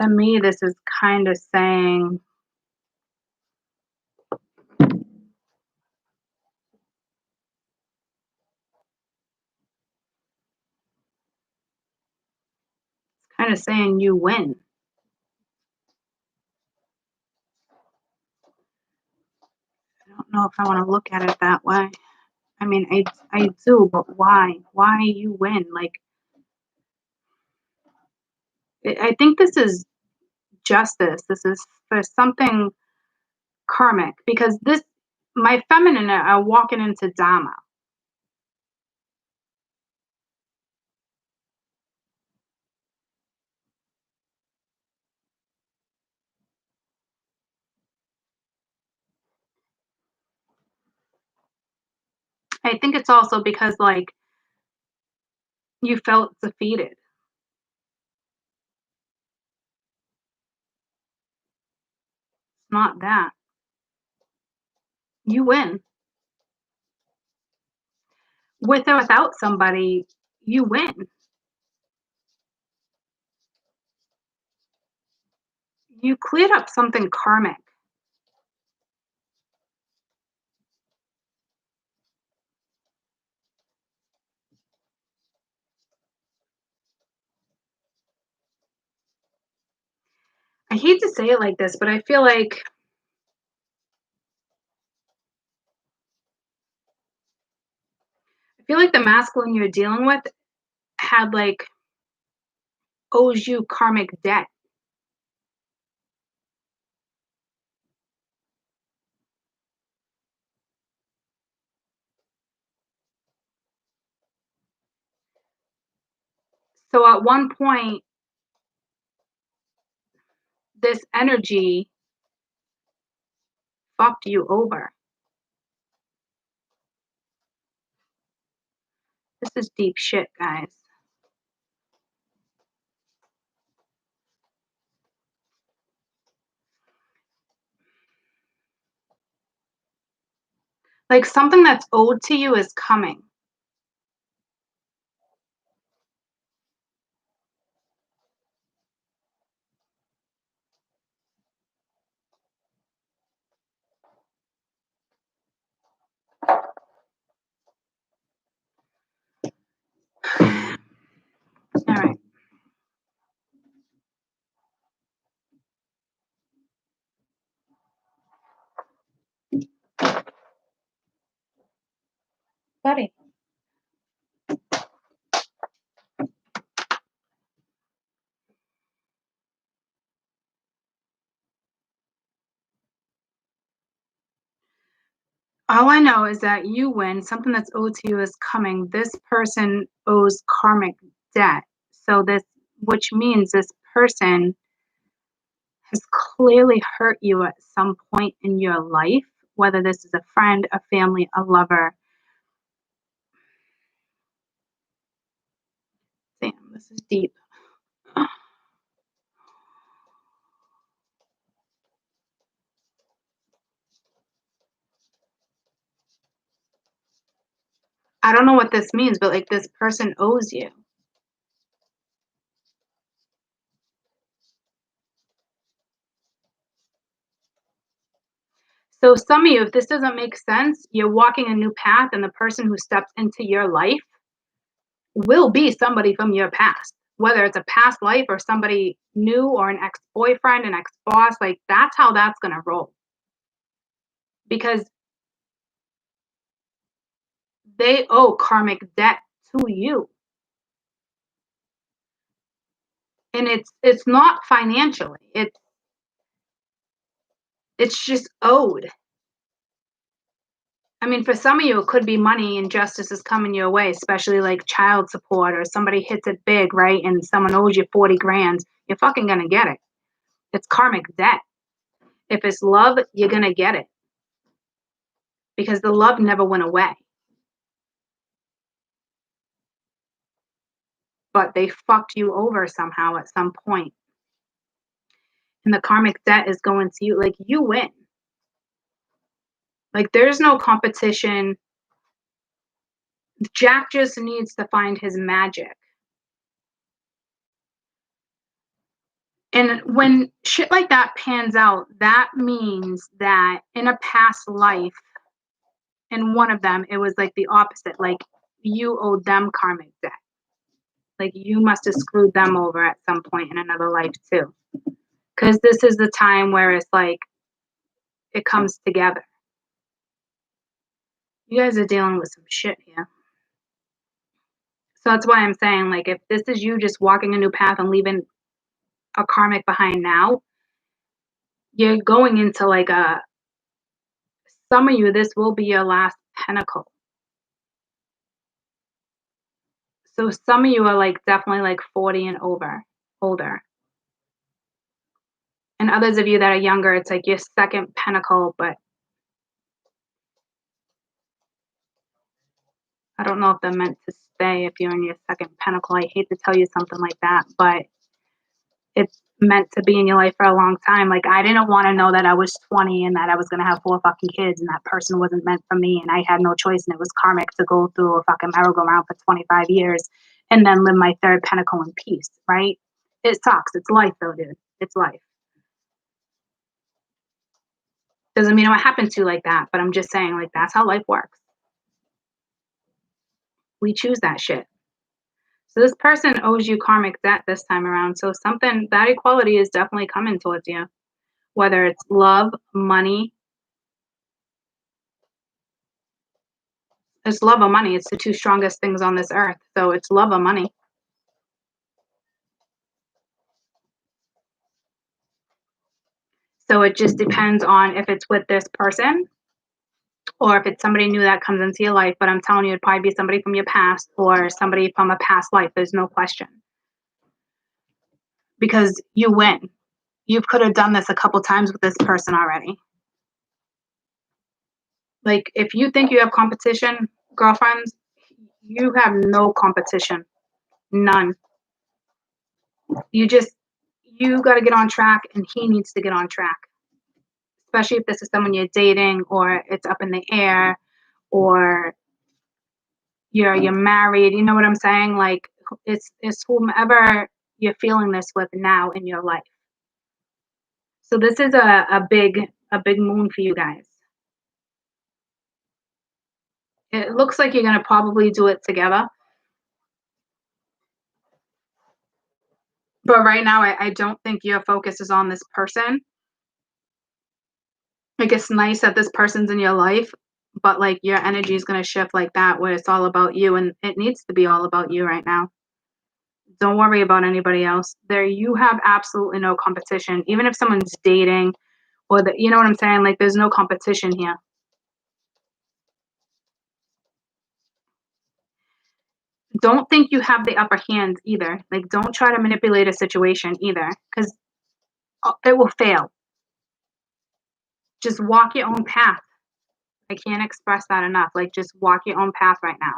To me, this is kind of saying, you win. I don't know if I want to look at it that way. I mean, I do, but why? Why you win? Like, I think this is justice. This is for something karmic, because my feminine are walking into Dharma. I think it's also because, like, you felt defeated. It's not that. You win. With or without somebody, you win. You cleared up something karmic. I hate to say it like this, but I feel like the masculine you're dealing with had, like, owes you karmic debt. So at one point, this energy fucked you over. This is deep shit, guys. Like something that's owed to you is coming. All right. Buddy. All I know is that you win. Something that's owed to you is coming. This person owes karmic debt. So this, which means this person has clearly hurt you at some point in your life, whether this is a friend, a family, a lover. Damn, this is deep. I don't know what this means, but like this person owes you. So some of you, if this doesn't make sense, you're walking a new path and the person who steps into your life will be somebody from your past, whether it's a past life or somebody new or an ex-boyfriend, an ex-boss. Like that's how that's going to roll, because they owe karmic debt to you. And it's not financially, it's just owed. I mean, for some of you, it could be money and justice is coming your way, especially like child support or somebody hits it big, right? And someone owes you 40 grand, you're fucking going to get it. It's karmic debt. If it's love, you're going to get it because the love never went away. But they fucked you over somehow at some point. And the karmic debt is going to you. Like you win. Like there's no competition. Jack just needs to find his magic. And when shit like that pans out, that means that in a past life, in one of them, it was like the opposite. Like you owed them karmic debt. Like you must have screwed them over at some point in another life too. Because this is the time where it's like it comes together. You guys are dealing with some shit here. So that's why I'm saying, like, if this is you just walking a new path and leaving a karmic behind now, you're going into like some of you, this will be your last pentacle. So some of you are like definitely like 40 and older. And others of you that are younger, it's like your second pentacle, but I don't know if they're meant to stay if you're in your second pentacle. I hate to tell you something like that, but it's meant to be in your life for a long time. Like I didn't want to know that I was 20 and that I was going to have 4 fucking kids and that person wasn't meant for me and I had no choice and it was karmic to go through a fucking merry-go-round for 25 years and then live my third pentacle in peace, right? It sucks. It's life though, dude. It's life. Doesn't mean it would happen to you like that, but I'm just saying, like, that's how life works. We choose that shit. So this person owes you karmic debt this time around. So something, that equality is definitely coming towards you. Whether it's love, money. It's love or money. It's the 2 strongest things on this earth. So it's love or money. So it just depends on if it's with this person or if it's somebody new that comes into your life. But I'm telling you, it'd probably be somebody from your past or somebody from a past life. There's no question. Because you win. You could have done this a couple times with this person already. Like, if you think you have competition, girlfriends, you have no competition. None. You got to get on track, and he needs to get on track. Especially if this is someone you're dating, or it's up in the air, or you're married. You know what I'm saying? Like, it's whomever you're feeling this with now in your life. So this is a big moon for you guys. It looks like you're gonna probably do it together. But right now, I don't think your focus is on this person. Like, it's nice that this person's in your life, but like your energy is going to shift like that, where it's all about you, and it needs to be all about you right now. Don't worry about anybody else. You have absolutely no competition. Even if someone's dating, or you know what I'm saying? Like, there's no competition here. Don't think you have the upper hand either. Like, don't try to manipulate a situation either, because it will fail. Just walk your own path. I can't express that enough. Like, just walk your own path right now.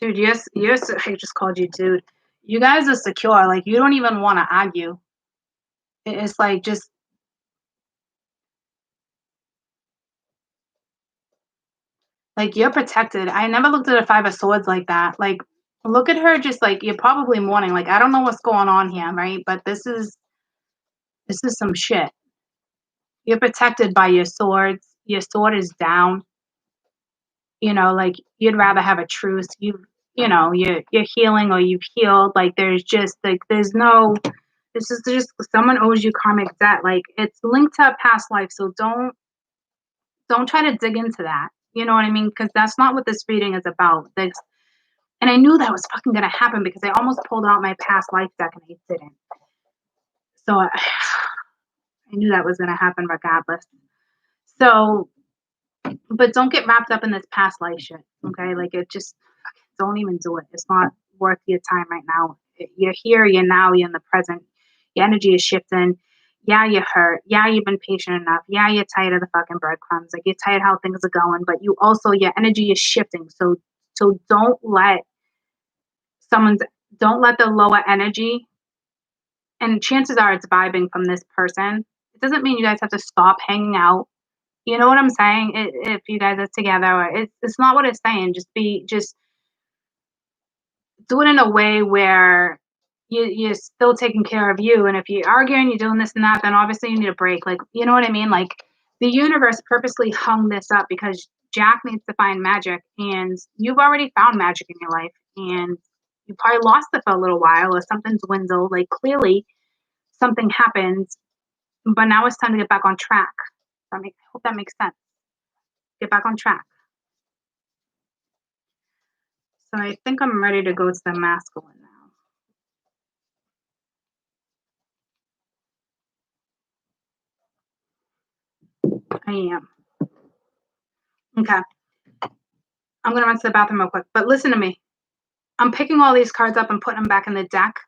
Dude, yes, I just called you dude. You guys are secure. Like, you don't even want to argue. It's like, just, like, you're protected. I never looked at a Five of Swords like that. Like, look at her, just like, you're probably mourning. Like, I don't know what's going on here, right? But this is some shit. You're protected by your swords. Your sword is down. You know, like, you'd rather have a truce. You're healing, or you've healed. Like, there's just, like, there's no, this is just someone owes you karmic debt. Like, it's linked to a past life. So don't try to dig into that. You know what I mean? Because that's not what this reading is about. And I knew that was fucking gonna happen, because I almost pulled out my past life deck and I didn't. So I knew that was gonna happen regardless. So, but don't get wrapped up in this past life shit. Okay, like, it just, don't even do it. It's not worth your time right now. You're here. You're now. You're in the present. Your energy is shifting. Yeah, you're hurt. Yeah, you've been patient enough. Yeah, you're tired of the fucking breadcrumbs. Like, you're tired how things are going, but you also, your energy is shifting. So don't let the lower energy, and chances are it's vibing from this person. It doesn't mean you guys have to stop hanging out. You know what I'm saying? If you guys are together, or it's not what it's saying. Just do it in a way where you're still taking care of you. And if you're arguing, you're doing this and that, then obviously you need a break. Like, you know what I mean? Like, the universe purposely hung this up because Jack needs to find magic, and you've already found magic in your life, and you probably lost it for a little while, or something dwindled. Like, clearly something happened, but now it's time to get back on track. I hope that makes sense. Get back on track. So I think I'm ready to go to the masculine now. I am. Okay. I'm going to run to the bathroom real quick. But listen to me. I'm picking all these cards up and putting them back in the deck.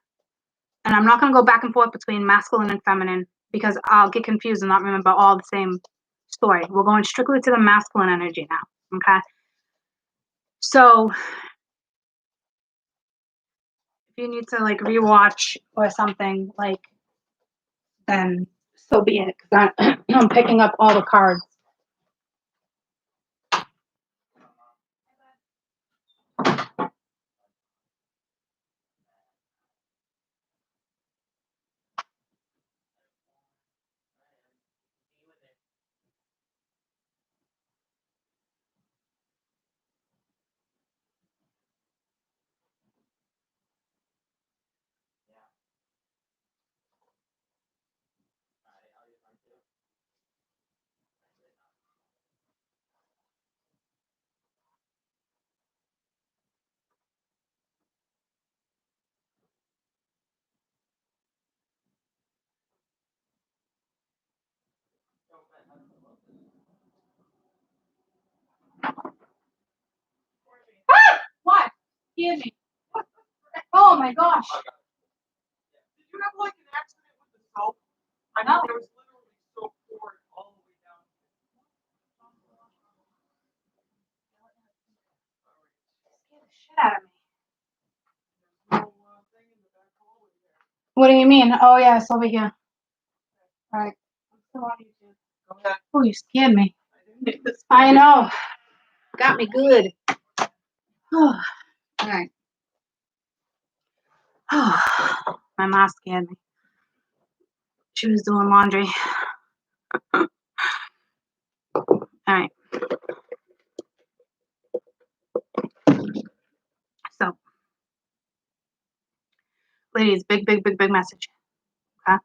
And I'm not going to go back and forth between masculine and feminine, because I'll get confused and not remember all the same story. We're going strictly to the masculine energy now. Okay. So if you need to, like, rewatch or something, like, then so be it. Because I'm picking up all the cards. scared me. Oh my gosh. Did you have like an accident with the soap? I know there was literally soap pouring all the way down. Scared the shit out of me. No thing in the back hallway there. What do you mean? Oh yeah, it's over here. Alright. I'm still on YouTube. Go ahead. Oh, you scared me. I didn't make this. I know. Got me good. Alright. My mom scared me. She was doing laundry. Alright. So, ladies, big message. Okay?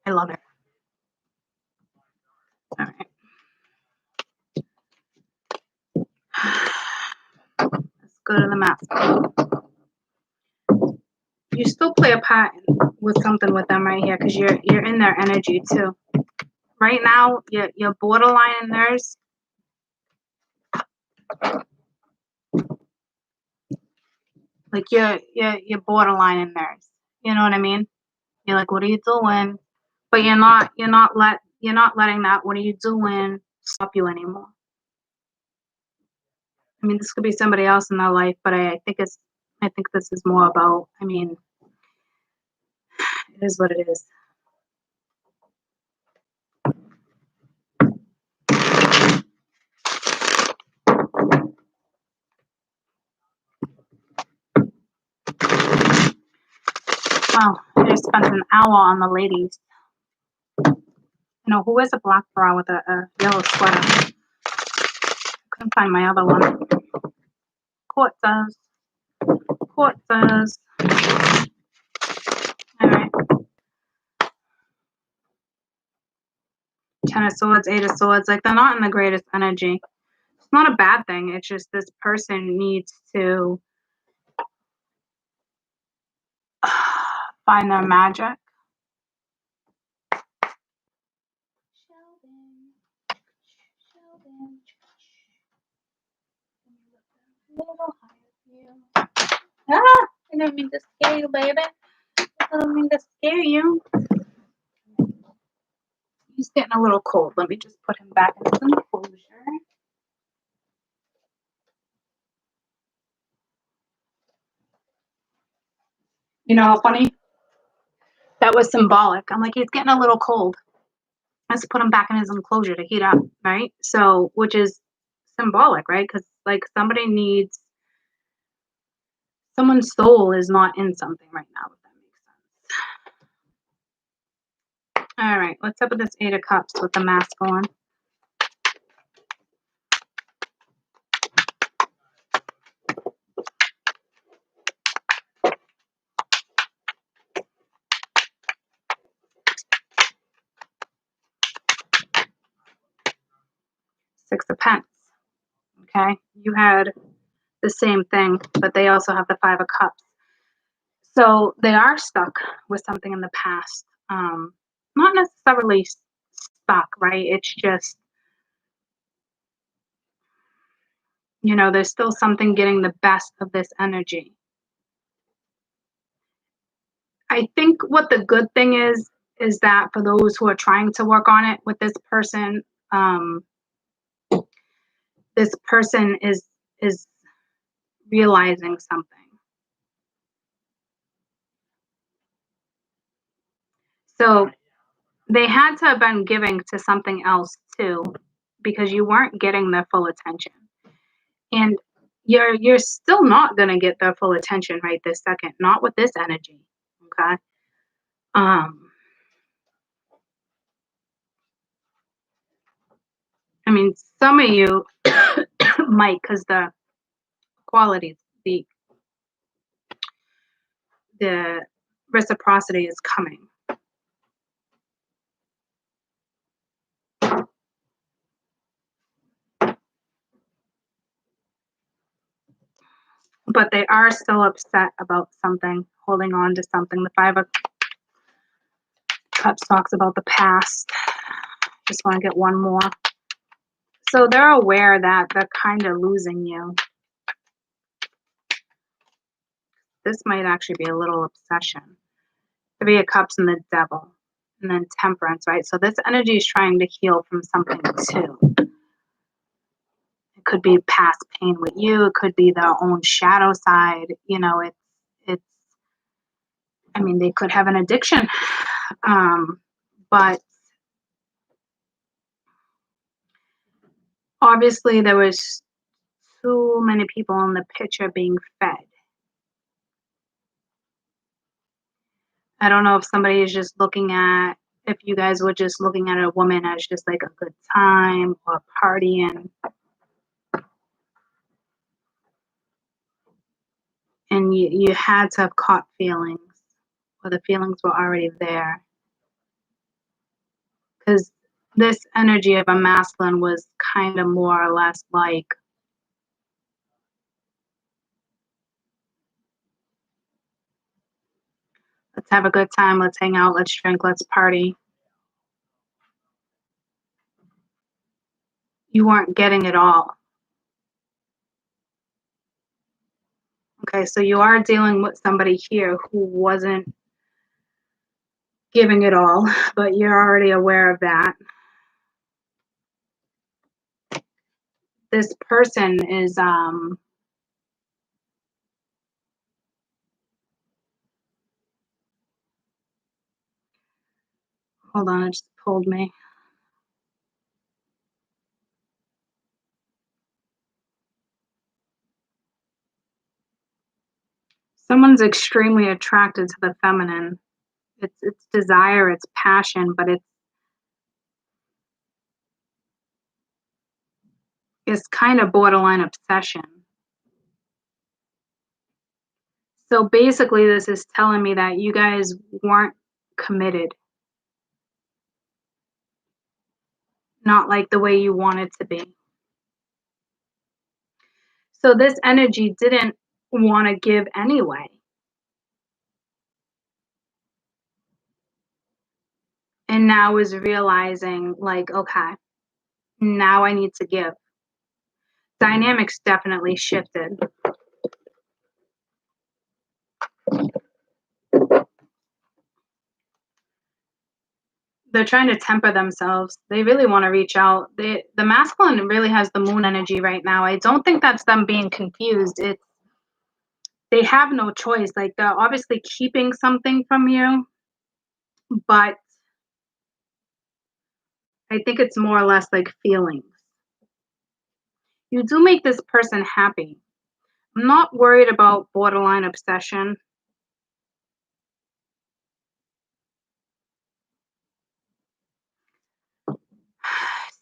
I love it. Alright. Let's go to the mask. You still play a part with something with them right here because you're in their energy too. Right now, you're borderline in theirs. Like you're borderline in theirs. You know what I mean? You're like, what are you doing? But you're not letting that what are you doing stop you anymore. I mean, this could be somebody else in their life, but I think this is more about, I mean, it is what it is. Wow, I just spent an hour on the ladies. You know, who wears a black bra with a yellow sweater? Couldn't find my other one. Quartzers. Alright. Ten of Swords, Eight of Swords. Like, they're not in the greatest energy. It's not a bad thing. It's just this person needs to find their magic. Sheldon. Ah, I didn't mean to scare you, baby. I didn't mean to scare you. He's getting a little cold. Let me just put him back in his enclosure. You know how funny? That was symbolic. I'm like, he's getting a little cold. Let's put him back in his enclosure to heat up, right? So, which is symbolic, right? Because, like, someone's soul is not in something right now, if that makes sense. All right, what's up with this Eight of Cups with the mask on? Six of Pence. Okay, you had the same thing, but they also have the Five of Cups. So they are stuck with something in the past. Not necessarily stuck, right? It's just, you know, there's still something getting the best of this energy. I think what the good thing is that for those who are trying to work on it with this person is realizing something. So they had to have been giving to something else too, because you weren't getting their full attention. And you're still not gonna get their full attention right this second, not with this energy. Okay. I mean, some of you might, because the qualities, the reciprocity is coming. But they are still upset about something, holding on to something. The Five of Cups talks about the past. Just want to get one more. So they're aware that they're kind of losing you. This might actually be a little obsession. Three of Cups and the Devil. And then Temperance, right? So this energy is trying to heal from something too. It could be past pain with you. It could be their own shadow side. You know, it's, I mean, they could have an addiction. But obviously there was too many people in the picture being fed. I don't know if somebody is just looking at, if you guys were just looking at a woman as just like a good time or partying. And you had to have caught feelings, or the feelings were already there. Because this energy of a masculine was kind of more or less like, let's have a good time, let's hang out, let's drink, let's party. You weren't getting it all. Okay, so you are dealing with somebody here who wasn't giving it all, but you're already aware of that. This person is, hold on, it just pulled me. Someone's extremely attracted to the feminine. It's desire, it's passion, but it's kind of borderline obsession. So basically this is telling me that you guys weren't committed. Not like the way you wanted to be. So this energy didn't want to give anyway. And now is realizing like, okay, now I need to give. Dynamics definitely shifted. They're trying to temper themselves. They really want to reach out. The masculine really has the moon energy right now. I don't think that's them being confused. It's they have no choice. Like they're obviously keeping something from you, but I think it's more or less like feelings. You do make this person happy. I'm not worried about borderline obsession.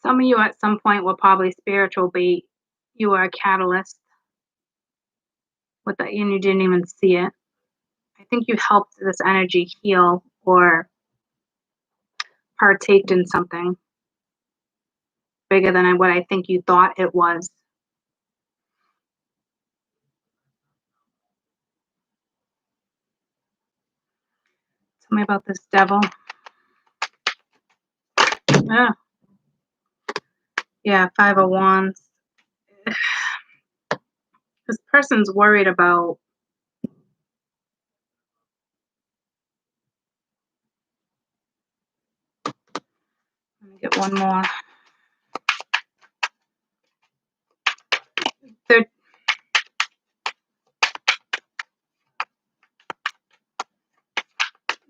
Some of you at some point were probably spiritual, but you were a catalyst with that, and you didn't even see it. I think you helped this energy heal or partaked in something bigger than what I think you thought it was. Tell me about this devil. Yeah, 5 of Wands. This person's worried about let me get one more.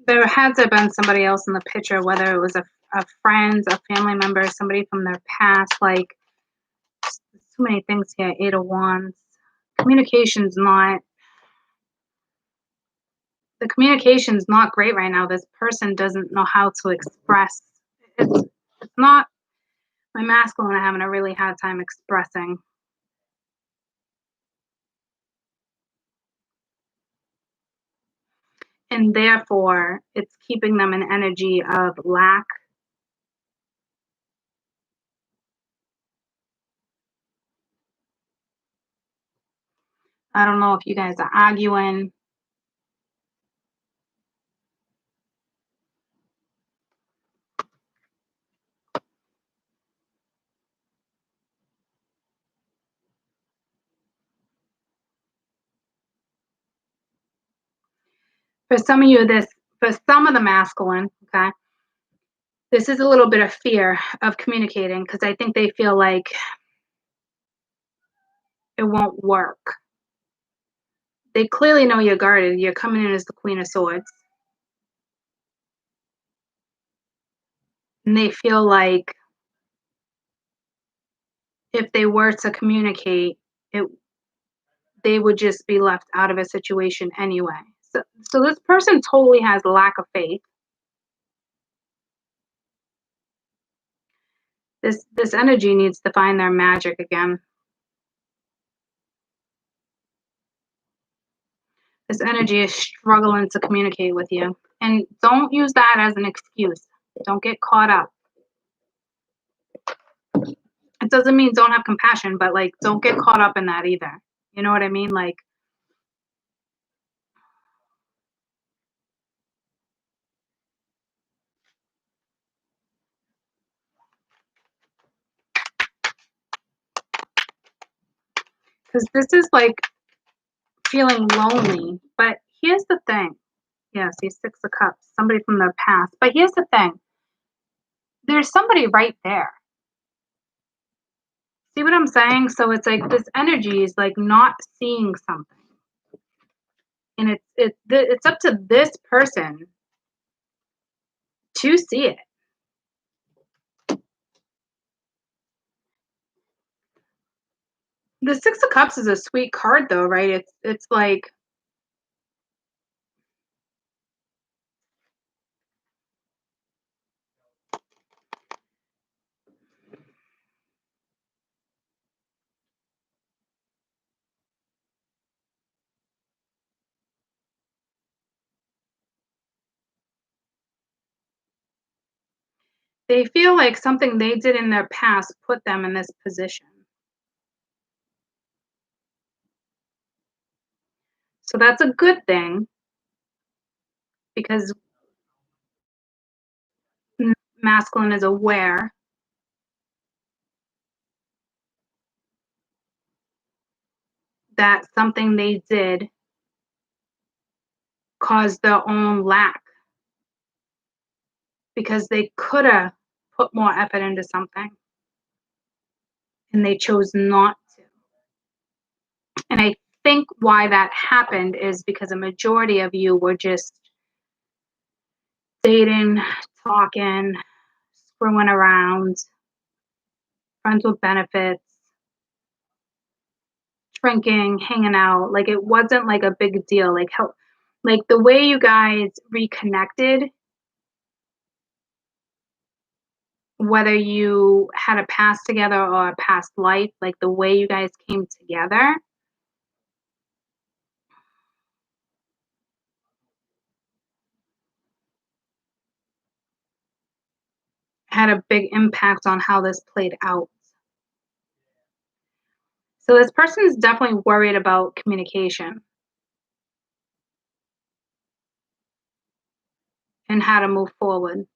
There had to have been somebody else in the picture, whether it was a friend, a family member, somebody from their past. Like, there's too many things here. 8 of Wands. Communication's not. The communication's not great right now. This person doesn't know how to express. It's not. My masculine are having a really hard time expressing. And therefore, it's keeping them in energy of lack. I don't know if you guys are arguing. For some of you, for some of the masculine, okay, this is a little bit of fear of communicating because I think they feel like it won't work. They clearly know you're guarded. You're coming in as the Queen of Swords. And they feel like if they were to communicate, they would just be left out of a situation anyway. So this person totally has lack of faith. This energy needs to find their magic again. This energy is struggling to communicate with you. And don't use that as an excuse. Don't get caught up. It doesn't mean don't have compassion, but like don't get caught up in that either. You know what I mean? Like because this is like feeling lonely. But here's the thing. Yes, he's Six of Cups, somebody from their past. But here's the thing. There's somebody right there. See what I'm saying? So it's like this energy is like not seeing something. And it's up to this person to see it. The Six of Cups is a sweet card though, right? It's like they feel like something they did in their past put them in this position. So that's a good thing because masculine is aware that something they did caused their own lack because they could have put more effort into something and they chose not to. And I think why that happened is because a majority of you were just dating, talking, screwing around, friends with benefits, drinking, hanging out. Like it wasn't like a big deal. Like the way you guys reconnected, whether you had a past together or a past life, like the way you guys came together had a big impact on how this played out. So this person is definitely worried about communication and how to move forward.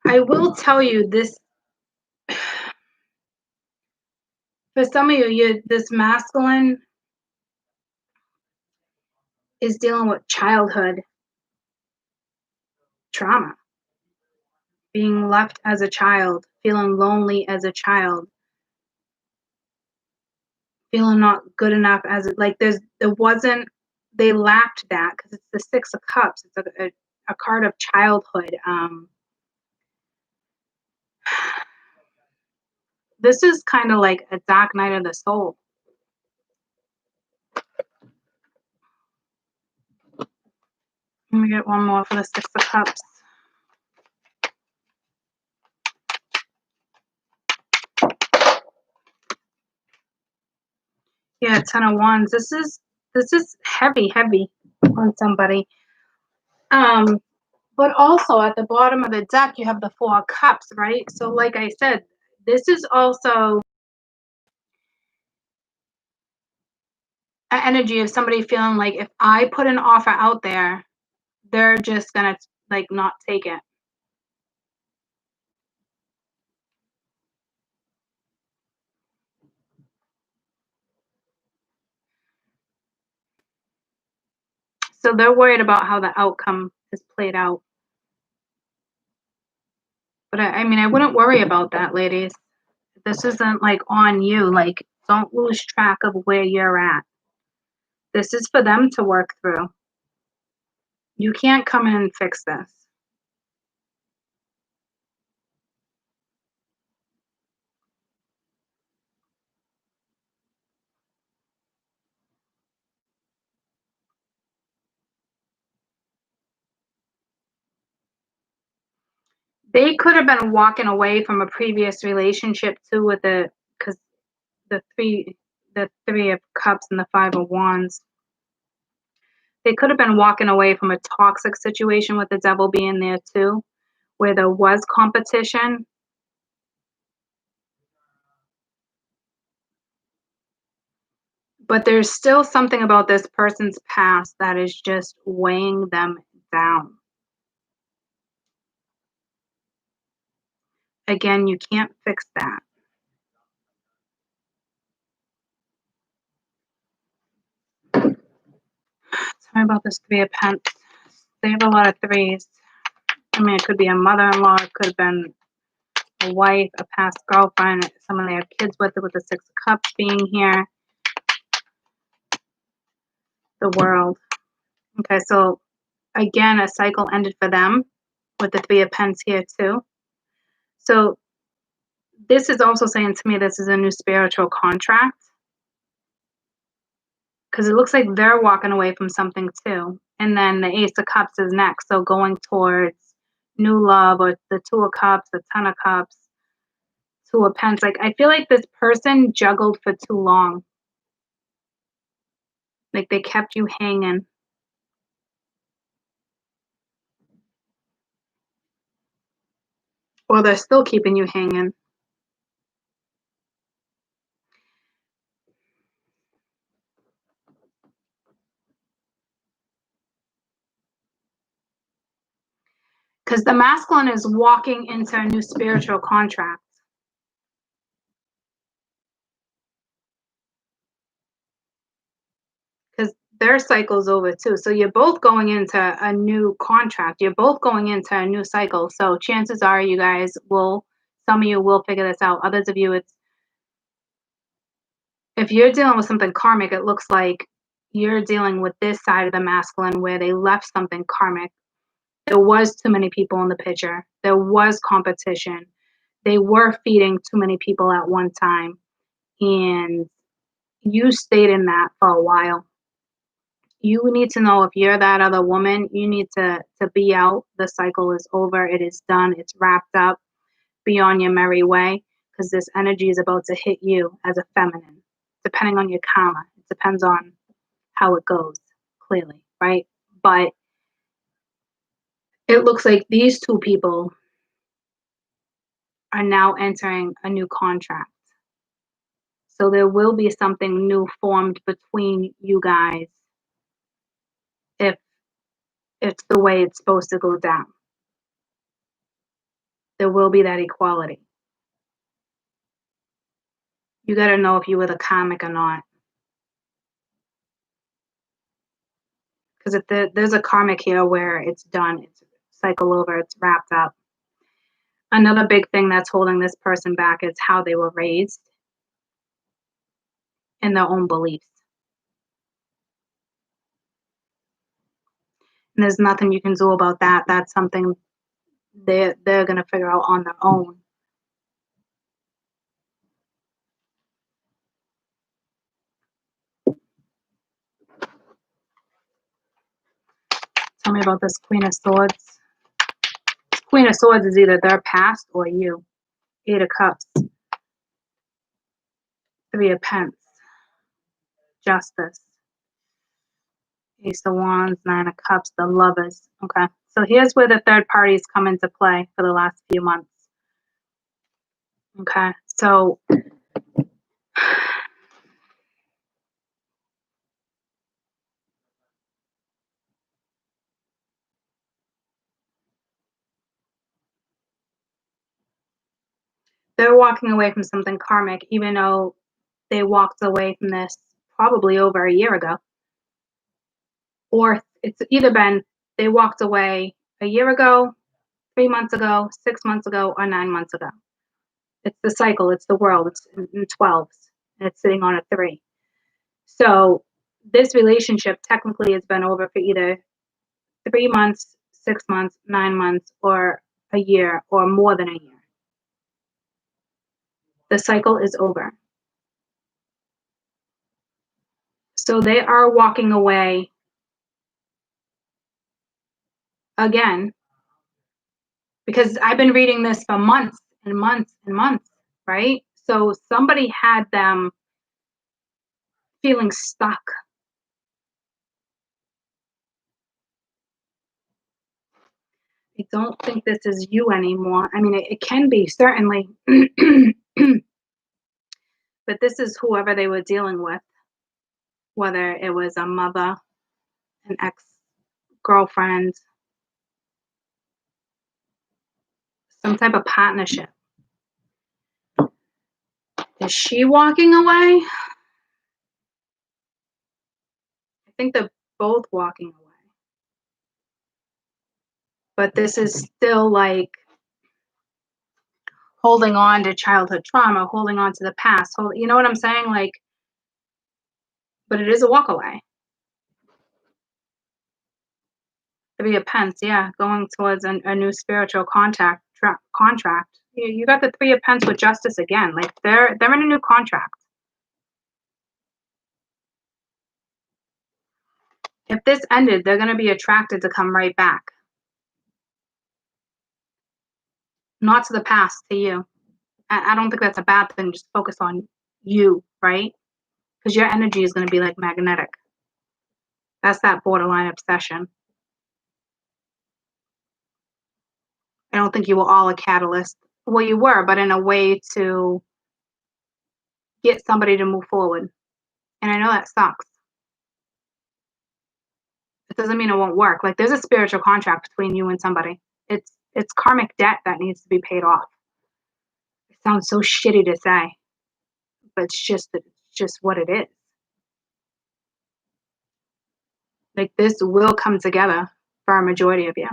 I will tell you this, for some of you, this masculine is dealing with childhood trauma, being left as a child, feeling lonely as a child, feeling not good enough as like they lacked that because it's the Six of Cups. It's a card of childhood. This is kind of like a dark night of the soul. Let me get one more for the Six of Cups. Yeah, Ten of Wands. This is heavy on somebody. But also at the bottom of the deck, you have the Four of Cups, right? So like I said, this is also an energy of somebody feeling like if I put an offer out there, they're just gonna like not take it. So they're worried about how the outcome is played out. But I mean, I wouldn't worry about that, ladies. This isn't like on you. Like, don't lose track of where you're at. This is for them to work through. You can't come in and fix this. They could have been walking away from a previous relationship too, with because the three of cups and the 5 of wands. They could have been walking away from a toxic situation with the devil being there too, where there was competition. But there's still something about this person's past that is just weighing them down. Again, you can't fix that. Sorry about this 3 of Pentacles. They have a lot of 3s. I mean, it could be a mother-in-law, it could have been a wife, a past girlfriend, someone they have kids with the 6 of Cups being here. The World. Okay, so again, a cycle ended for them with the 3 of Pentacles here too. So this is also saying to me this is a new spiritual contract, because it looks like they're walking away from something too. And then the Ace of Cups is next, so going towards new love, or the 2 of Cups, the 10 of Cups, 2 of Pentacles. Like, I feel like this person juggled for too long. Like, they kept you hanging. Or they're still keeping you hanging. Because the masculine is walking into a new spiritual contract. Because their cycle's over too. So you're both going into a new contract. You're both going into a new cycle. So chances are you guys will, some of you will figure this out. Others of you, it's, if you're dealing with something karmic, it looks like you're dealing with this side of the masculine where they left something karmic. There was too many people in the picture. There was competition. They were feeding too many people at one time. And you stayed in that for a while. You need to know if you're that other woman, you need to be out. The cycle is over. It is done. It's wrapped up. Be on your merry way, because this energy is about to hit you as a feminine, depending on your karma. It depends on how it goes, clearly, right? But it looks like these two people are now entering a new contract. So there will be something new formed between you guys if it's the way it's supposed to go down. There will be that equality. You got to know if you were the karmic or not. Because if there's a karmic here where it's done, it's cycle over, it's wrapped up. Another big thing that's holding this person back is how they were raised and their own beliefs. And there's nothing you can do about that. That's something they're going to figure out on their own. Tell me about this Queen of Swords. Queen of Swords is either their past or you. 8 of Cups. 3 of Pentacles. Justice. Ace of Wands, 9 of Cups, the Lovers. Okay, so here's where the third parties come into play for the last few months. Okay, so they're walking away from something karmic, even though they walked away from this probably over a year ago. Or It's either been they walked away a year ago, 3 months ago, 6 months ago, or 9 months ago. It's the cycle. It's the world. It's in 12s. And it's sitting on a 3. So this relationship technically has been over for either 3 months, 6 months, 9 months, or a year, or more than a year. The cycle is over. So they are walking away again, because I've been reading this for months and months and months, right? So somebody had them feeling stuck. I don't think this is you anymore. I mean, it can be, certainly. But this is whoever they were dealing with, whether it was a mother, an ex-girlfriend, some type of partnership. Is she walking away? I think they're both walking away. But this is still like holding on to childhood trauma, holding on to the past. You know what I'm saying? Like, but it is a walk away. 3 of Pence, yeah, going towards a new spiritual contract. You got the 3 of Pence with Justice again. Like they're in a new contract. If this ended, they're going to be attracted to come right back. Not to the past, to you. I don't think that's a bad thing. Just focus on you, right? Because your energy is going to be like magnetic. That's that borderline obsession. I don't think you were all a catalyst. Well, you were, but in a way to get somebody to move forward. And I know that sucks. It doesn't mean it won't work. Like there's a spiritual contract between you and somebody. It's karmic debt that needs to be paid off. It sounds so shitty to say, but it's just what it is. Like this will come together for a majority of you.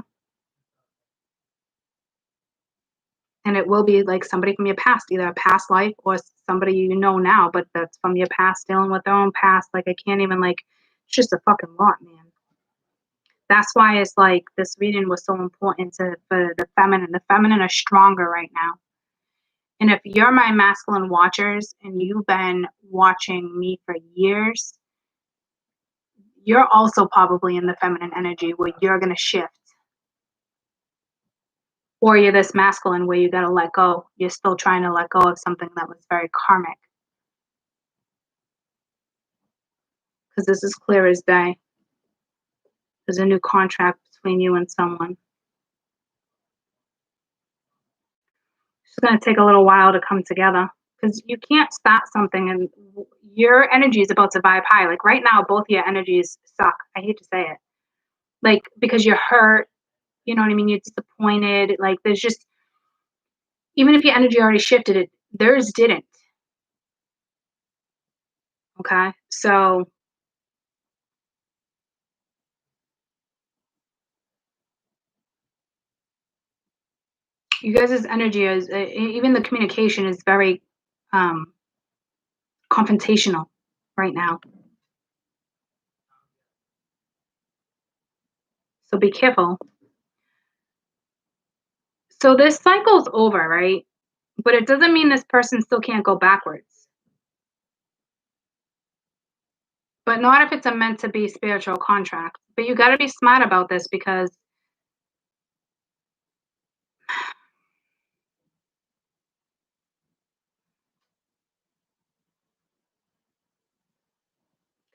And it will be like somebody from your past, either a past life or somebody you know now, but that's from your past, dealing with their own past. Like I can't even, like, it's just a fucking lot, man. That's why it's like this reading was so important for the feminine. The feminine are stronger right now. And if you're my masculine watchers and you've been watching me for years, you're also probably in the feminine energy where you're going to shift. Or you're this masculine where you got to let go. You're still trying to let go of something that was very karmic. Because this is clear as day. There's a new contract between you and someone. It's going to take a little while to come together. Because you can't start something and your energy is about to vibe high. Like right now, both of your energies suck. I hate to say it. Like, because you're hurt. You know what I mean? You're disappointed. Like, there's just, even if your energy already shifted, theirs didn't. Okay? So, you guys' energy is, even the communication is very confrontational right now. So be careful. So this cycle's over, right? But it doesn't mean this person still can't go backwards. But not if it's a meant to be spiritual contract. But you got to be smart about this because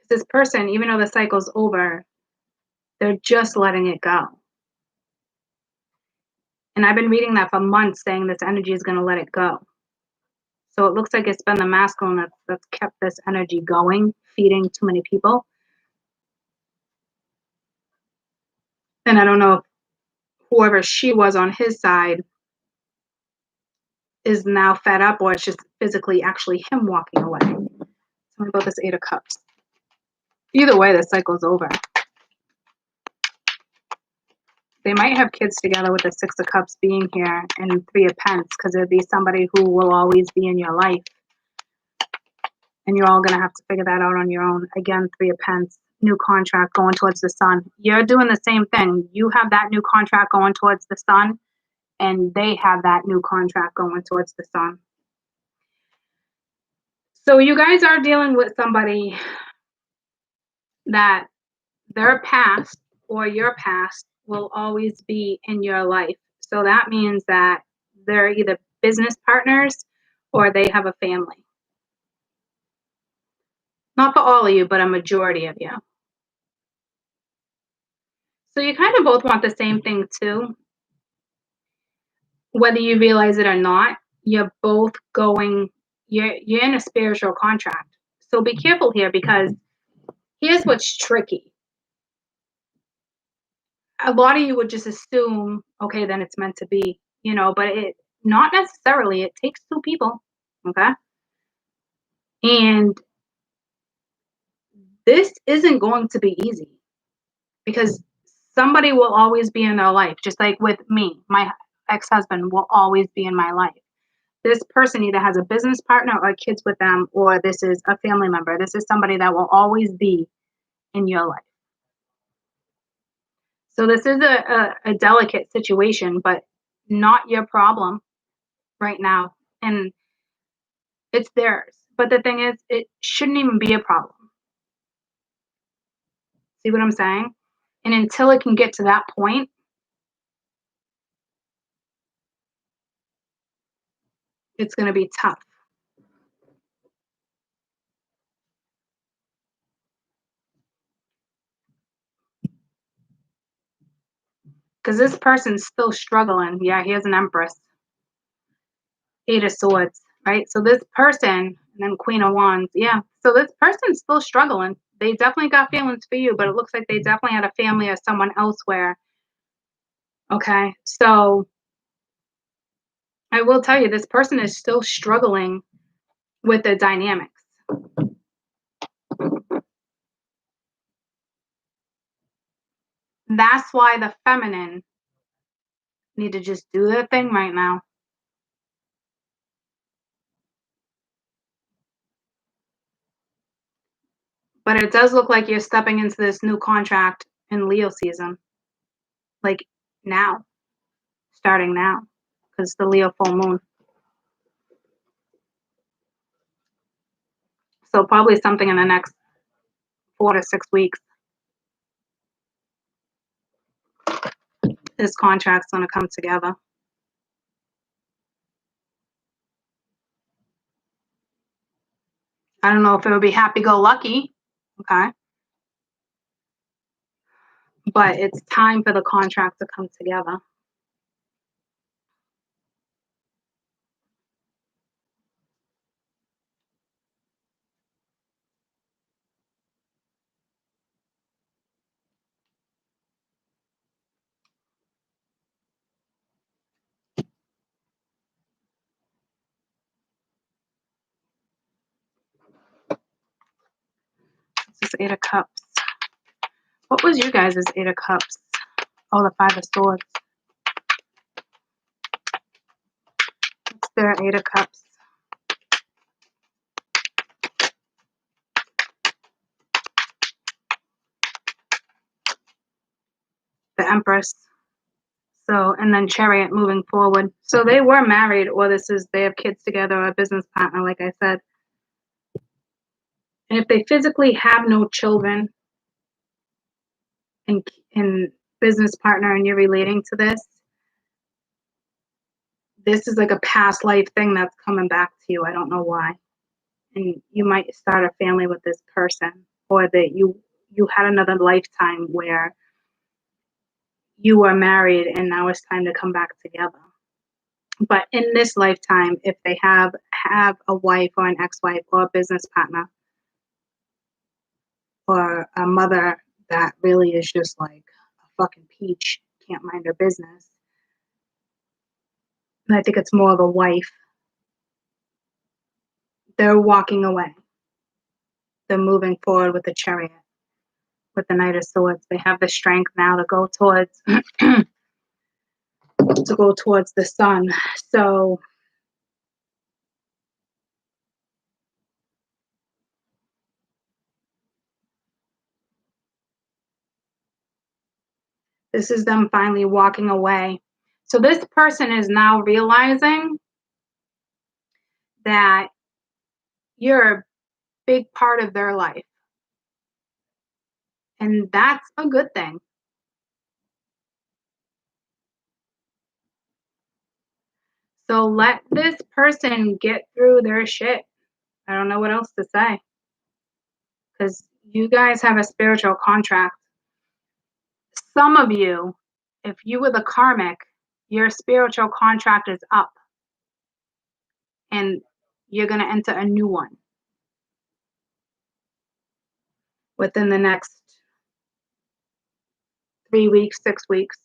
this person, even though the cycle's over, they're just letting it go. And I've been reading that for months, saying this energy is going to let it go. So it looks like it's been the masculine that's kept this energy going, feeding too many people. And I don't know if whoever she was on his side is now fed up, or it's just physically actually him walking away. Tell me about this 8 of Cups. Either way, the cycle's over. They might have kids together with the Six of Cups being here and Three of Pence, because it'd be somebody who will always be in your life. And you're all going to have to figure that out on your own. Again, Three of Pence, new contract going towards the sun. You're doing the same thing. You have that new contract going towards the sun, and they have that new contract going towards the sun. So you guys are dealing with somebody that their past or your past will always be in your life. So that means that they're either business partners or they have a family. Not for all of you, but a majority of you. So you kind of both want the same thing too. Whether you realize it or not, you're both going, you're in a spiritual contract. So be careful here, because here's what's tricky. A lot of you would just assume, okay, then it's meant to be, you know, but it not necessarily. It takes two people, okay? And this isn't going to be easy, because somebody will always be in their life, just like with me. My ex-husband will always be in my life. This person either has a business partner or kids with them, or this is a family member. This is somebody that will always be in your life. So this is a delicate situation, but not your problem right now. And it's theirs. But the thing is, it shouldn't even be a problem. See what I'm saying? And until it can get to that point, it's going to be tough. Because this person's still struggling. Yeah, here's an Empress. Eight of Swords, right? So this person, and then Queen of Wands, yeah. So this person's still struggling. They definitely got feelings for you, but it looks like they definitely had a family or someone elsewhere. Okay, so I will tell you, this person is still struggling with the dynamics. That's why the feminine need to just do their thing right now. But it does look like you're stepping into this new contract in Leo season. Like now. Starting now. Because the Leo full moon. So probably something in the next 4 to 6 weeks. This contract's going to come together. I don't know if it would be happy-go-lucky. Okay. But it's time for the contract to come together. This is Eight of Cups. What was you guys' Eight of Cups? Oh, the Five of Swords. It's their Eight of Cups. The Empress. So, and then Chariot moving forward. So they were married, or they have kids together, or a business partner, like I said. And if they physically have no children and business partner, and you're relating to this is like a past life thing that's coming back to you. I don't know why. And you might start a family with this person, or that you had another lifetime where you were married and now it's time to come back together. But in this lifetime, if they have a wife or an ex-wife or a business partner or a mother that really is just like a fucking peach, can't mind her business, and I think it's more of a wife, they're walking away. They're moving forward with the Chariot, with the Knight of Swords. They have the strength now to go towards to go towards the sun. So this is them finally walking away. So this person is now realizing that you're a big part of their life. And that's a good thing. So let this person get through their shit. I don't know what else to say. Because you guys have a spiritual contract. Some of you, if you were the karmic, your spiritual contract is up. And you're going to enter a new one within the next 3 weeks, 6 weeks.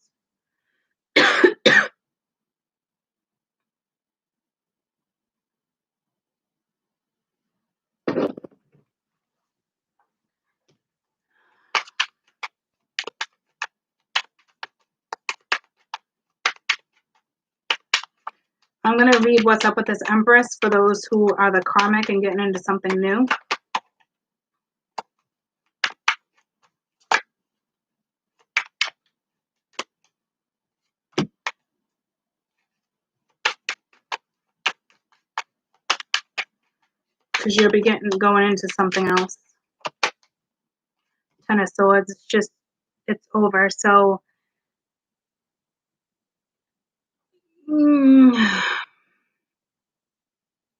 I'm going to read what's up with this Empress for those who are the karmic and getting into something new. Because you'll be going into something else. Ten of Swords, it's over. So,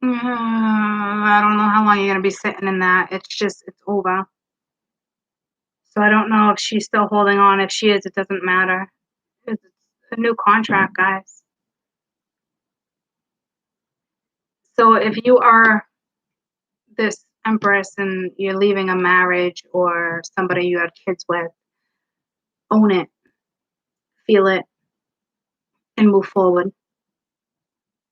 I don't know how long you're going to be sitting in that. It's over. So I don't know if she's still holding on. If she is, it doesn't matter. It's a new contract, guys. So if you are this Empress and you're leaving a marriage or somebody you had kids with, own it, feel it, and move forward.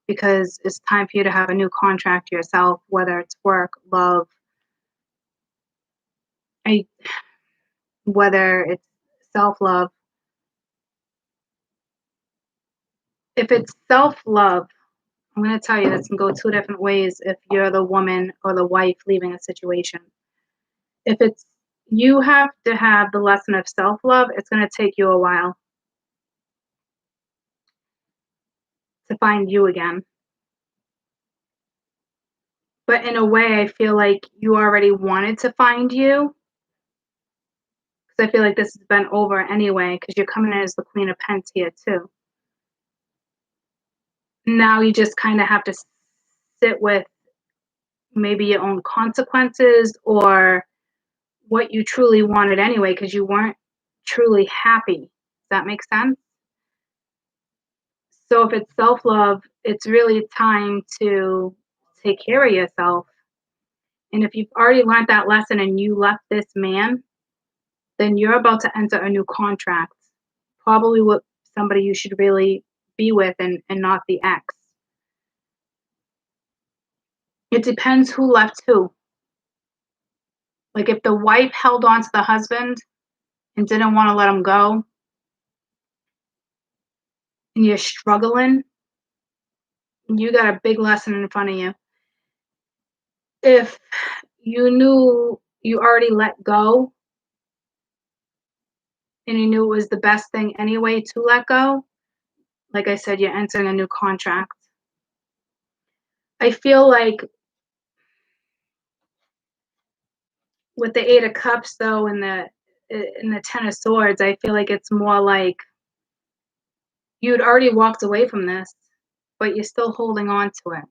Because it's time for you to have a new contract yourself, whether it's work, love, whether it's self-love. If it's self-love, I'm going to tell you this can go two different ways if you're the woman or the wife leaving a situation. If it's you have to have the lesson of self-love, it's going to take you a while to find you again. But in a way, I feel like you already wanted to find you. Because I feel like this has been over anyway, because you're coming in as the Queen of Pentacles here too. Now you just kind of have to sit with maybe your own consequences or what you truly wanted anyway, because you weren't truly happy. Does that make sense? So if it's self-love, it's really time to take care of yourself. And if you've already learned that lesson and you left this man, then you're about to enter a new contract, probably with somebody you should really be with and not the ex. It depends who left who. Like if the wife held on to the husband and didn't want to let him go, and you're struggling, you got a big lesson in front of you. If you knew you already let go and you knew it was the best thing anyway to let go, like I said, you're entering a new contract. I feel like with the Eight of Cups though and the Ten of Swords, I feel like it's more like you'd already walked away from this, but you're still holding on to it.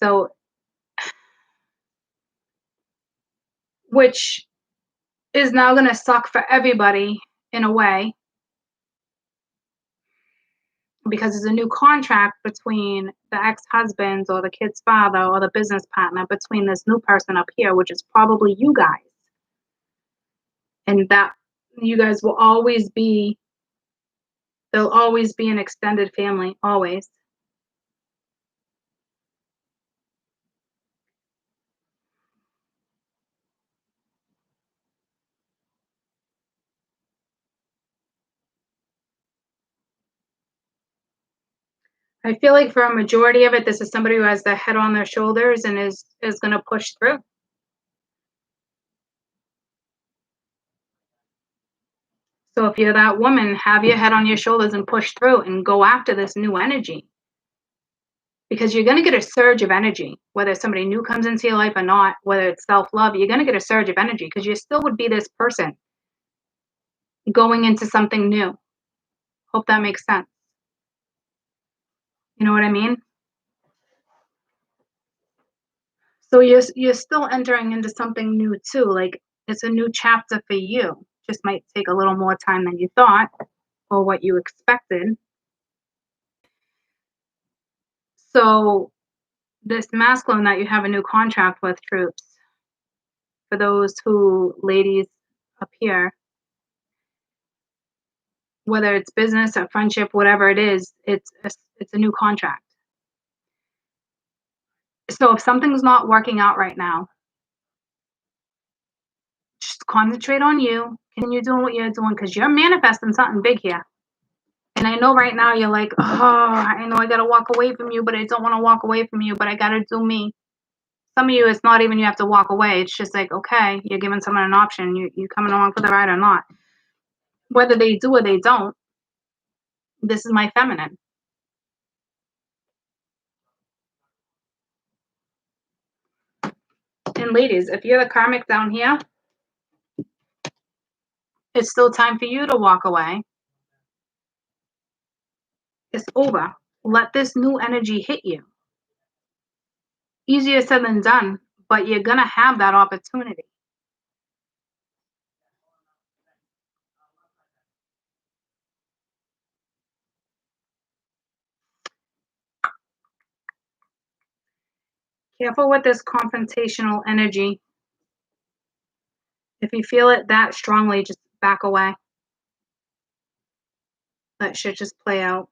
So, which is now going to suck for everybody in a way, because it's a new contract between the ex-husband or the kid's father or the business partner between this new person up here, which is probably you guys. And that you guys will always be, there'll always be an extended family, always. I feel like for a majority of it, this is somebody who has their head on their shoulders and is going to push through. So if you're that woman, have your head on your shoulders and push through and go after this new energy. Because you're going to get a surge of energy, whether somebody new comes into your life or not, whether it's self-love, you're going to get a surge of energy because you still would be this person going into something new. Hope that makes sense. You know what I mean? So you're still entering into something new too. Like it's a new chapter for you. Just might take a little more time than you thought or what you expected. So this masculine that you have a new contract with, troops, for those who ladies up here, whether it's business or friendship, whatever it is, it's a new contract. So if something's not working out right now, just concentrate on you. Continue doing what you're doing because you're manifesting something big here. And I know right now you're like, oh, I know I got to walk away from you, but I don't want to walk away from you, but I got to do me. Some of you, it's not even you have to walk away. It's just like, okay, you're giving someone an option. You coming along for the ride or not. Whether they do or they don't, this is my feminine. And ladies, if you're the karmic down here, it's still time for you to walk away. It's over. Let this new energy hit you. Easier said than done, but you're going to have that opportunity. Careful with this confrontational energy. If you feel it that strongly, just back away. Let shit just play out.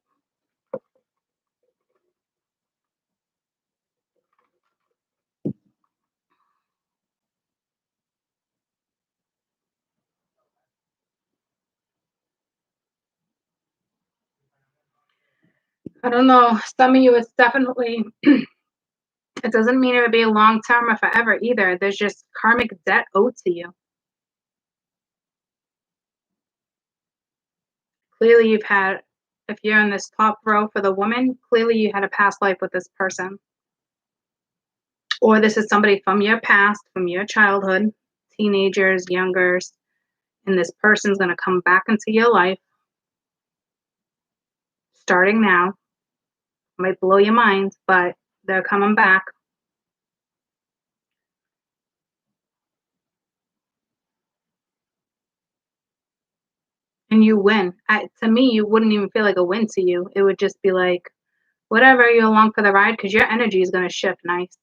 I don't know. Some of you, it's definitely, it doesn't mean it would be long term or forever either. There's just karmic debt owed to you. Clearly, you've had, if you're in this top row for the woman, clearly you had a past life with this person. Or this is somebody from your past, from your childhood, teenagers, youngers, and this person's going to come back into your life starting now. Might blow your mind, but they're coming back. And you win. To me, you wouldn't even feel like a win to you. It would just be like, whatever, you're along for the ride because your energy is going to shift nice.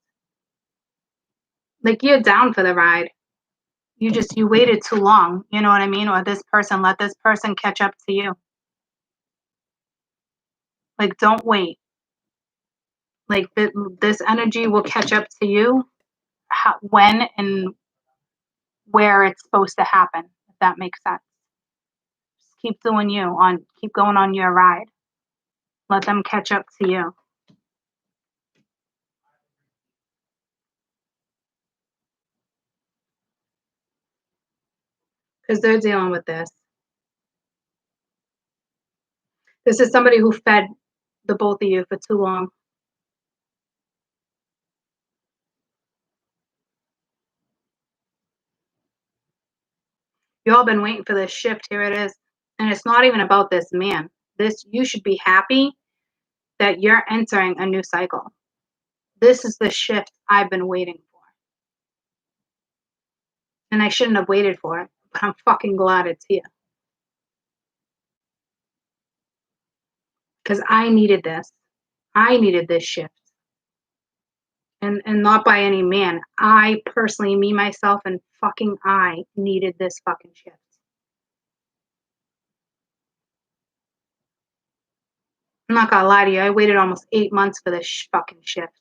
Like you're down for the ride. You waited too long. You know what I mean? Or this person, let this person catch up to you. Like, don't wait. Like this energy will catch up to you when and where it's supposed to happen, if that makes sense. Just keep doing you keep going on your ride. Let them catch up to you. Because they're dealing with this. This is somebody who fed the both of you for too long. You all been waiting for this shift. Here it is. And it's not even about this man. You should be happy that you're entering a new cycle. This is the shift I've been waiting for. And I shouldn't have waited for it, but I'm fucking glad it's here. Because I needed this. I needed this shift. And not by any man. I personally, me, myself, and fucking I needed this fucking shift. I'm not gonna lie to you. I waited almost 8 months for this fucking shift.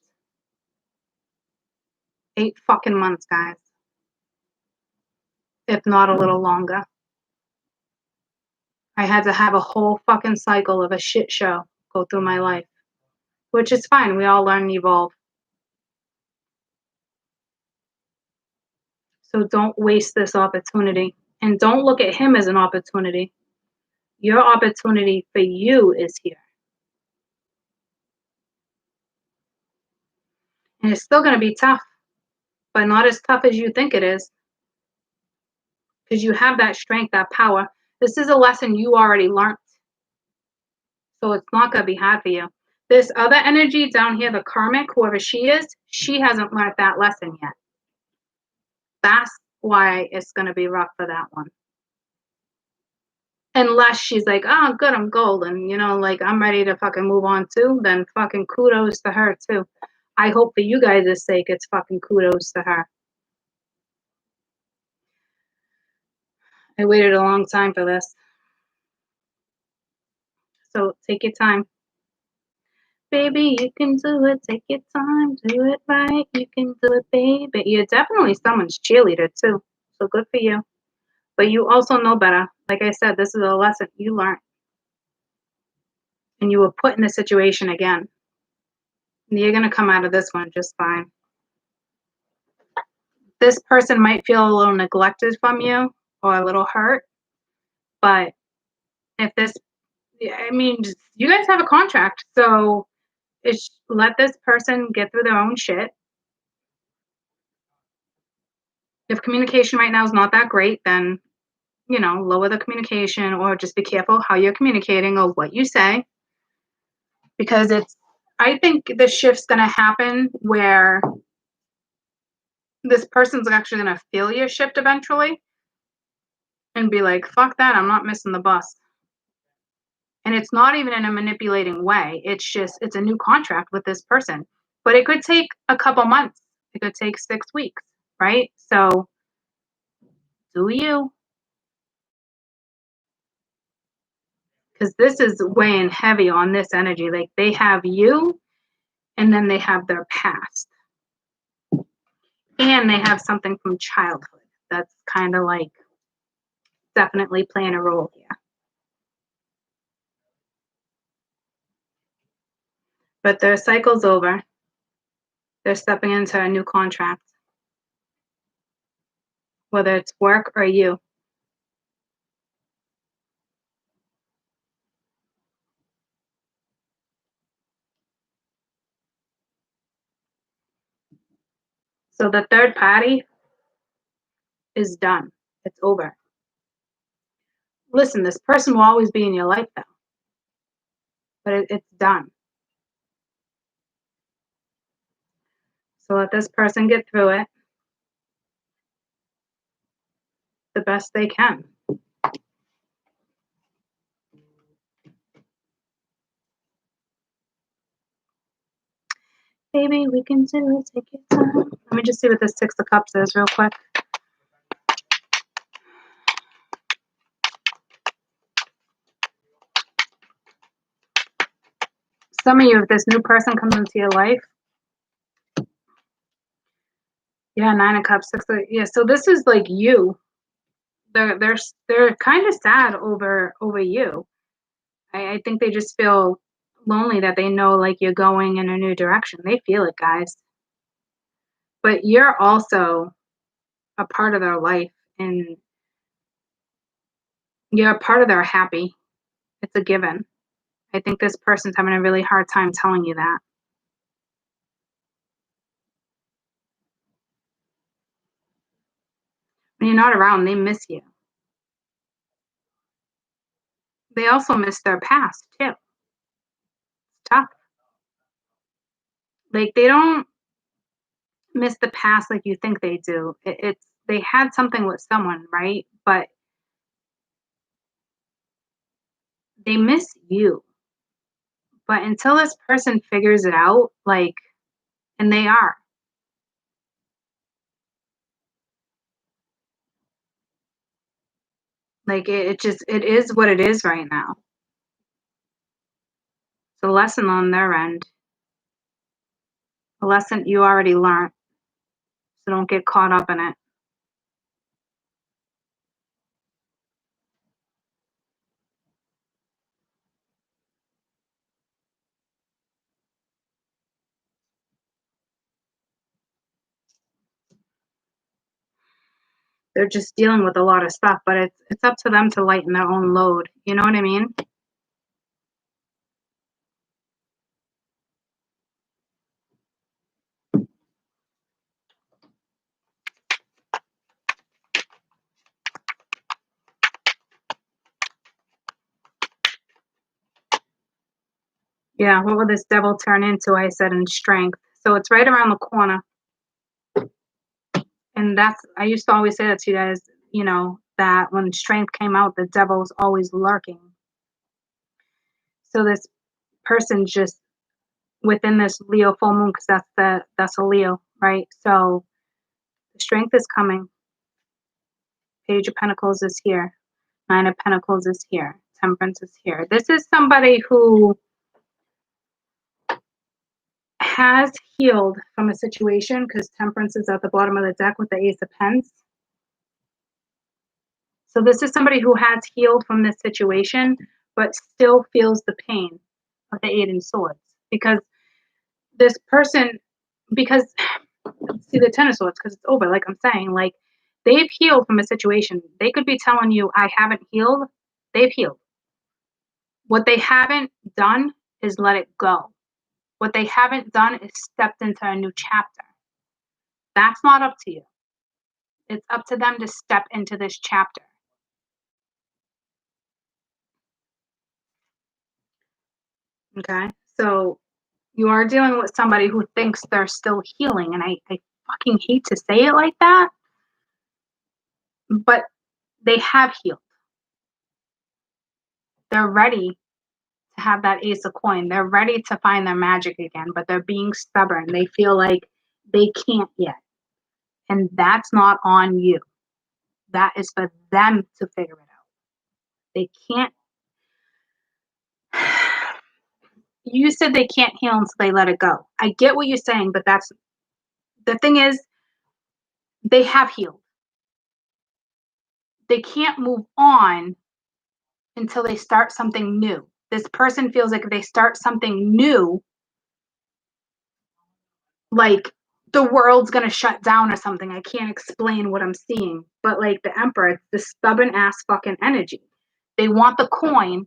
8 fucking months, guys. If not a little longer. I had to have a whole fucking cycle of a shit show go through my life. which is fine. We all learn and evolve. So don't waste this opportunity. And don't look at him as an opportunity. Your opportunity for you is here. And it's still going to be tough, but not as tough as you think it is. Because you have that strength, that power. This is a lesson you already learned. So it's not going to be hard for you. This other energy down here, the karmic, whoever she is, she hasn't learned that lesson yet. That's why it's going to be rough for that one. Unless she's like, oh, good, I'm golden, you know, like I'm ready to fucking move on too, then fucking kudos to her too. I hope for you guys' sake it's fucking kudos to her. I waited a long time for this. So take your time. Baby, you can do it. Take your time. Do it right. You can do it, baby. You're definitely someone's cheerleader too. So good for you. But you also know better. Like I said, this is a lesson you learned. And you were put in the situation again. And you're going to come out of this one just fine. This person might feel a little neglected from you or a little hurt. But if this, I mean, you guys have a contract. So let this person get through their own shit. If communication right now is not that great, then, you know, lower the communication or just be careful how you're communicating or what you say. Because I think the shift's going to happen where this person's actually going to feel your shift eventually and be like, fuck that, I'm not missing the bus. And it's not even in a manipulating way. It's just, it's a new contract with this person. But it could take a couple months. It could take 6 weeks, right? So do you? Because this is weighing heavy on this energy. Like they have you and then they have their past. And they have something from childhood that's kind of like definitely playing a role here. But their cycle's over. They're stepping into a new contract. Whether it's work or you. So the third party is done. It's over. Listen, this person will always be in your life though. But it's done. So let this person get through it the best they can. Baby, we can do it. Take your time. Let me just see what this Six of Cups is real quick. Some of you, if this new person comes into your life, yeah, Nine of Cups, yeah. So this is like you. They're kind of sad over you. I think they just feel lonely that they know like you're going in a new direction. They feel it, guys. But you're also a part of their life, and you're a part of their happy. It's a given. I think this person's having a really hard time telling you that. When you're not around, they miss you. They also miss their past too. It's tough. Like they don't miss the past like you think they do. It's they had something with someone, right? But they miss you. But until this person figures it out, like, and they are. Like it is what it is right now. It's a lesson on their end. A lesson you already learned. So don't get caught up in it. They're just dealing with a lot of stuff, but it's up to them to lighten their own load. You know what I mean? Yeah, what will this devil turn into? I said in strength. So it's right around the corner. And I used to always say that to you guys, you know, that when strength came out, the devil's always lurking. So this person's just within this Leo full moon, because that's a Leo, right? So the strength is coming. Page of Pentacles is here. Nine of Pentacles is here. Temperance is here. This is somebody who has healed from a situation, because Temperance is at the bottom of the deck with the Ace of Pens. So this is somebody who has healed from this situation, but still feels the pain of the Eight of Swords. Because this person, see the Ten of Swords, because it's over, like I'm saying, like they've healed from a situation. They could be telling you, I haven't healed. They've healed. What they haven't done is let it go. What they haven't done is stepped into a new chapter. That's not up to you. It's up to them to step into this chapter. Okay? So you are dealing with somebody who thinks they're still healing. And I fucking hate to say it like that. But they have healed. They're ready to have that Ace of Coin. They're ready to find their magic again, but they're being stubborn. They feel like they can't yet. And that's not on you. That is for them to figure it out. They can't. You said they can't heal until they let it go. I get what you're saying, but that's the thing is, they have healed. They can't move on until they start something new. This person feels like if they start something new, like the world's gonna shut down or something. I can't explain what I'm seeing, but like the Emperor, it's the stubborn ass fucking energy. They want the coin,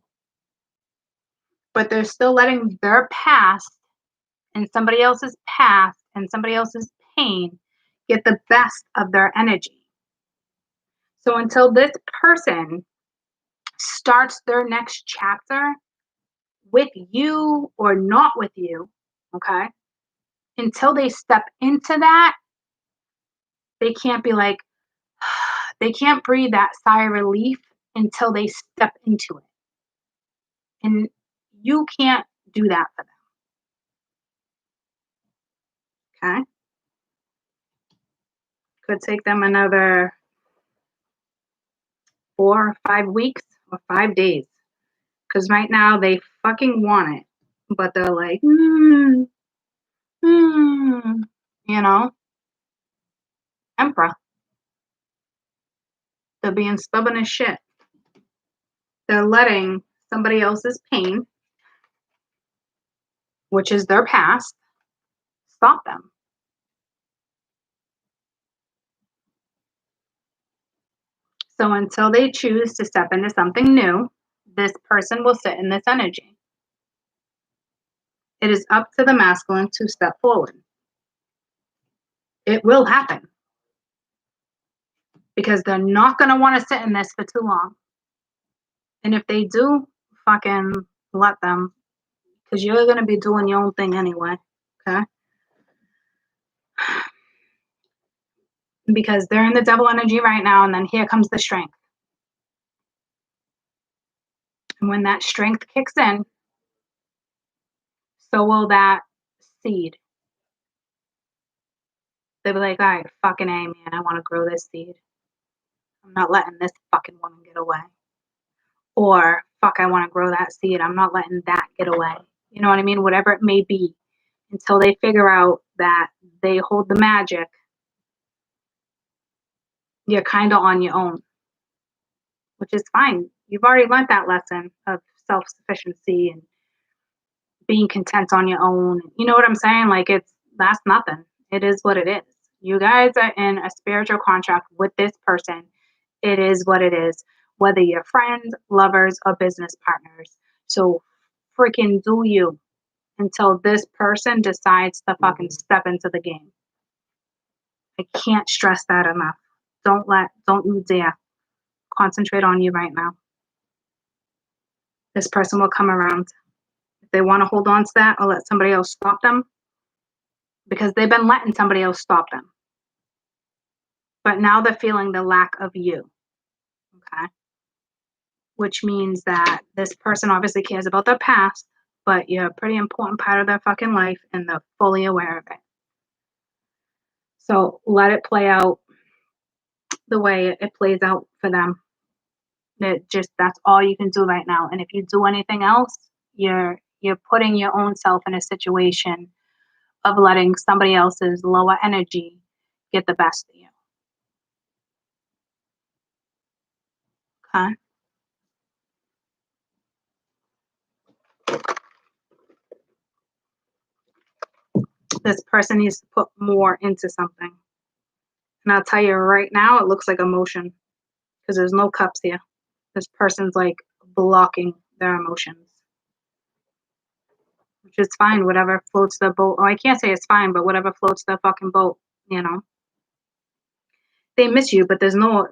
but they're still letting their past and somebody else's past and somebody else's pain get the best of their energy. So until this person starts their next chapter with you or not with you, okay, until they step into that, they can't be like, they can't breathe that sigh of relief until they step into it. And you can't do that for them. Okay? Could take them another 4 or 5 weeks or 5 days. Because right now they fucking want it. But they're like, you know? Emperor. They're being stubborn as shit. They're letting somebody else's pain, which is their past, stop them. So until they choose to step into something new, this person will sit in this energy. It is up to the masculine to step forward. It will happen. Because they're not going to want to sit in this for too long. And if they do, fucking let them. Because you're going to be doing your own thing anyway. Okay? Because they're in the devil energy right now, and then here comes the strength. And when that strength kicks in, so will that seed. They'll be like, all right, fucking A, man, I want to grow this seed. I'm not letting this fucking woman get away. Or, fuck, I want to grow that seed. I'm not letting that get away. You know what I mean? Whatever it may be. Until they figure out that they hold the magic, you're kind of on your own. Which is fine. You've already learned that lesson of self-sufficiency and being content on your own. You know what I'm saying? Like, that's nothing. It is what it is. You guys are in a spiritual contract with this person. It is what it is, whether you're friends, lovers, or business partners. So freaking do you until this person decides to fucking step into the game. I can't stress that enough. Don't you dare concentrate on you right now. This person will come around. If they want to hold on to that or let somebody else stop them, because they've been letting somebody else stop them. But now they're feeling the lack of you. Okay. Which means that this person obviously cares about their past, but you're a pretty important part of their fucking life and they're fully aware of it. So let it play out the way it plays out for them. That's all you can do right now. And if you do anything else, you're putting your own self in a situation of letting somebody else's lower energy get the best of you. Okay? This person needs to put more into something. And I'll tell you right now, it looks like emotion because there's no cups here. This person's like blocking their emotions, which is fine. Whatever floats their boat. Oh, I can't say it's fine, but whatever floats their fucking boat, you know. They miss you, but there's no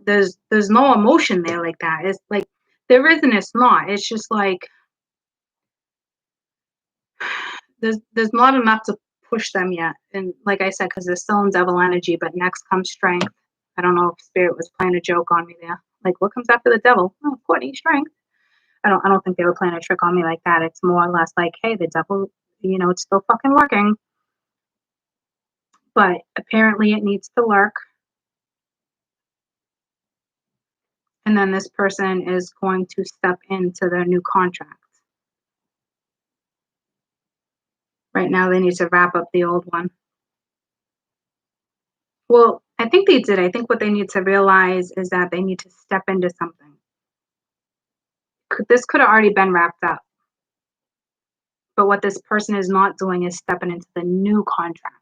emotion there like that. It's like there is and it's not. It's just like there's not enough to push them yet. And like I said, because they're still in devil energy, but next comes strength. I don't know if spirit was playing a joke on me there. Like, what comes after the devil? Oh, Courtney, strength. I don't think they were playing a trick on me like that. It's more or less like, hey, the devil, it's still fucking lurking. But apparently it needs to lurk. And then this person is going to step into their new contract. Right now they need to wrap up the old one. Well, I think they did. I think what they need to realize is that they need to step into something. This could have already been wrapped up. But what this person is not doing is stepping into the new contract.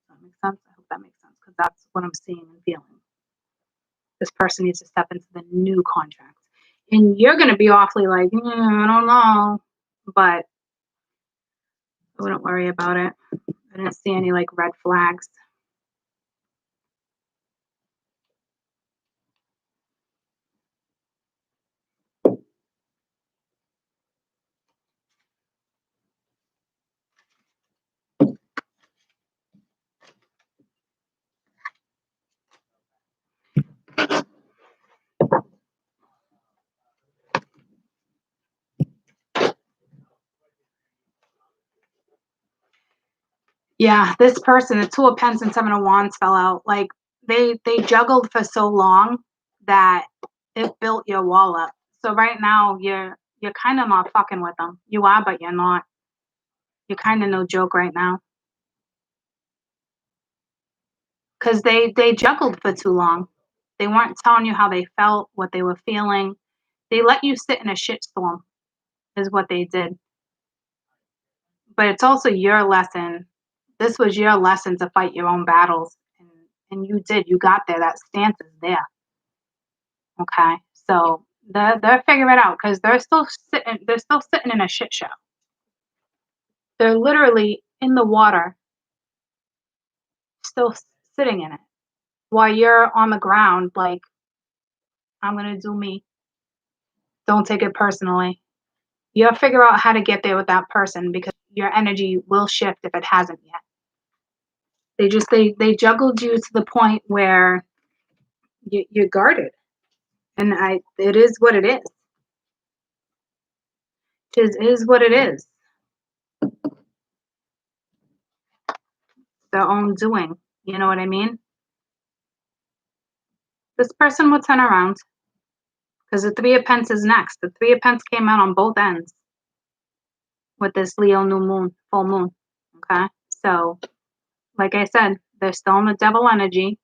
Does that make sense? I hope that makes sense because that's what I'm seeing and feeling. This person needs to step into the new contract. And you're going to be awfully like, I don't know. But I wouldn't worry about it. I didn't see any like red flags. Yeah, this person, the Two of Pens and Seven of Wands fell out. Like they juggled for so long that it built your wall up. So right now you're kind of not fucking with them. You are, but you're not. You're kind of no joke right now. Because they juggled for too long. They weren't telling you how they felt, what they were feeling. They let you sit in a shitstorm, is what they did. But it's also your lesson. This was your lesson to fight your own battles. And you did. You got there. That stance is there. Okay? So they're figuring it out because they're still sitting in a shit show. They're literally in the water, still sitting in it. While you're on the ground, like, I'm gonna do me. Don't take it personally. You have to figure out how to get there with that person because your energy will shift if it hasn't yet. They juggled you to the point where you're guarded, and it is what it is. It is what it is. Their own doing. You know what I mean? This person will turn around because the Three of Pence is next. The Three of Pence came out on both ends with this Leo new moon, full moon. Okay, so like I said, they're still in the devil energy.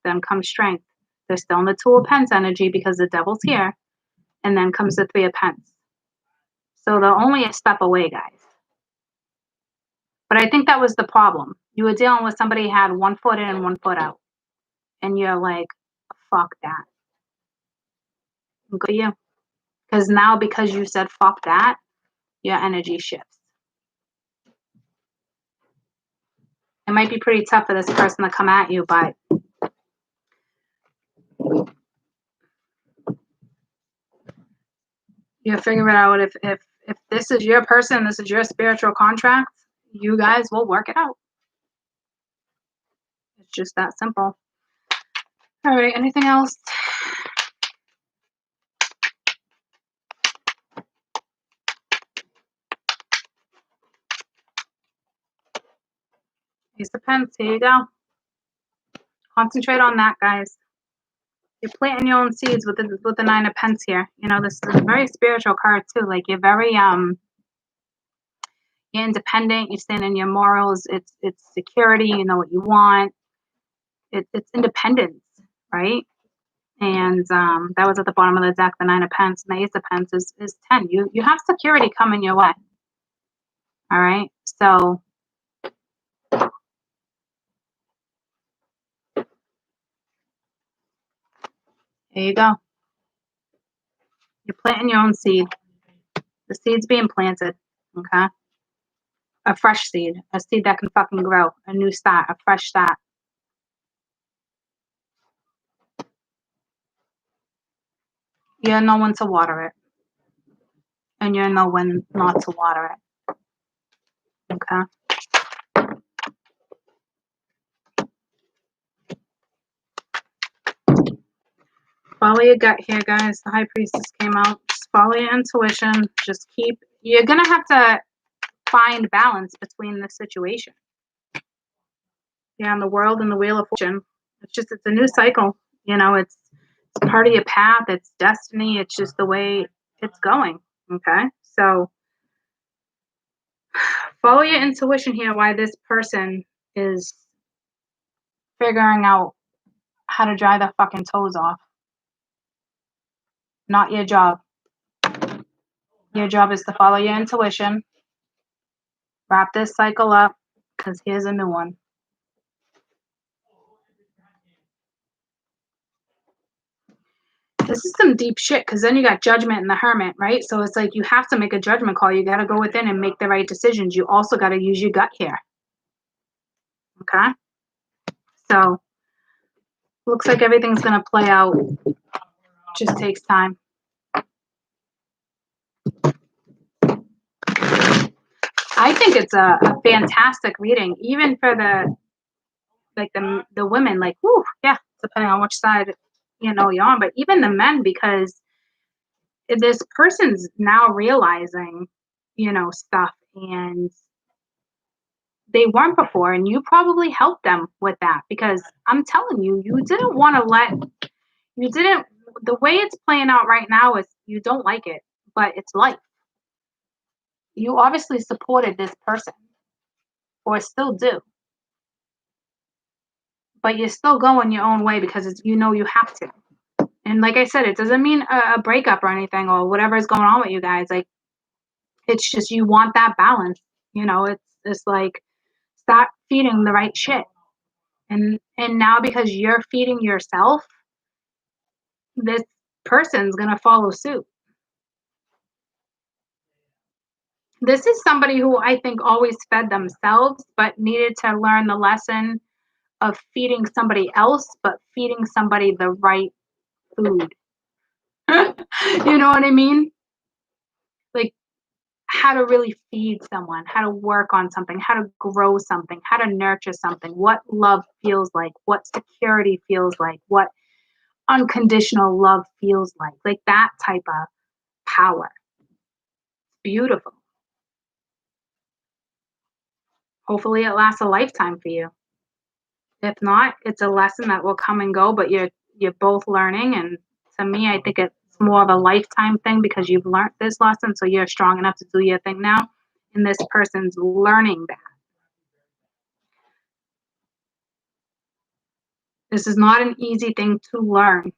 Then comes strength. They're still in the Two of Pence energy because the devil's here, and then comes the Three of Pence. So they're only a step away, guys. But I think that was the problem. You were dealing with somebody who had 1 foot in and 1 foot out. And you're like, fuck that. Good for you. Because now, because you said fuck that, your energy shifts. It might be pretty tough for this person to come at you, but you'll figure it out. If this is your person, this is your spiritual contract, you guys will work it out. It's just that simple. All right, anything else? Ace of Pence, here you go. Concentrate on that, guys. You're planting your own seeds with the 9 of Pence here. You know, this is a very spiritual card too. Like you're very you're independent. You stand in your morals. It's security. You know what you want. It's independence, right? And that was at the bottom of the deck, the 9 of Pence, and the Ace of Pence is 10. You have security coming your way. All right, so there you go. You're planting your own seed. The seed's being planted, okay? A fresh seed, a seed that can fucking grow, a new start, a fresh start. You know when to water it, and you know when not to water it, okay? Follow your gut here, guys. The High Priestess came out. Just follow your intuition. Just you're going to have to find balance between the situation. Yeah, and the world and the Wheel of Fortune. It's a new cycle. You know, it's part of your path. It's destiny. It's just the way it's going. Okay? So follow your intuition here why this person is figuring out how to dry the fucking toes off. Not your job. Your job is to follow your intuition. Wrap this cycle up, because here's a new one. This is some deep shit, because then you got Judgment and the Hermit, right? So it's like you have to make a judgment call. You got to go within and make the right decisions. You also got to use your gut here. Okay? So looks like everything's going to play out. Just takes time. I think it's a fantastic reading, even for the women. Like, whew, yeah, depending on which side you're on, but even the men, because this person's now realizing stuff, and they weren't before, and you probably helped them with that, because I'm telling you, you didn't want to the way it's playing out right now is you don't like it, but it's life. You obviously supported this person, or still do, but you're still going your own way because you have to. And like I said, it doesn't mean a breakup or anything, or whatever is going on with you guys. Like, it's just you want that balance. It's like, stop feeding the right shit. And now, because you're feeding yourself, this person's going to follow suit. This is somebody who I think always fed themselves, but needed to learn the lesson of feeding somebody else, but feeding somebody the right food. You know what I mean? Like, how to really feed someone, how to work on something, how to grow something, how to nurture something, what love feels like, what security feels like, what unconditional love feels like that type of power. Beautiful. Hopefully it lasts a lifetime for you. If not, it's a lesson that will come and go, but you're both learning. And to me, I think it's more of a lifetime thing, because you've learned this lesson, so you're strong enough to do your thing now, and this person's learning that. This is not an easy thing to learn.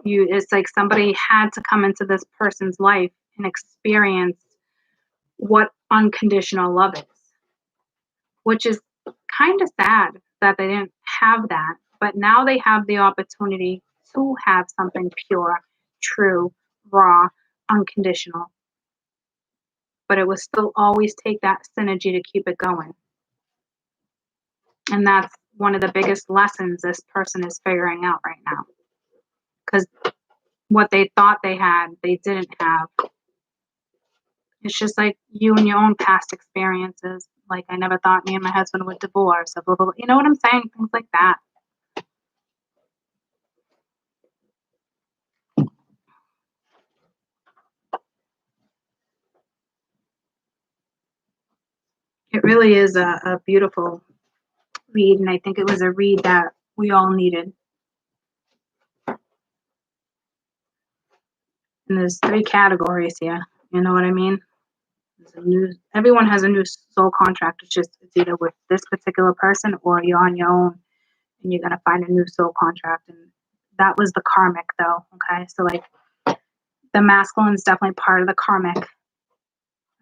It's like somebody had to come into this person's life and experience what unconditional love is, which is kind of sad that they didn't have that, but now they have the opportunity to have something pure, true, raw, unconditional. But it will still always take that synergy to keep it going. And that's one of the biggest lessons this person is figuring out right now. Because what they thought they had, they didn't have. It's just like you and your own past experiences. Like, I never thought me and my husband would divorce, or blah, blah, blah. You know what I'm saying? Things like that. It really is a beautiful read, and I think it was a read that we all needed. And there's 3 categories here. You know what I mean? Everyone has a new soul contract. It's either with this particular person or you're on your own and you're gonna find a new soul contract. And that was the karmic, though. Okay, so like the masculine is definitely part of the karmic.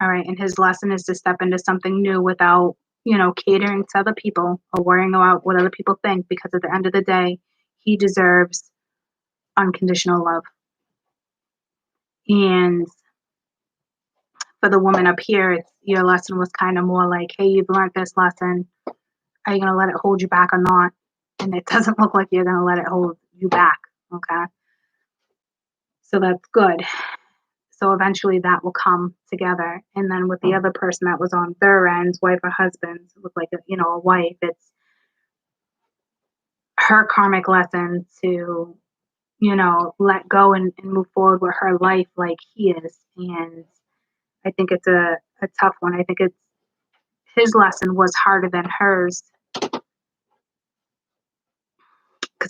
All right, and his lesson is to step into something new without, catering to other people or worrying about what other people think, because at the end of the day, he deserves unconditional love. And for the woman up here, your lesson was kind of more like, hey, you've learned this lesson. Are you going to let it hold you back or not? And it doesn't look like you're going to let it hold you back. Okay. So that's good. So eventually that will come together. And then with the other person that was on their end, wife or husband, look like a wife, it's her karmic lesson to, let go and move forward with her life like he is. And I think it's a tough one. I think his lesson was harder than hers, because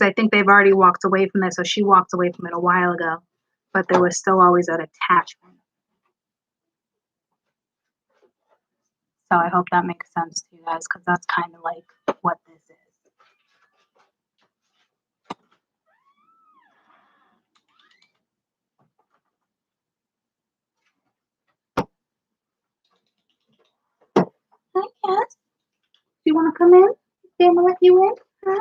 I think they've already walked away from this, or she walked away from it a while ago, but there was still always that attachment. So I hope that makes sense to you guys, because that's kind of like what this is. Hi, Cass. Do you want to come in? They want to let you in? Hi.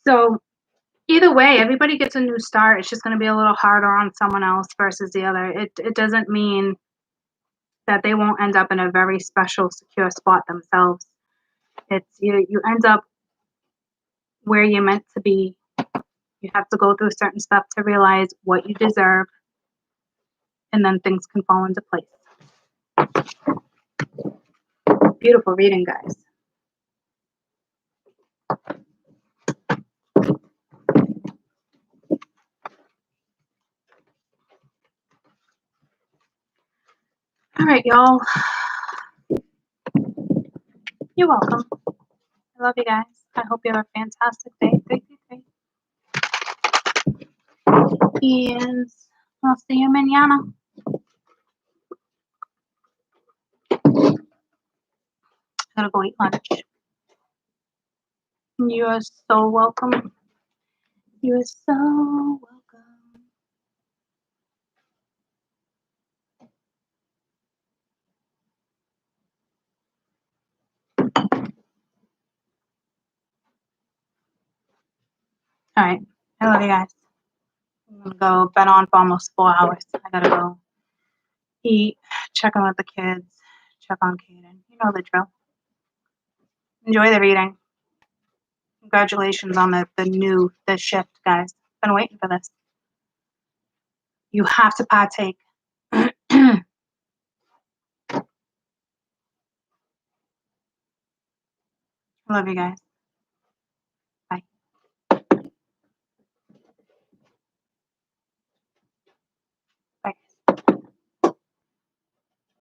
So either way, everybody gets a new start. It's just going to be a little harder on someone else versus the other. It doesn't mean that they won't end up in a very special, secure spot themselves. It's you end up where you're meant to be. You have to go through certain stuff to realize what you deserve, and then things can fall into place. Beautiful reading, guys. All right, y'all. You're welcome. I love you guys. I hope you have a fantastic day. 333. And I'll see you mañana. I'm gonna go eat lunch. You are so welcome. You are so welcome. All right. I love you guys. I'm gonna go. Been on for almost 4 hours. I gotta go eat, check on with the kids, check on Kaden. You know the drill. Enjoy the reading. Congratulations on the shift, guys. Been waiting for this. You have to partake. Love you guys.